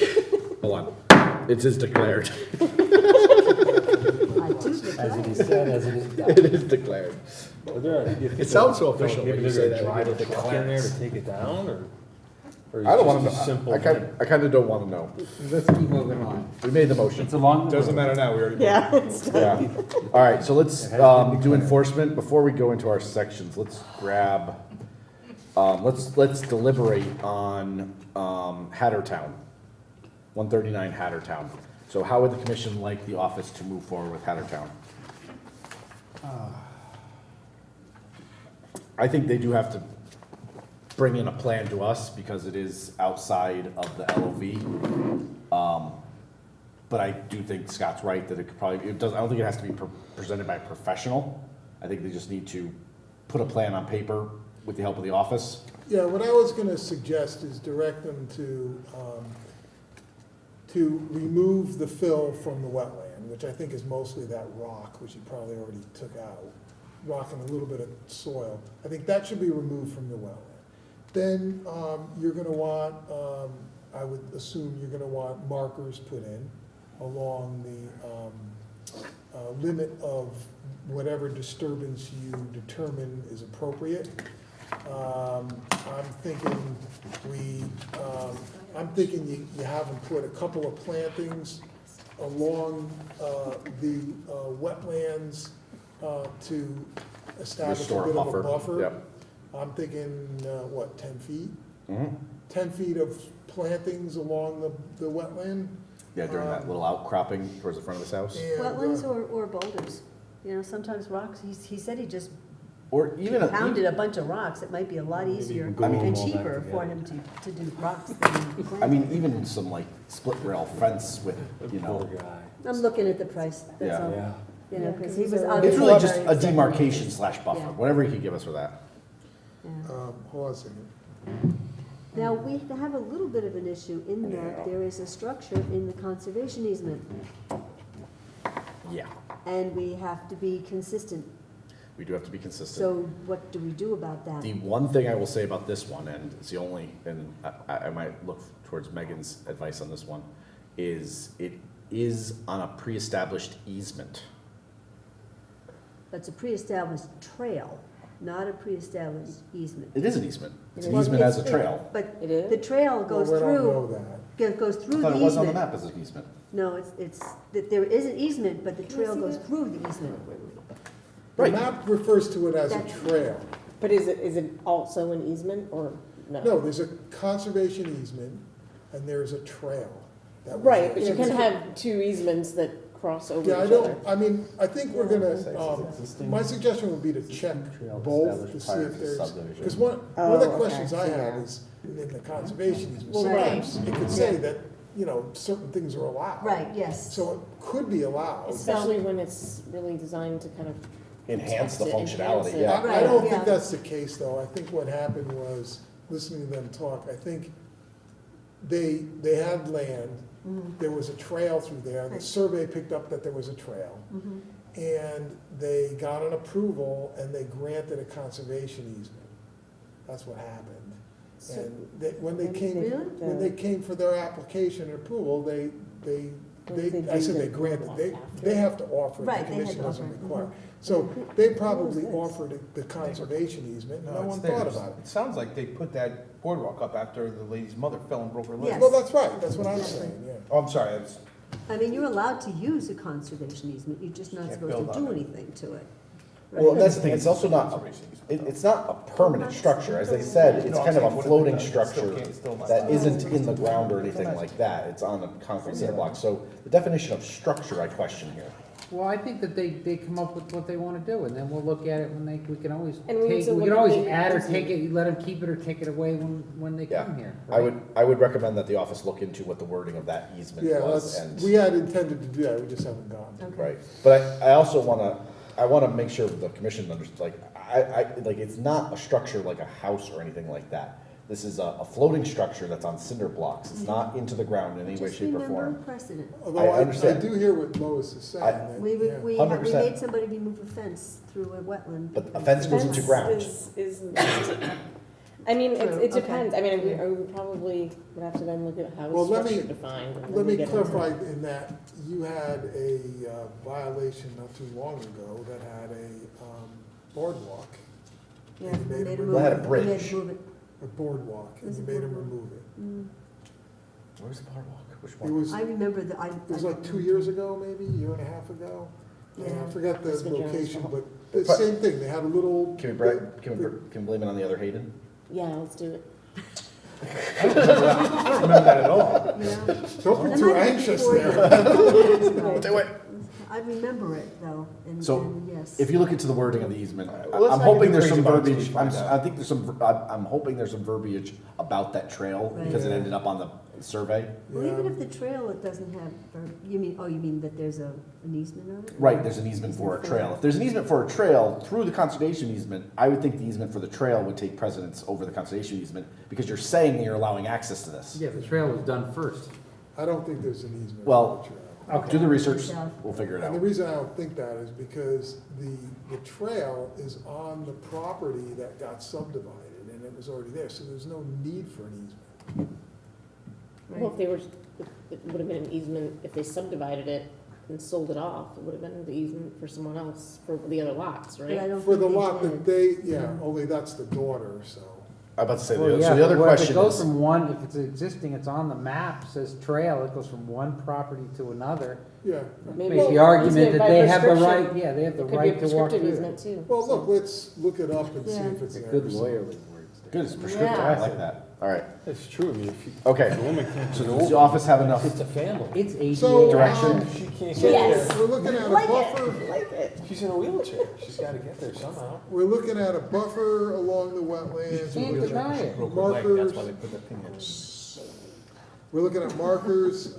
Hold on. It is declared. As it is said, as it is done. It is declared. It sounds so official when you say that. Drive a truck in there to take it down, or? is I it don't want just a to simple know. I kind of don't want to know. Let's keep moving on. We made the motion. It's a long. Doesn't matter now, we already. Yeah, it's Yeah. All right, so let's It has been do declared. enforcement. Before we go into our sections, let's grab, let's deliberate on Hattertown, 139 Hattertown. So how would the commission like the office to move forward with Hattertown? I think they do have to bring in a plan to us because it is outside of the LOV. But I do think Scott's right that it could probably, it doesn't, I don't think it has to be presented by a professional. I think they just need to put a plan on paper with the help of the office. Yeah, what I was gonna suggest is direct them to remove the fill from the wetland, which I think is mostly that rock, which you probably already took out, rock and a little bit of soil. I think that should be removed from the wetland. Then you're gonna want, I would assume you're gonna want markers put in along the limit of whatever disturbance you determine is appropriate. I'm thinking you have them put a couple of plantings along the wetlands to establish a Restore a bit of buffer, a buffer. yep. I'm thinking, what, 10 feet? Mhm. 10 feet of plantings along the wetland. Yeah, during that little outcropping towards the front of his house. And, Wetlands or boulders, you know, sometimes rocks, he said he just Or even, pounded a bunch of rocks, it might be a lot easier I mean- and cheaper for him to do rocks than I mean, even some like split rail fence with, you know, Poor guy. I'm looking at the price, that's Yeah. all. Yeah. You know, Yeah, because 'cause he these was are- it's obviously really just very a excited. demarcation slash buffer, Yeah. whatever he could give us for that. Yeah. hold on a second. Now, we have a little bit of an issue in that there is a structure in the conservation easement, Yeah, and we have to be consistent. we do have to be consistent. So what do we do about that? The one thing I will say about this one, and it's the only, and I might look towards Megan's advice on this one, is it is on a pre-established easement. That's a pre-established trail, not a pre-established easement. It is an easement. It's an Well, easement as a it's- trail. But It is? the trail Well, goes we don't know through, that. goes I through thought the it was on the easement. map as an easement. No, it's, that there is an easement, but the Can I trail see goes that? through the easement. The Right. map refers to it as a That- trail. But is it also an easement or no? No, there's a conservation easement and there's a trail. that was Right, there. but you So can it's- have two easements that cross over Yeah, I each other. don't, I mean, I think we're gonna, my suggestion would be to check both to see if there's, because one of the Oh, okay, questions I yeah. have is, in the conservation easement, Well, right. sometimes it could say that, you know, certain things are allowed. Right, yes. So it could be allowed. Especially when it's really designed to kind of. Enhance the Protect it, enhance functionality, it. yeah. I don't Right, think yeah. that's the case, though. I think what happened was, listening to them talk, I think they had land, there was a trail through there, the Right. survey picked up that there was a trail, Mhm. and they got an approval and they granted a conservation easement. That's what happened. So- And when they came, Really? when they came for their application and approval, they, I said they granted, they have to offer, it. Right, the they had commission to doesn't offer it, require. mhm. So they probably offered the conservation easement, and no it's one theirs. thought about it. It sounds like they put that boardwalk up after the lady's mother fell and broke her leg. Yes. Well, that's right, that's what I'm saying, yeah. Oh, I'm sorry, I was, I mean, you're allowed to use a conservation easement, you're just not Can't supposed build to on do it. anything to it. Well, Right? that's the thing, it's also not, it's not a permanent structure, as they said, it's No, I'm kind of saying, a what if floating it does? It still structure can't- still not- that isn't in the ground or anything like that, it's on a concrete cinder block, so the definition of structure I question here. Well, I think that they come up with what they wanna do, and then we'll look at it when we can always And we need take, to we look can at always the add or easement. take it, let them keep it or take it away when they Yeah. come here. I would recommend that the office look into what the wording of that easement Yeah, was, that's, and, we had intended to do that, we just haven't gone to. Okay. right, but I also wanna make sure the commission understands, like, like, it's not a structure like a house or anything like that. This is a floating structure that's on cinder blocks, it's not into the ground in any way, Just shape, or remember form. precedent. Although I I understand. do hear what Lois is saying, that, We, yeah. we 100%. made somebody remove a fence through a wetland. But a fence goes into ground. Is, I mean, True, it depends. okay. I mean, we probably would have to then look at how Well, it's let me- structured defined. and then Let we me get into- clarify in that you had a violation not too long ago that had a boardwalk, Yeah, you we made made them him They had a move it. We made bridge. him move it. a boardwalk, and There's you a made them boardwalk. remove it. Mm. Where's the boardwalk? Which It one? was, I it remember that, was like 2 years ago, maybe, a year and a half ago. And Yeah. I forgot the It's been John's location, fault. but the same thing, they had a little. Can we blame it on the other Hayden? Yeah, let's do it. I don't remember that at all. Yeah. Don't That be too might have been anxious before there. you. Do it. I remember it, though, and So, yes. if you look into the wording of the easement, Well, let's I'm not hoping get there's crazy some about it till we verbiage, find out. I think there's some, I'm hoping there's some verbiage about that trail, because it Right. ended up on the survey. Well, even Yeah. if the trail, it doesn't have, you mean that there's an easement on it? Right, there's an easement for a trail. If there's an easement for a trail through the conservation easement, I would think the easement for the trail would take precedence over the conservation easement, because you're saying you're allowing access to this. Yeah, the trail was done first. I don't think there's an easement. Well, for the trail. do the research, we'll figure it And the out. reason I don't think that is because the trail is on the property that got subdivided, and it was already there, so there's no need for an easement. Well, if they were, it would have been an easement, if they subdivided it and sold it off, it would have been the easement for someone else, for the other lots, But I right? don't For think the they lot did. that they, yeah, only that's the daughter, so. I'm about to say, Well, so yeah, the other but if it question goes is, from one, if it's existing, it's on the map, says trail, it goes from one property to another. Yeah. Maybe Makes the it's argument easement that by they have the prescription. right, yeah, they have the It could be a right to walk prescriptive through. easement too. Well, look, let's look it up and see Yeah. if it's there. Good so. lawyerly words there. good, it's prescriptive, I like that. All right, It's true, I mean, if you. okay. if the woman can't So get does the over, office have enough? It's a family. It's ADA. So, Direction. She can't get Yes. there. We're looking at a Like buffer, it, like it. She's in a wheelchair. She's gotta get there somehow. we're looking at a buffer along the wetlands. Can't We're looking deny at it. Broke her leg, that's why markers. they put that thing in. We're looking at markers,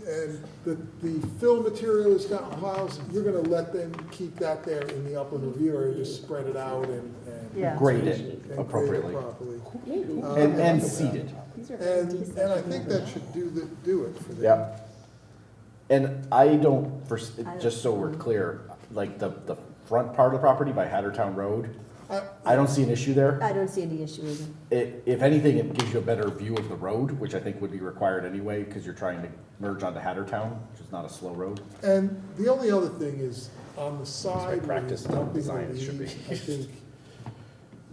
and the fill material has gotten piles, you're gonna let them keep that there in the upland review area, just spread it out and Yeah. Grade it and grade it appropriately. properly. Maybe. And seed it. These are And I think that should do it for them. Yeah. And I don't, I just so we're clear, like the front part of the property by Hattertown Road, I don't see an issue there. I don't see any issue with it. If anything, it gives you a better view of the road, which I think would be required anyway, because you're trying to merge onto Hattertown, which is not a slow road. And the only other thing is, on the side where he's practice dumping the design, it should leaves, be. I think,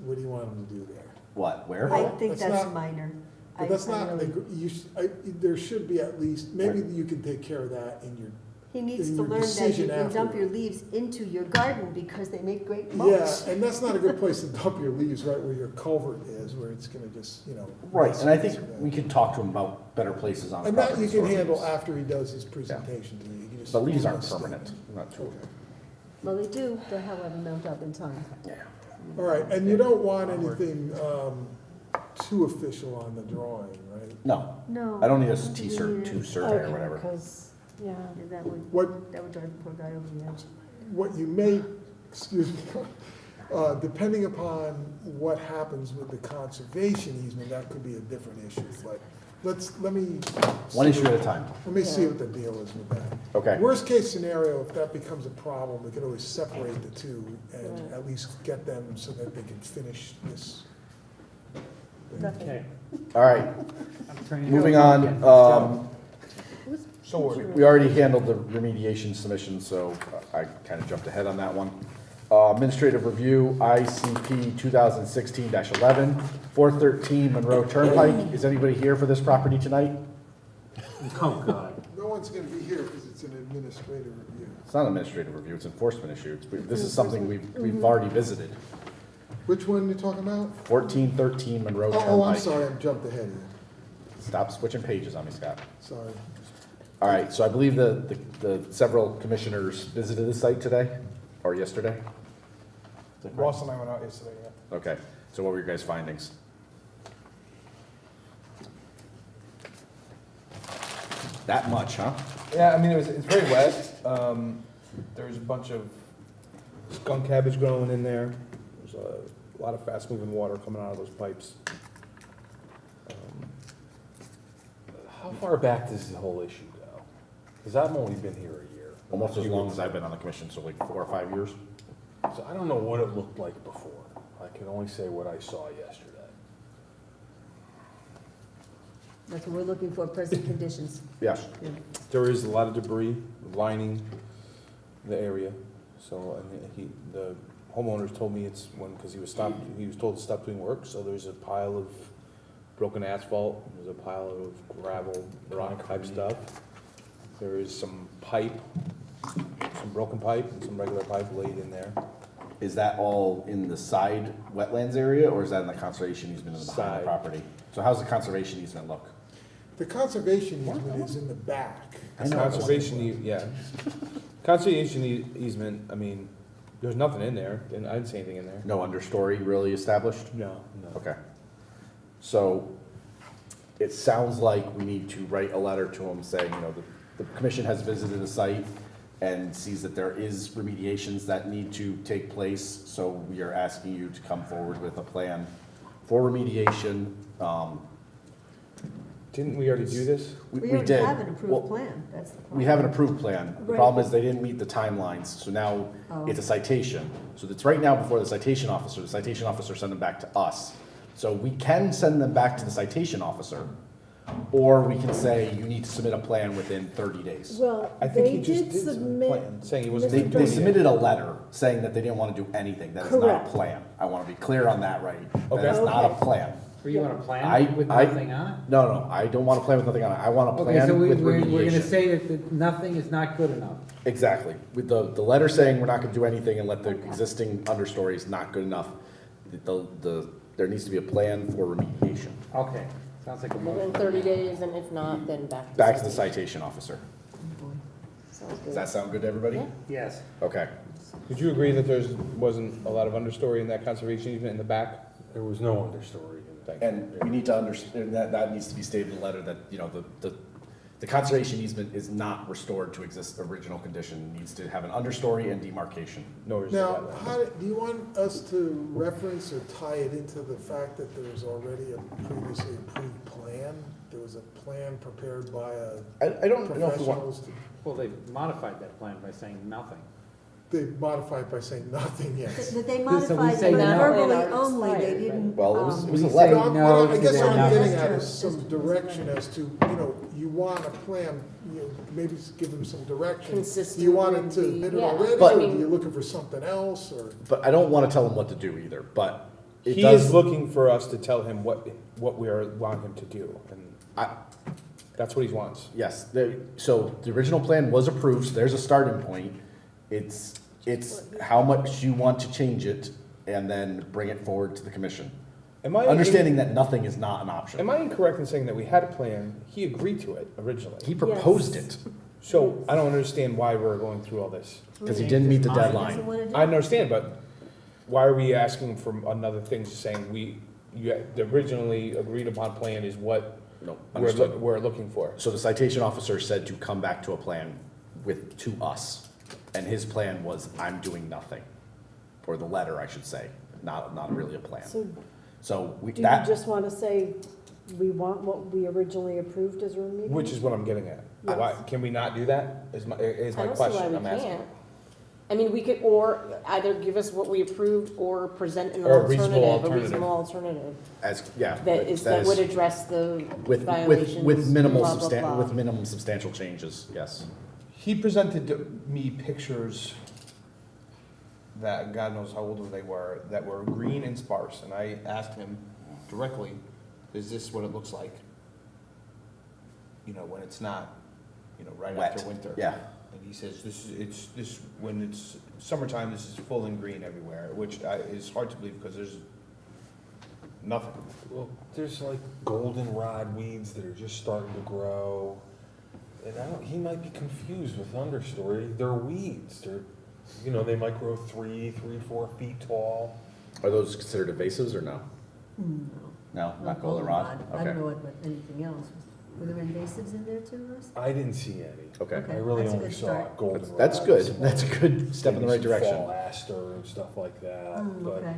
what do you want him to do there? What, where? I think That's that's not- minor. But that's I not, really- there should be at least, maybe you can take care of that in your, He needs in to your learn that you decision can dump afterward. your leaves into your garden because they make great yeah, mulch. and that's not a good place to dump your leaves, right where your culvert is, where it's gonna just, Right, and I think mess with that. we can talk to him about better places on the And property. that you can for handle leaves. after he does his presentation to you. You can just But leaves aren't make a statement. permanent, not true. Okay. Well, they do, they however mount up in time. Yeah. All right, and you don't want anything, too official on the drawing, right? No, No. I don't need a think we T-cert, need two it. survey or Okay, whatever. because, yeah. Yeah, that would What, drive the poor guy over the edge. what you may, excuse me, depending upon what happens with the conservation easement, that could be a different issue, but let me. One issue at a time. Let me see what the deal is with that. Okay. Worst case scenario, if that becomes a problem, we can always separate the two and Right. at least get them so that they can finish this. Okay. All right, I'm turning it moving over on. again. So We already handled the remediation submission, so I kind of jumped ahead on that one. Administrative review, ICP 2016-11, 413 Monroe Turnpike. Is anybody here for this property tonight? Oh, God. No one's gonna be here because it's an administrative review. It's not an administrative review, it's enforcement issue. This is something we've already visited. Which one are you talking about? 1413 Monroe Turnpike. Oh, I'm sorry, I jumped ahead of you. Stop switching pages on me, Scott. Sorry. All right, so I believe the several commissioners visited the site today, or yesterday? Is that correct? Ross and I went out yesterday, yeah. Okay, so what were your guys' findings? That much, huh? Yeah, I mean, it's very wet. There's a bunch of skunk cabbage growing in there. There's a lot of fast-moving water coming out of those pipes. How far back does the whole issue go? Because I've only been here a year. Almost as long as I've been on the commission, so like 4 or 5 years. So I don't know what it looked like before. I can only say what I saw yesterday. That's what we're looking for, present conditions. Yes. Yeah. There is a lot of debris lining the area. So, and the homeowners told me it's because he was told to stop doing work, so there's a pile of broken asphalt, there's a pile of gravel, rock type stuff. There is some pipe, some broken pipe and some regular pipe laid in there. Is that all in the side wetlands area, or is that in the conservation easement in the behind the Side. property? So how's the conservation easement look? The conservation easement is in the back. I know. Conservation easement, I mean, there's nothing in there, and I didn't see anything in there. No understory really established? No, no. Okay. So it sounds like we need to write a letter to them saying, the commission has visited the site and sees that there is remediations that need to take place, so we are asking you to come forward with a plan for remediation. Didn't we already do this? We We already did. have an Well, approved plan, that's the problem. We have an approved plan. The Right. problem is they didn't meet the timelines, so now Oh. it's a citation. So it's right now before the citation officer. The citation officer sent them back to us. So we can send them back to the citation officer, or we can say you need to submit a plan within 30 days. Well, I think they he just did did some submit. plan, saying he wasn't They, gonna do they it yet. submitted a letter saying that they didn't want to do anything. That is not Correct. a plan. I want to be clear on that, right? Okay. That is not a Okay. plan. Were you on a I- plan with I- nothing on it? No, I don't want a plan with nothing on it. I want a Okay, so plan with we're gonna remediation. say that nothing is not good enough. Exactly. With the letter saying we're not gonna do anything and let the existing understory is not good enough, there needs to be a plan for remediation. Okay, sounds like a Within motion. 30 days, and if not, then back to. Back to the citation officer. Sounds Does good. that sound good to everybody? Yeah. Yes. Okay. Would you agree that there's, wasn't a lot of understory in that conservation easement in the back? There was no understory. And we need to understand, that needs to be stated in the letter that, you know, the conservation easement is not restored to original condition. It needs to have an understory and demarcation. Nor is Now, that. do you want us to reference or tie it into the fact that there's already a previously approved plan? There was a plan prepared by I don't know if we want, professionals. Well, they modified that plan by saying nothing. They modified by saying nothing, yes. But they So we modified say it no. verbally And are only, they expired, didn't. well, it was We a say letter. Well, no I to guess their what I'm nothing. getting at That's is true. some direction as to, you know, you want a plan, you know, maybe give them some direction. Consistent Do you want it with to the- hit it yeah. already, But- or are you looking for something else, or? But I don't want to tell them what to do either, but it He does. is looking for us to tell him what we want him to do, and I- that's what he wants. Yes, so the original plan was approved, so there's a starting point. It's how much you want to change it and then bring it forward to the commission. Am I Understanding that nothing is not an option. Am I incorrect in saying that we had a plan, he agreed to it originally? He proposed Yes. it, So I don't understand why we're going through all this. because he didn't meet the Doesn't deadline. wanna do I it. understand, but why are we asking for another thing, saying the originally agreed upon plan is what No, understood. we're looking for? So the citation officer said to come back to a plan to us. And his plan was, I'm doing nothing. Or the letter, I should say, not really a plan. So So do you that, just want to say, we want what we originally approved as remedial? Which is what I'm getting at. Yes. Why, can we not do that, is my I don't see question why I'm we asking. can't. I mean, we could, or either give us what we approved, or present an Or a reasonable alternative, a alternative. reasonable alternative. That would address the with violations, minimal blah, blah, blah. with minimum substantial changes, yes. He presented to me pictures that, God knows how old they were, that were green and sparse, and I asked him directly, is this what it looks like? You know, when it's not, you know, right Wet, after winter. yeah. And he says, when it's summertime, this is full and green everywhere, which is hard to believe, because there's nothing. Well, there's like goldenrod weeds that are just starting to grow. And he might be confused with understory. They're weeds. They might grow 3, 4 feet tall. Are those considered invasives or no? No, not goldenrod? I don't Okay. know what anything else. Were there invasives in there too, Russ? I didn't see any. Okay. Okay. I really That's a only good saw start. goldenrod. That's good. That's a good step in the right Maybe some direction. fall aster and stuff like that. But Okay.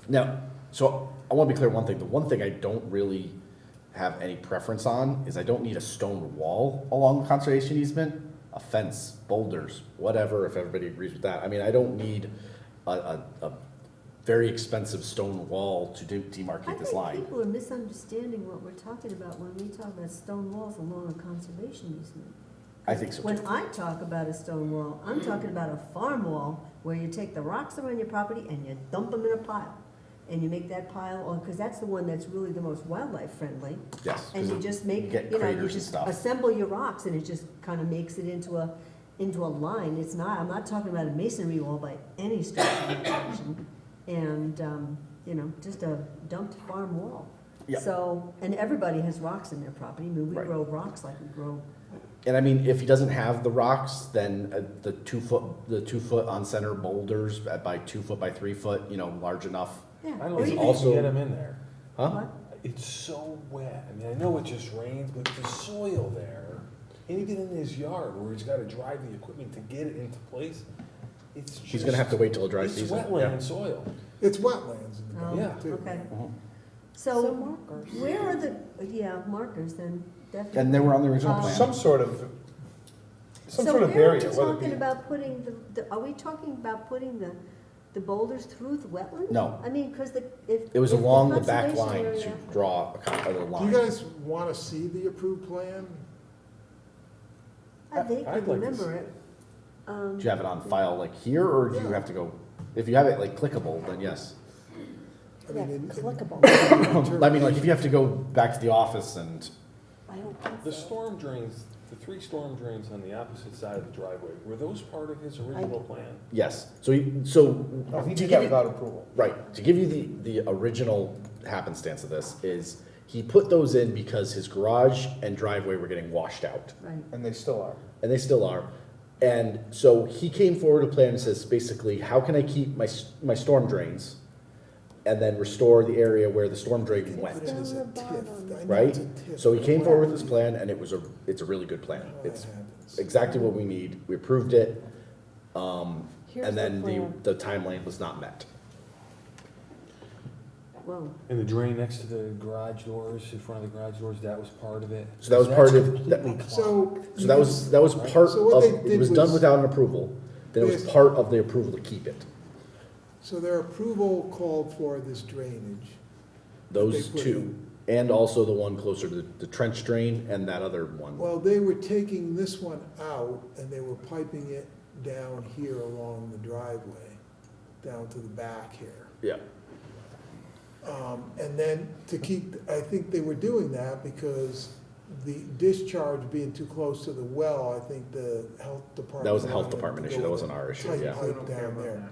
Now, so I want to be clear one thing. The one thing I don't really have any preference on is I don't need a stone wall along the conservation easement, a fence, boulders, whatever, if everybody agrees with that. I mean, I don't need a very expensive stone wall to demarcate this I line. think people are misunderstanding what we're talking about when we talk about stone walls along a conservation easement. I think so When too. I talk about a stone wall, I'm talking about a farm wall where you take the rocks around your property and you dump them in a pile. And you make that pile, because that's the one that's really the most wildlife friendly. Yes. And 'cause you just make, get you craters and just stuff. assemble your rocks and it just kind of makes it into a line. It's not, I'm not talking about a masonry wall by any stretch of the imagination. And, just a dumped farm wall. Yeah. So, and everybody has rocks in their property. I mean, we Right. grow rocks like we grow. And I mean, if he doesn't have the rocks, then the 2 foot on center boulders by 2 foot by 3 foot, large enough. Yeah. I or don't think even- you can get them in there. Huh? What? It's so wet. I mean, I know it just rains, but the soil there, and even in his yard where he's got to drive the equipment to get it into place, it's He's gonna have to wait till a dry it's season. wetland Yeah. soil. It's wetlands in the Oh, back, too. okay. Mhm. So markers. where are the, markers then, definitely. And they were on the original plan. Some sort of So area, where are we whether it talking be. about putting are we talking about putting the boulders through the wetland? No. I mean, because if. It was if along the back conservation line to area- draw a Do line. you guys want to see the approved plan? I think I I'd like to remember see it. Do you have it on file like here, or do you Yeah. have to go, if you have it like clickable, then yes. I Yeah, mean, in clickable. I mean, like if you have to go back to the office and, I don't think The so. storm drains, the 3 storm drains on the opposite side of the driveway, were those part of his original plan? yes. So, Oh, he to did give that you, without approval. right, to give you the original happenstance of this is, he put those in because his garage and driveway were getting washed out. Right. And they still are. And they still are. And so he came forward with a plan and says, basically, how can I keep my storm drains and then restore the area where the storm drain went, It is a TIF. I know right? it's a TIF, So he but came what forward with happens- this plan, and it's a really good plan. how that It's happens. exactly what we need. We approved it, Here's and the then plan. the timeline was not met. Whoa. And the drain next to the garage doors, in front of the garage doors, that was part of it? So that was part of, that- So. so that was part So what of, they it did was done was- without an approval, then it was Yes. part of the approval to keep it. So their approval called for this drainage. Those put two, and also the one closer to the trench drain and that other one. Well, they were taking this one out and they were piping it down here along the driveway, down to the back here. Yeah, And then to keep, I think they were doing that because the discharge being too close to the well, I think the health department. that was a health wanted to department go issue, that with wasn't a our issue, tight yeah. pipe down there.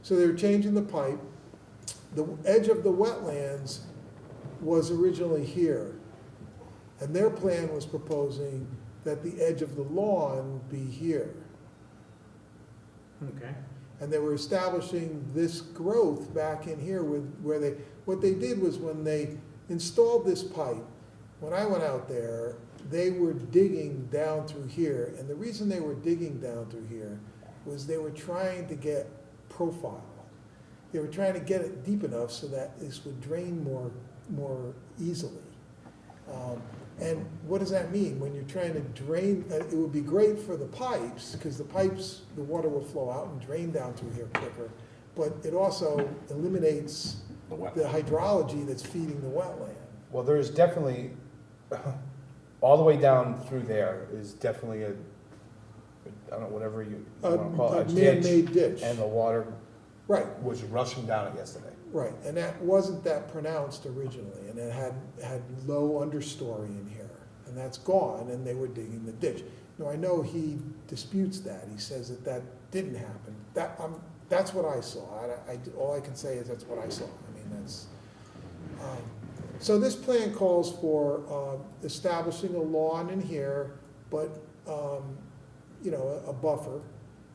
So they were changing the pipe. The edge of the wetlands was originally here. And their plan was proposing that the edge of the lawn be here. Okay. And they were establishing this growth back in here with, where they, what they did was when they installed this pipe, when I went out there, they were digging down through here. And the reason they were digging down through here was they were trying to get profile. They were trying to get it deep enough so that this would drain more easily. And what does that mean? When you're trying to drain, it would be great for the pipes, because the pipes, the water will flow out and drain down through here quicker. But it also eliminates The wet- the hydrology that's feeding the wetland. Well, there's definitely, all the way down through there is definitely I don't know, whatever you A want to call it, a man-made ditch. ditch. And the water Right, was rushing down it yesterday. right. And that wasn't that pronounced originally, and it had low understory in here. And that's gone, and they were digging the ditch. Now, I know he disputes that. He says that didn't happen. That's what I saw. All I can say is that's what I saw. I mean, that's, so this plan calls for establishing a lawn in here, but, a buffer.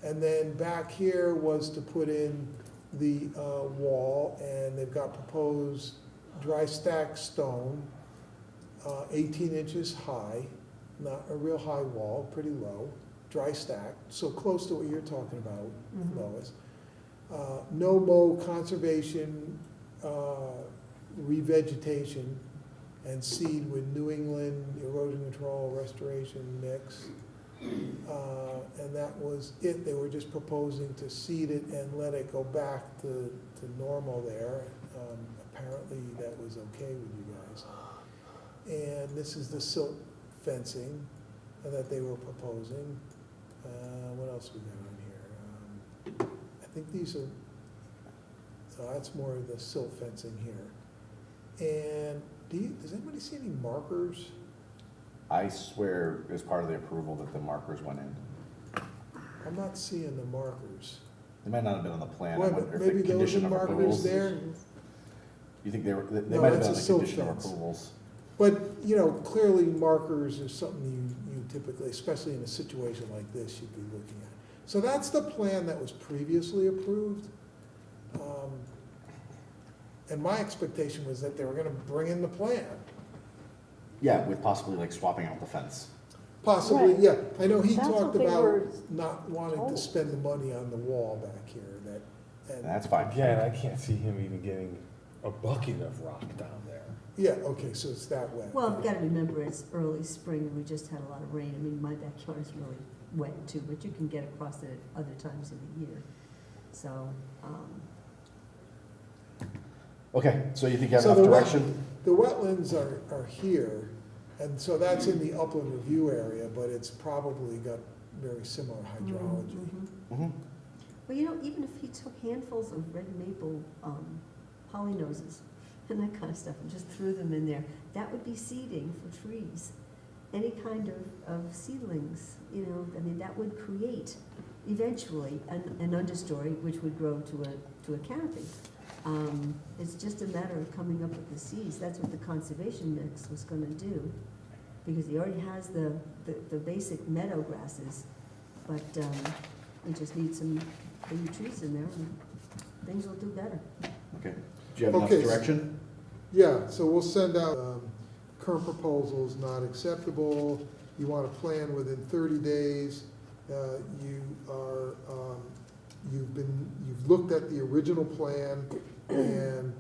And then back here was to put in the wall, and they've got proposed dry stack stone, 18 inches high, not a real high wall, pretty low, dry stack, so close to what you're talking about, Lois. No mow conservation, revegetation, and seed with New England erosion control restoration mix. And that was it. They were just proposing to seed it and let it go back to normal there. Apparently that was okay with you guys. And this is the silt fencing that they were proposing. What else we got on here? I think these are, so that's more of the silt fencing here. And does anybody see any markers? I swear as part of the approval that the markers went in. I'm not seeing the markers. They might not have been on the plan. I Well, wonder if maybe the those condition are of markers approvals. there. You think they No, might have that's been a on the silt condition of fence. approvals. But, clearly markers is something you typically, especially in a situation like this, you'd be looking at. So that's the plan that was previously approved. And my expectation was that they were gonna bring in the plan. Yeah, with possibly like swapping out the fence. Possibly, Right. yeah. I know he That's what talked they about were not wanting to told. spend the money on the wall back here, and That's fine. Again, I can't see him even getting a bucket of rock down there. Yeah, okay, so it's that wet. Well, you've got to remember, it's early spring, and we just had a lot of rain. I mean, my backyard is really wet too, but you can get across it at other times in the year. So, Okay, so you think you have So enough the direction? The wetlands are here, and so that's in the upland review area, but it's probably got very similar hydrology. Mhm. well, you know, even if he took handfuls of red maple polynoses and that kind of stuff and just threw them in there, that would be seeding for trees. Any kind of seedlings, you know, I mean, that would create eventually an understory which would grow to a canopy. It's just a matter of coming up with the seeds. That's what the conservation mix was gonna do, because he already has the basic meadow grasses, but we just need some baby trees in there, and things will do better. Okay. Do you have enough Okay. direction? Yeah, so we'll send out, current proposals not acceptable, you want a plan within 30 days, you've looked at the original plan, and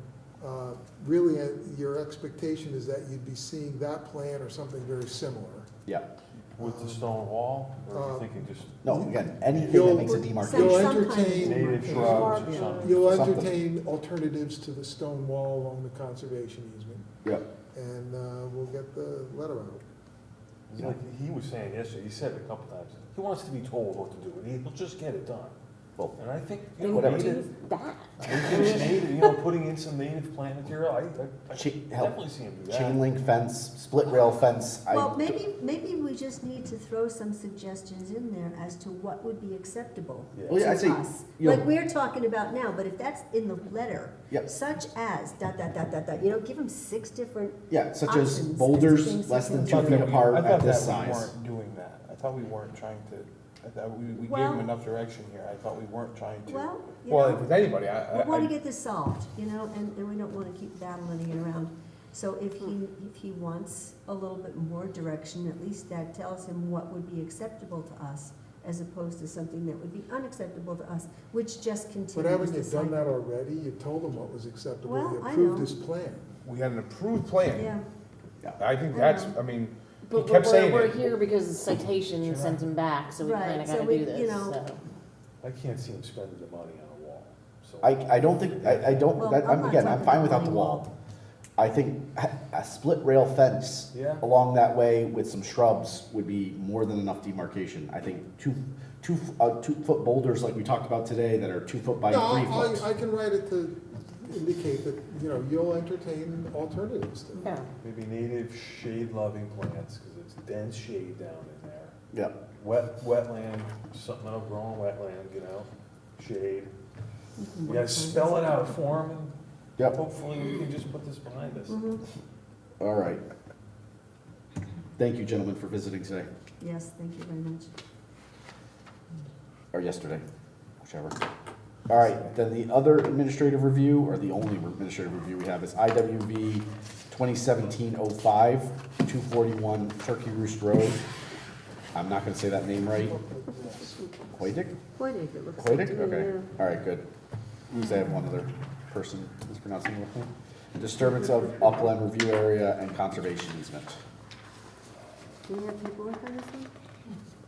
really, your expectation is that you'd be seeing that plan or something very similar. Yeah. With the stone wall, or are you thinking just No, again, anything You'll- that makes a You'll demarcation. Some kind of entertain, native demarcation. shrubs or Yeah. something? you'll Something. entertain alternatives to the stone wall along the conservation easement, Yeah. and we'll get the letter out. It's like he was saying yesterday, he said it a couple times, he wants to be told what to do, and he'll just get it done. Well, And I think, Then whatever. do that. native, you know, putting in some native plant material, I Help. definitely see him do that. Chain link fence, split rail fence. Well, maybe we just need to throw some suggestions in there as to what would be acceptable Yeah. Well, yeah, I to see, us. you know- Like we're talking about now, but if that's in the letter, Yep. such as, you know, give them 6 different, Yeah, such as options, boulders things less you than can 2 do. feet apart I at thought this that we size. weren't doing that. I thought we weren't trying to, I thought we gave Well- him enough direction here. I thought we weren't trying to. well, you Well, know, with anybody, we want to I, get this solved, you know, and we don't want to keep battling it around. So if he wants a little bit more direction, at least that tells him what would be acceptable to us, as opposed to something that would be unacceptable to us, which just continues But haven't you the done that cycle. already? You told him what was acceptable, Well, you I approved know. his plan. we had an approved plan. Yeah, I think I that's, know. I mean, he But kept saying we're it. here because the citation sent him back, so we Right, kinda so gotta we- do this, you know- so. I can't see him spending the money on a wall, so. I don't think, I don't, Well, that, I'm not again, I'm talking fine about without the any wall. wall. I think a split rail fence Yeah. along that way with some shrubs would be more than enough demarcation. I think 2-foot boulders like we talked about today that are 2 foot by No, 3 foot. I can write it to indicate that, you know, you'll entertain alternatives to Yeah. Maybe native shade-loving plants, because it's dense shade down in there. Yeah. Wetland, something that'll grow in wetland, you know, shade. You can You work gotta on spell this. it out for him, and Yep. hopefully we can just put this behind us. Mhm. All right. Thank you, gentlemen, for visiting today, Yes, thank you very much. or yesterday, whichever. All right, then the other administrative review, or the only administrative review we have is IWV 2017-05, 241 Turkey Roost Road. I'm not gonna say that name right. Quaydick? Quaydick, it looks like. Quaydick? to me, Okay, yeah. all right, good. Usually I have one other person who's pronouncing it with me. Disturbance of upland review area and conservation easement. Do we have paperwork on this one?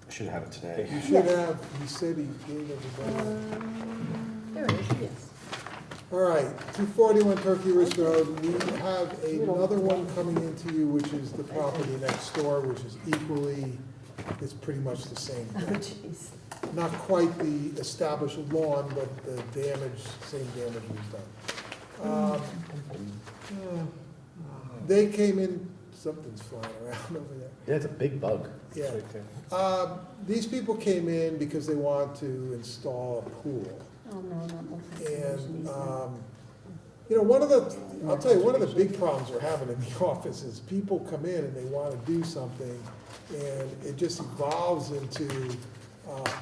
I should have it today. You should have, he said he gave everybody. There it is, yes. All right, 241 Turkey Ridge Road, we have another one coming into you, which is the property next door, which is equally, it's pretty much the same Oh, thing. jeez. Not quite the established lawn, but the damage, same damage was done. They came in, something's flying around over there. Yeah, it's a big bug. Yeah. These people came in because they want to install a pool. Oh, no, not multi-station And, easement. you know, I'll tell you, one of the big problems we're having in the office is people come in and they want to do something, and it just evolves into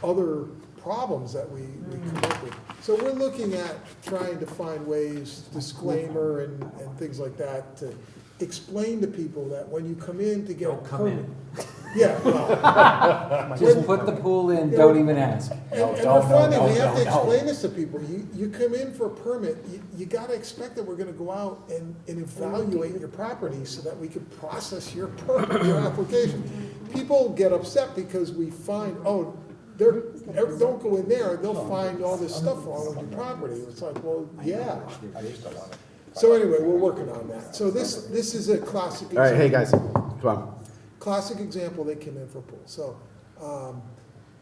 other problems that we come up with. So we're looking at trying to find ways, disclaimer and things like that, to explain to people that when you come in to get a Don't come in. permit, Yeah, well, Just put the pool in, don't even ask. and we're finding, we have to explain this to people, you come in for a permit, you gotta expect that we're gonna go out and evaluate your property so that we can process your permit, your application. People get upset because we find, oh, don't go in there, they'll find all this stuff wrong with your property. It's like, well, yeah. So anyway, we're working on that. So this is a classic All right, example. hey, guys, come on. Classic example, they came in for a pool. So,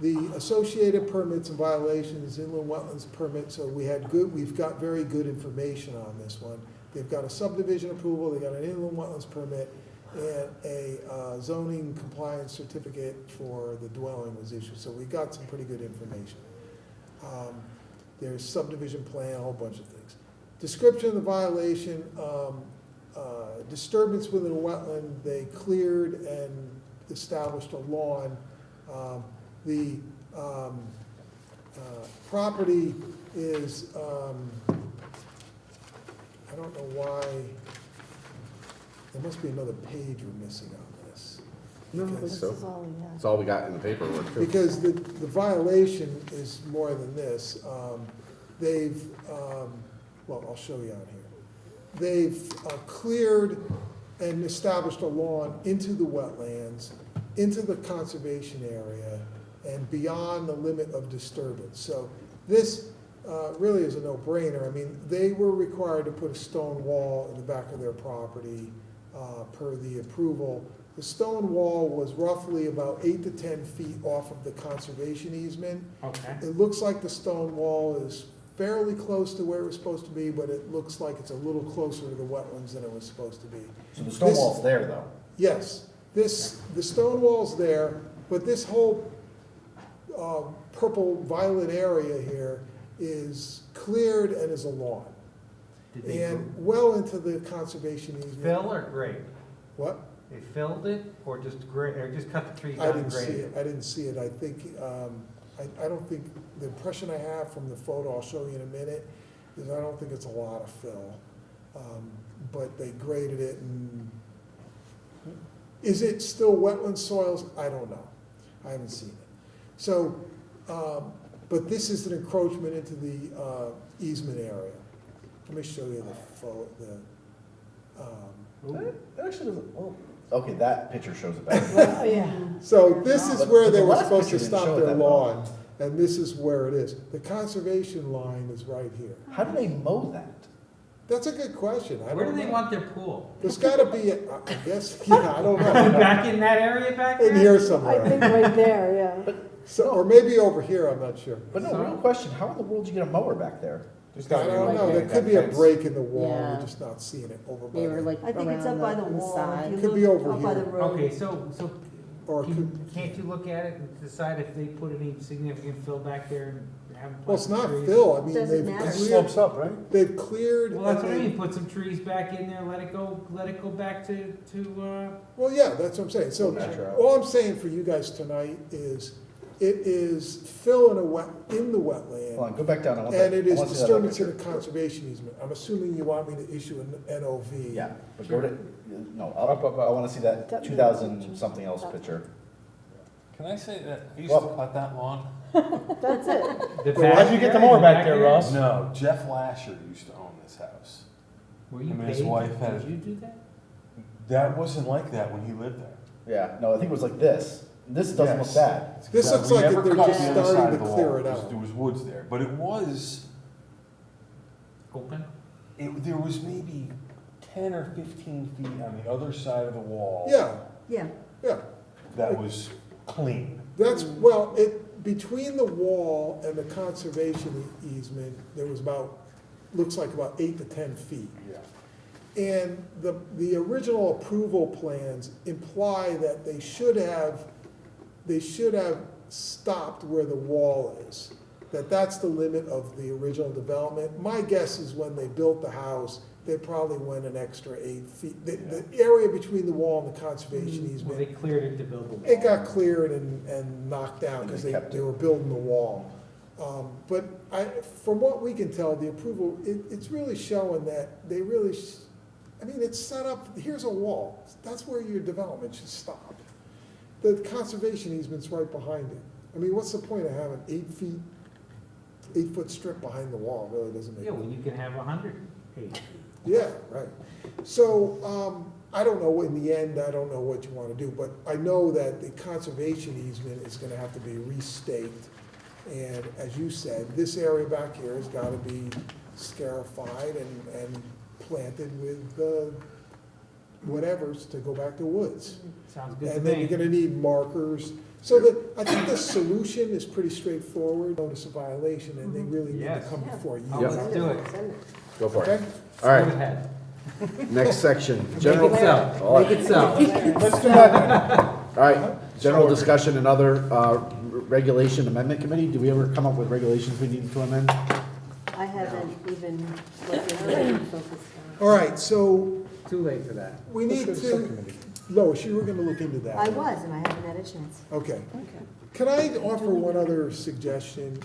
the associated permits and violations, inland wetlands permit, so we've got very good information on this one. They've got a subdivision approval, they got an inland wetlands permit, and a zoning compliance certificate for the dwelling was issued. So we got some pretty good information. There's subdivision plan, a whole bunch of things. Description of the violation, disturbance within a wetland, they cleared and established a lawn. The property is, I don't know why, there must be another page we're missing on this. No, Because- this is all we have. That's all we got in the paperwork, too. Because the violation is more than this. They've, well, I'll show you on here. They've cleared and established a lawn into the wetlands, into the conservation area, and beyond the limit of disturbance. So this really is a no-brainer. I mean, they were required to put a stone wall in the back of their property per the approval. The stone wall was roughly about 8 to 10 feet off of the conservation easement. Okay. It looks like the stone wall is fairly close to where it was supposed to be, but it looks like it's a little closer to the wetlands than it was supposed to be. So the stone wall's there, though? Yes, the stone wall's there, but this whole purple violet area here is cleared and is a lawn. And well into the conservation easement. Fill or grade? What? They filled it or just grade, or just cut the trees I down and didn't see graded it, I didn't see it, I think, I don't think, the impression I have from the photo, I'll show you in a minute, is I don't think it's a lot of fill. But they graded it and, is it still wetland soils? I don't know, I haven't seen it. So, but this is an encroachment into the easement area. Let me show you Actually, doesn't, oh, okay, that picture shows it better. Well, yeah. So this is But- where but they the were last supposed to picture didn't stop show it their that well. lawn, and this is where it is. The conservation line is right here. How do they mow that? That's a good question, I Where do don't they know. want their pool? There's gotta be, I guess, yeah, I don't know. Back in that area back there? In here I somewhere. think right there, yeah. So, or maybe over here, I'm not sure. But no, real question, how in the world do you get a mower back there? I don't know, there could be a break in the wall, Yeah. we're just not seeing it over by They were there. like I think it's up around by the on wall, side. if Could you be look over up by the here. road. Okay, so Or it could, can't you look at it and decide if they put any significant fill back there and haven't well, it's planted not trees? Phil, I mean, Doesn't they've matter. It cleared, slopes up, right? they've cleared. Well, that's and what I they- mean, put some trees back in there, let it go back to, Well, yeah, that's what I'm saying. So Natural. all I'm saying for you guys tonight is, it is fill in in the Hold wetland, on, go back down, I want that. and it I is want to see that other disturbance in picture. the conservation easement. I'm assuming you want me to issue an NOV. Yeah, but go to, no, I wanna see that 2000 something else picture. Can I say that I used to Well- cut that lawn? That's it. the How'd you get the mower back there, Ross? No, Jeff Lasher used to own this house. Were you Him and paid? his wife had- Did you do that? That wasn't like that when he lived there. Yeah, no, I think it was like this. This doesn't look Yes. bad. This looks We like never they're cut just the other starting side to of the clear wall. it out. There was woods there, but it was, Open? there was maybe 10 or 15 feet on the other side of the wall. Yeah, Yeah, yeah. That was clean. That's, well, between the wall and the conservation easement, there was looks like about 8 to 10 feet. Yeah. And the original approval plans imply that they should have stopped where the wall is. That's the limit of the original development. My guess is when they built the house, they probably went an extra 8 feet. The area between the wall and the conservation Well, they easement, cleared it to build the wall. it got cleared and knocked down because And they kept they it. were building the wall. But from what we can tell, the approval, it's really showing that they really, I mean, it's set up, here's a wall. That's where your development should stop. the conservation easement's right behind it. I mean, what's the point of having 8-foot strip behind the wall? Really doesn't make Yeah, sense. well, you can have 100 feet. Yeah, right. So, I don't know, in the end, I don't know what you wanna do, but I know that the conservation easement is gonna have to be restaked. And as you said, this area back here has gotta be scarified and planted with, whatevers to go back to woods. Sounds good to And then me. you're gonna need markers. So that, I think the solution is pretty straightforward, notice a violation, and they really need to Yes. come before you. Oh, let's do it. Go for it. Okay? All right, Go ahead. next section, Make general. it so, make it so. Let's do that. All right, general discussion and other, regulation amendment committee, do we ever come up with regulations we need to amend? I haven't even looked into it and focused on All right, so Too late for that. we need Let's go to, subcommittee. Lois, you were gonna look into that. it. I was, and I haven't had a chance. Okay. Okay. Can I offer one other suggestion?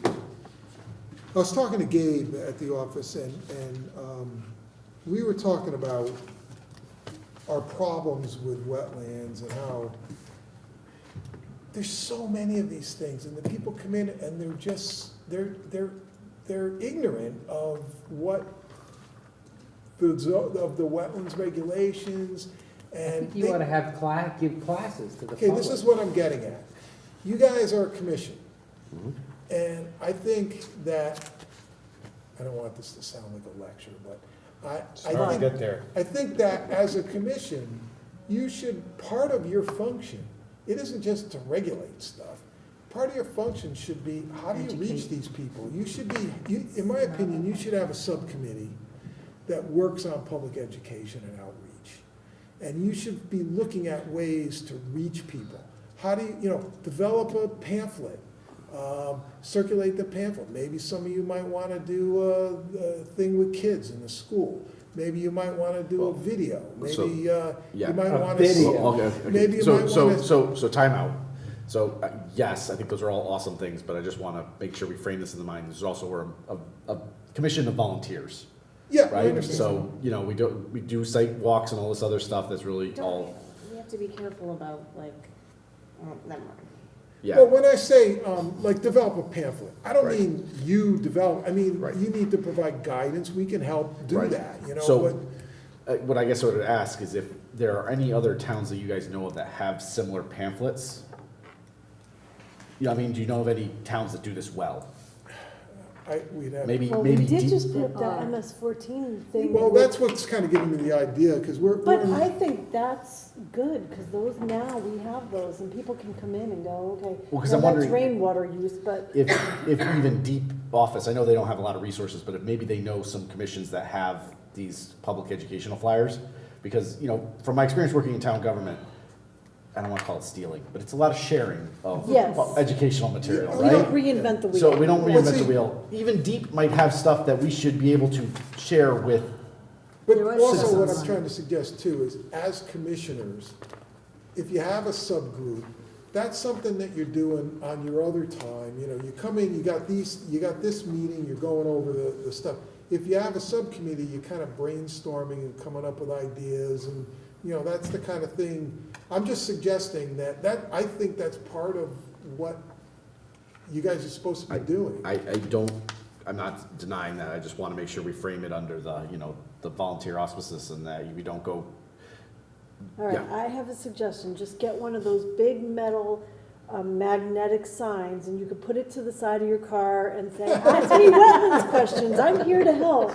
I was talking to Gabe at the office, and we were talking about our problems with wetlands and how there's so many of these things, and the people come in and they're just, they're ignorant of what of the wetlands regulations, I and think you ought to have give classes to the okay, public. this is what I'm getting at. You guys are a commission, and I think that, I don't want this to sound like a lecture, but All right, get there. I think that as a commission, you should, part of your function, it isn't just to regulate stuff. Part of your function should be, how do you reach these people? You should be, in my opinion, you should have a subcommittee that works on public education and outreach. And you should be looking at ways to reach people. How do you, develop a pamphlet, circulate the pamphlet. Maybe some of you might want to do a thing with kids in the school. Maybe you might want to do a video. Maybe yeah. you might A want to. video. Okay. Maybe you So, might so, wanna- so timeout. So, yes, I think those are all awesome things, but I just want to make sure we frame this in the mind. This is also, we're a commission of volunteers, Yeah, I right? understand. So, we do site walks and all this other stuff that's really all, We have to be careful about, like, never mind. yeah. Well, when I say, develop a pamphlet, I don't Right. mean you develop, I mean, Right. you need to provide guidance, we can help do Right. that, So, what I guess I would ask is if there are any other towns that you guys know of that have similar pamphlets? Do you know of any towns that do this well? we'd have. Maybe, Well, we maybe did deep, just put that MS-14 thing. Well, with- that's what's kind of giving me the idea, because But I think that's good, because those, now we have those, and people can come in and go, okay, Well, 'cause now I'm that's wondering rainwater use, but if even deep office, I know they don't have a lot of resources, but if maybe they know some commissions that have these public educational flyers, because, from my experience working in town government, I don't want to call it stealing, but it's a lot of sharing of Yes. educational material, we right? don't reinvent the wheel. So we don't Well, reinvent the see- wheel. Even deep might have stuff that we should be able to share with. But There are also what citizens. I'm trying to suggest too is, as commissioners, if you have a subgroup, that's something that you're doing on your other time, you come in, you got this meeting, you're going over the stuff. If you have a subcommittee, you're kind of brainstorming and coming up with ideas, and, that's the kind of thing. I'm just suggesting that I think that's part of what you guys are supposed to be doing. I'm not denying that. I just want to make sure we frame it under the volunteer auspices and that we don't go. All right, Yeah. I have a suggestion, just get one of those big metal magnetic signs, and you could put it to the side of your car and say, ask me wetlands questions, I'm here to help.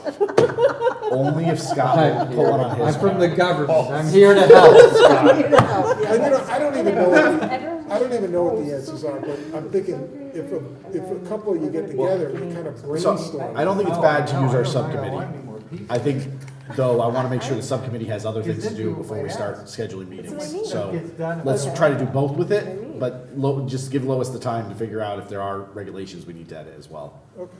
Only if Scott will pull one on his. I'm from the government, I'm here to help, Scott. And I don't even know what the answers are, but I'm thinking, if a couple of you get together, you kind of So, brainstorm. I don't think it's bad to use our subcommittee. I think, though, I want to make sure the subcommittee has other things to do before we start scheduling meetings. So let's try to do both with it, but just give Lois the time to figure out if there are regulations we need to edit as well. Okay.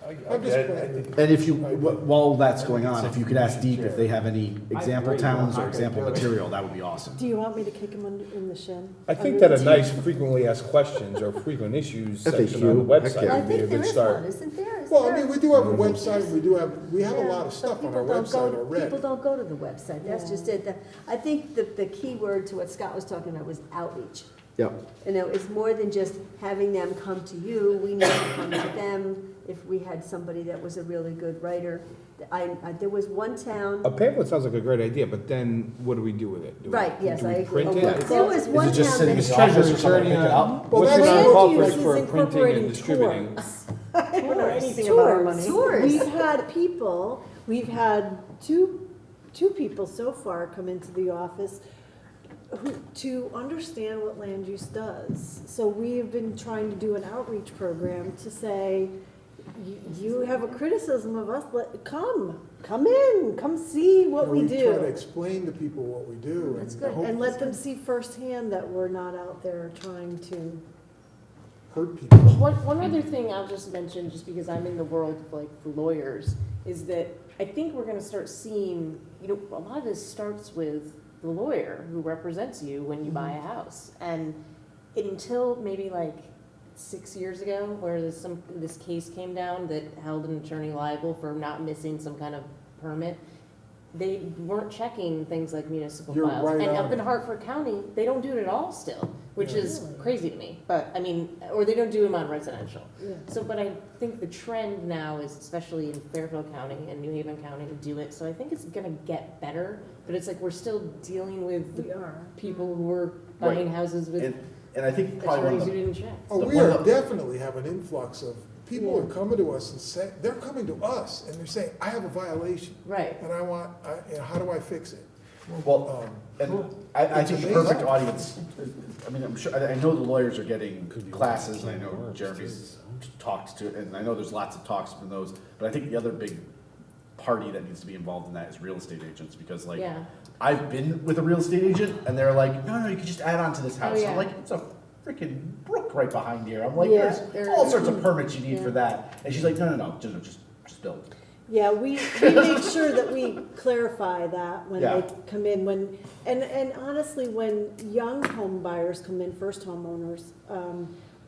I I'm just get- playing. think- And if you, while that's going on, if you could ask Deep if they have any example towns or example material, that would be awesome. Do you want me to kick him in the shin? I think Under that the a nice frequently asked questions or frequent issues FAQ, section on the heck website yeah. I would be a think there good is start. one, isn't there? Well, I mean, we do have a website, we have a lot of stuff on our website already. People don't go to the website, that's Yeah. just it. I think the key word to what Scott was talking about was outreach. Yep. You know, it's more than just having them come to you, we need to come to them. If we had somebody that was a really good writer, there was one town. A pamphlet sounds like a great idea, but then what do we do with it? Do we- Right, yes, do we I agree. print it? There was one Is it just town sitting in that. the office or somebody pick it up? Well, What's that's in our what- coffers Land use for is printing and incorporating distributing? tours. I don't know anything about our money. Tours. We've had people, we've had two people so far come into the office to understand what land use does. So we have been trying to do an outreach program to say, you have a criticism of us, come in, come see what we try to do. explain to people what we do. That's and good. hope- And let them see firsthand that we're not out there trying to. Hurt people. One other thing I'll just mention, just because I'm in the world of like the lawyers, is that I think we're gonna start seeing, you know, a lot of this starts with the lawyer who represents you when you buy a house. And until maybe like 6 years ago, where this case came down that held an attorney liable for not missing some kind of permit, they weren't checking things like municipal You're files. right And on up in it. Hartford County, they don't do it at all still, which Yeah. is crazy to me. But, I mean, or they don't do them on residential. Yeah. So, but I think the trend now is, especially in Fairfield County and New Haven County, to do it. So I think it's gonna get better, but it's like we're still dealing with We are. people who are buying houses with And I think probably one attorneys of who the, didn't check. Oh, The we one are that- definitely have an influx of people Yeah. are coming to us and say, they're coming to us and they're saying, I have a violation Right. and how do I fix it? well, and I It's think the amazing. perfect audience, I mean, I'm sure, I know the lawyers are getting classes, and I know Jeremy's talked to, and I know there's lots of talks from those, but I think the other big party that needs to be involved in that is real estate agents, because like, Yeah. I've been with a real estate agent, and they're like, no, you can just add on to this house. yeah. I'm like, it's a freaking brook right behind here. I'm like, Yeah, there's they're- all sorts of permits you need Yeah. for that. And she's like, no, just build. Yeah, we make sure that we clarify that when Yeah. they come in, and honestly, when young home buyers come in, first homeowners,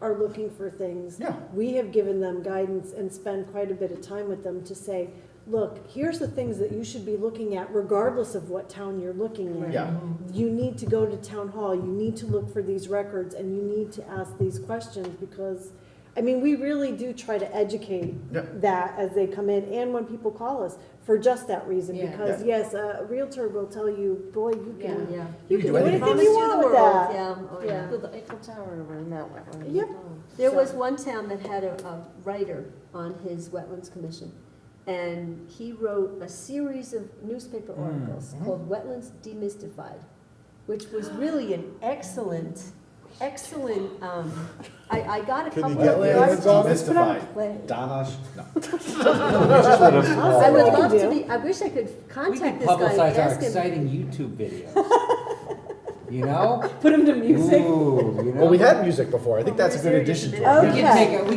are looking for things. Yeah. We have given them guidance and spend quite a bit of time with them to say, look, here's the things that you should be looking at regardless of what town you're looking at. Yeah. You need to go to town hall, you need to look for these records, and you need to ask these questions, because, I mean, we really do try to educate Yeah. that as they come in, and when people call us, for just that reason, Yeah. because, yes, a Realtor will tell you, boy, you can, Yeah. you can do anything Promise you you want the with world, that. yeah, oh, yeah. Yeah. The Eiffel Tower over in that wetland. Yep. There So- was one town that had a writer on his Wetlands Commission, and he wrote a series of newspaper articles called Wetlands Demystified, which was really an excellent, I got a Can couple you of get the Wetlands articles. on it? Mystified. Wait. Donna, no. I would what I love could to do. be, I wish I could We contact could this guy and publicize our ask him. exciting YouTube videos. You know? Put them to music. Ooh, you know? Well, we had music before. I think that's a good Where's addition to there it. We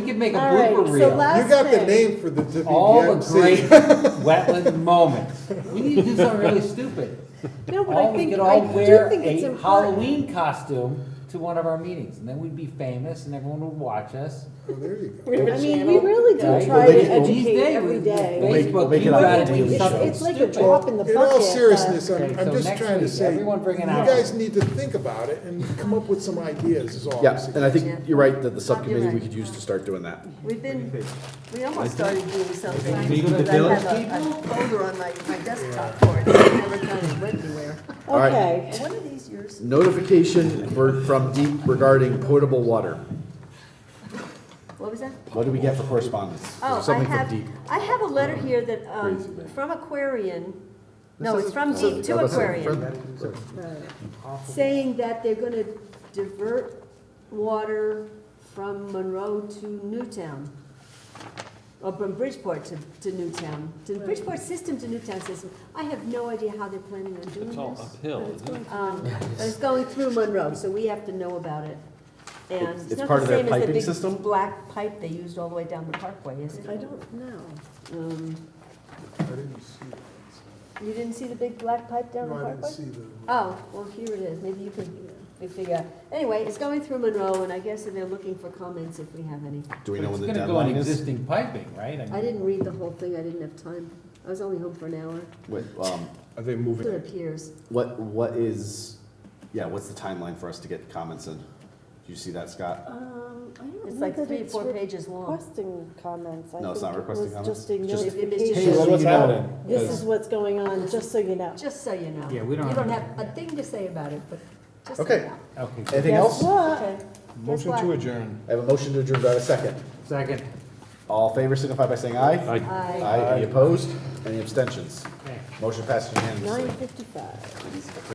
Okay. could make a All right, blooper so reel. last You got the thing. name for the All the great WBMC. wetland moments. We need to do something really stupid. No, but All I we think, could I all do wear think it's a important. Halloween costume to one of our meetings, and then we'd be famous, and everyone would watch us. Oh, there you go. We have a I mean, channel. we really do Right. try We'll make to it- we'll- These educate days every with day. We'll make- Facebook, make it you on gotta the do daily something show. It's like a stupid. drop in the bucket. In all seriousness, Okay, I'm so just next trying to week, say, you everyone bring an guys hour. need to think about it and come up with some ideas is all I'm Yeah, and I suggesting. think you're right that the subcommittee right. we could use to start doing that. We almost started doing something, Meet with the because I village have a folder on my desktop for it, it never kind of went anywhere. All right. Okay, One of these years. Notification from Deep regarding potable water. What was that? What do we get for correspondence? Oh, Something from Deep. I have a letter here that, Crazy, man. from Aquarian, no, This it's is- from this Deep is- to oh, that's it. Aquarian, saying that they're gonna divert water from Monroe to Newtown. Or from Bridgeport to Newtown, to the Bridgeport system to Newtown system. I have no idea how they're planning on doing this. It's all uphill, isn't it? But it's going through Monroe, so we have to know about it. And It's it's not part the of their same as the piping big system? black pipe they used all the way down the parkway, is it? I don't know. I didn't see that. You didn't see the big black pipe down the No, I didn't parkway? see the. Oh, well, here it is, maybe you could, we figure, anyway, it's going through Monroe, and I guess they're looking for comments if we have any. Do we know when the It's gonna go in deadline is? existing piping, right? I didn't read the whole thing, I didn't have time. I was only home for an hour. Wait, Are they It moving? appears. what is, yeah, what's the timeline for us to get comments in? Do you see that, Scott? I don't It's know like that 3 or it's 4 pages long. requesting comments. I No, it's think not requesting was comments? just a Just- It was notification. just- Hey, what's happening? This is what's going on, just so you know. Just so you know. Yeah, we don't You don't have- have a thing to say about it, but just so Okay. you know. Okay. Anything Guess else? what? Okay. Motion Guess to what? adjourn. I have a motion to adjourn, do I have a second? Second. All in favor signify by saying aye. Aye. Aye, any opposed? Any abstentions? Okay. Motion passes unanimously. 9:55.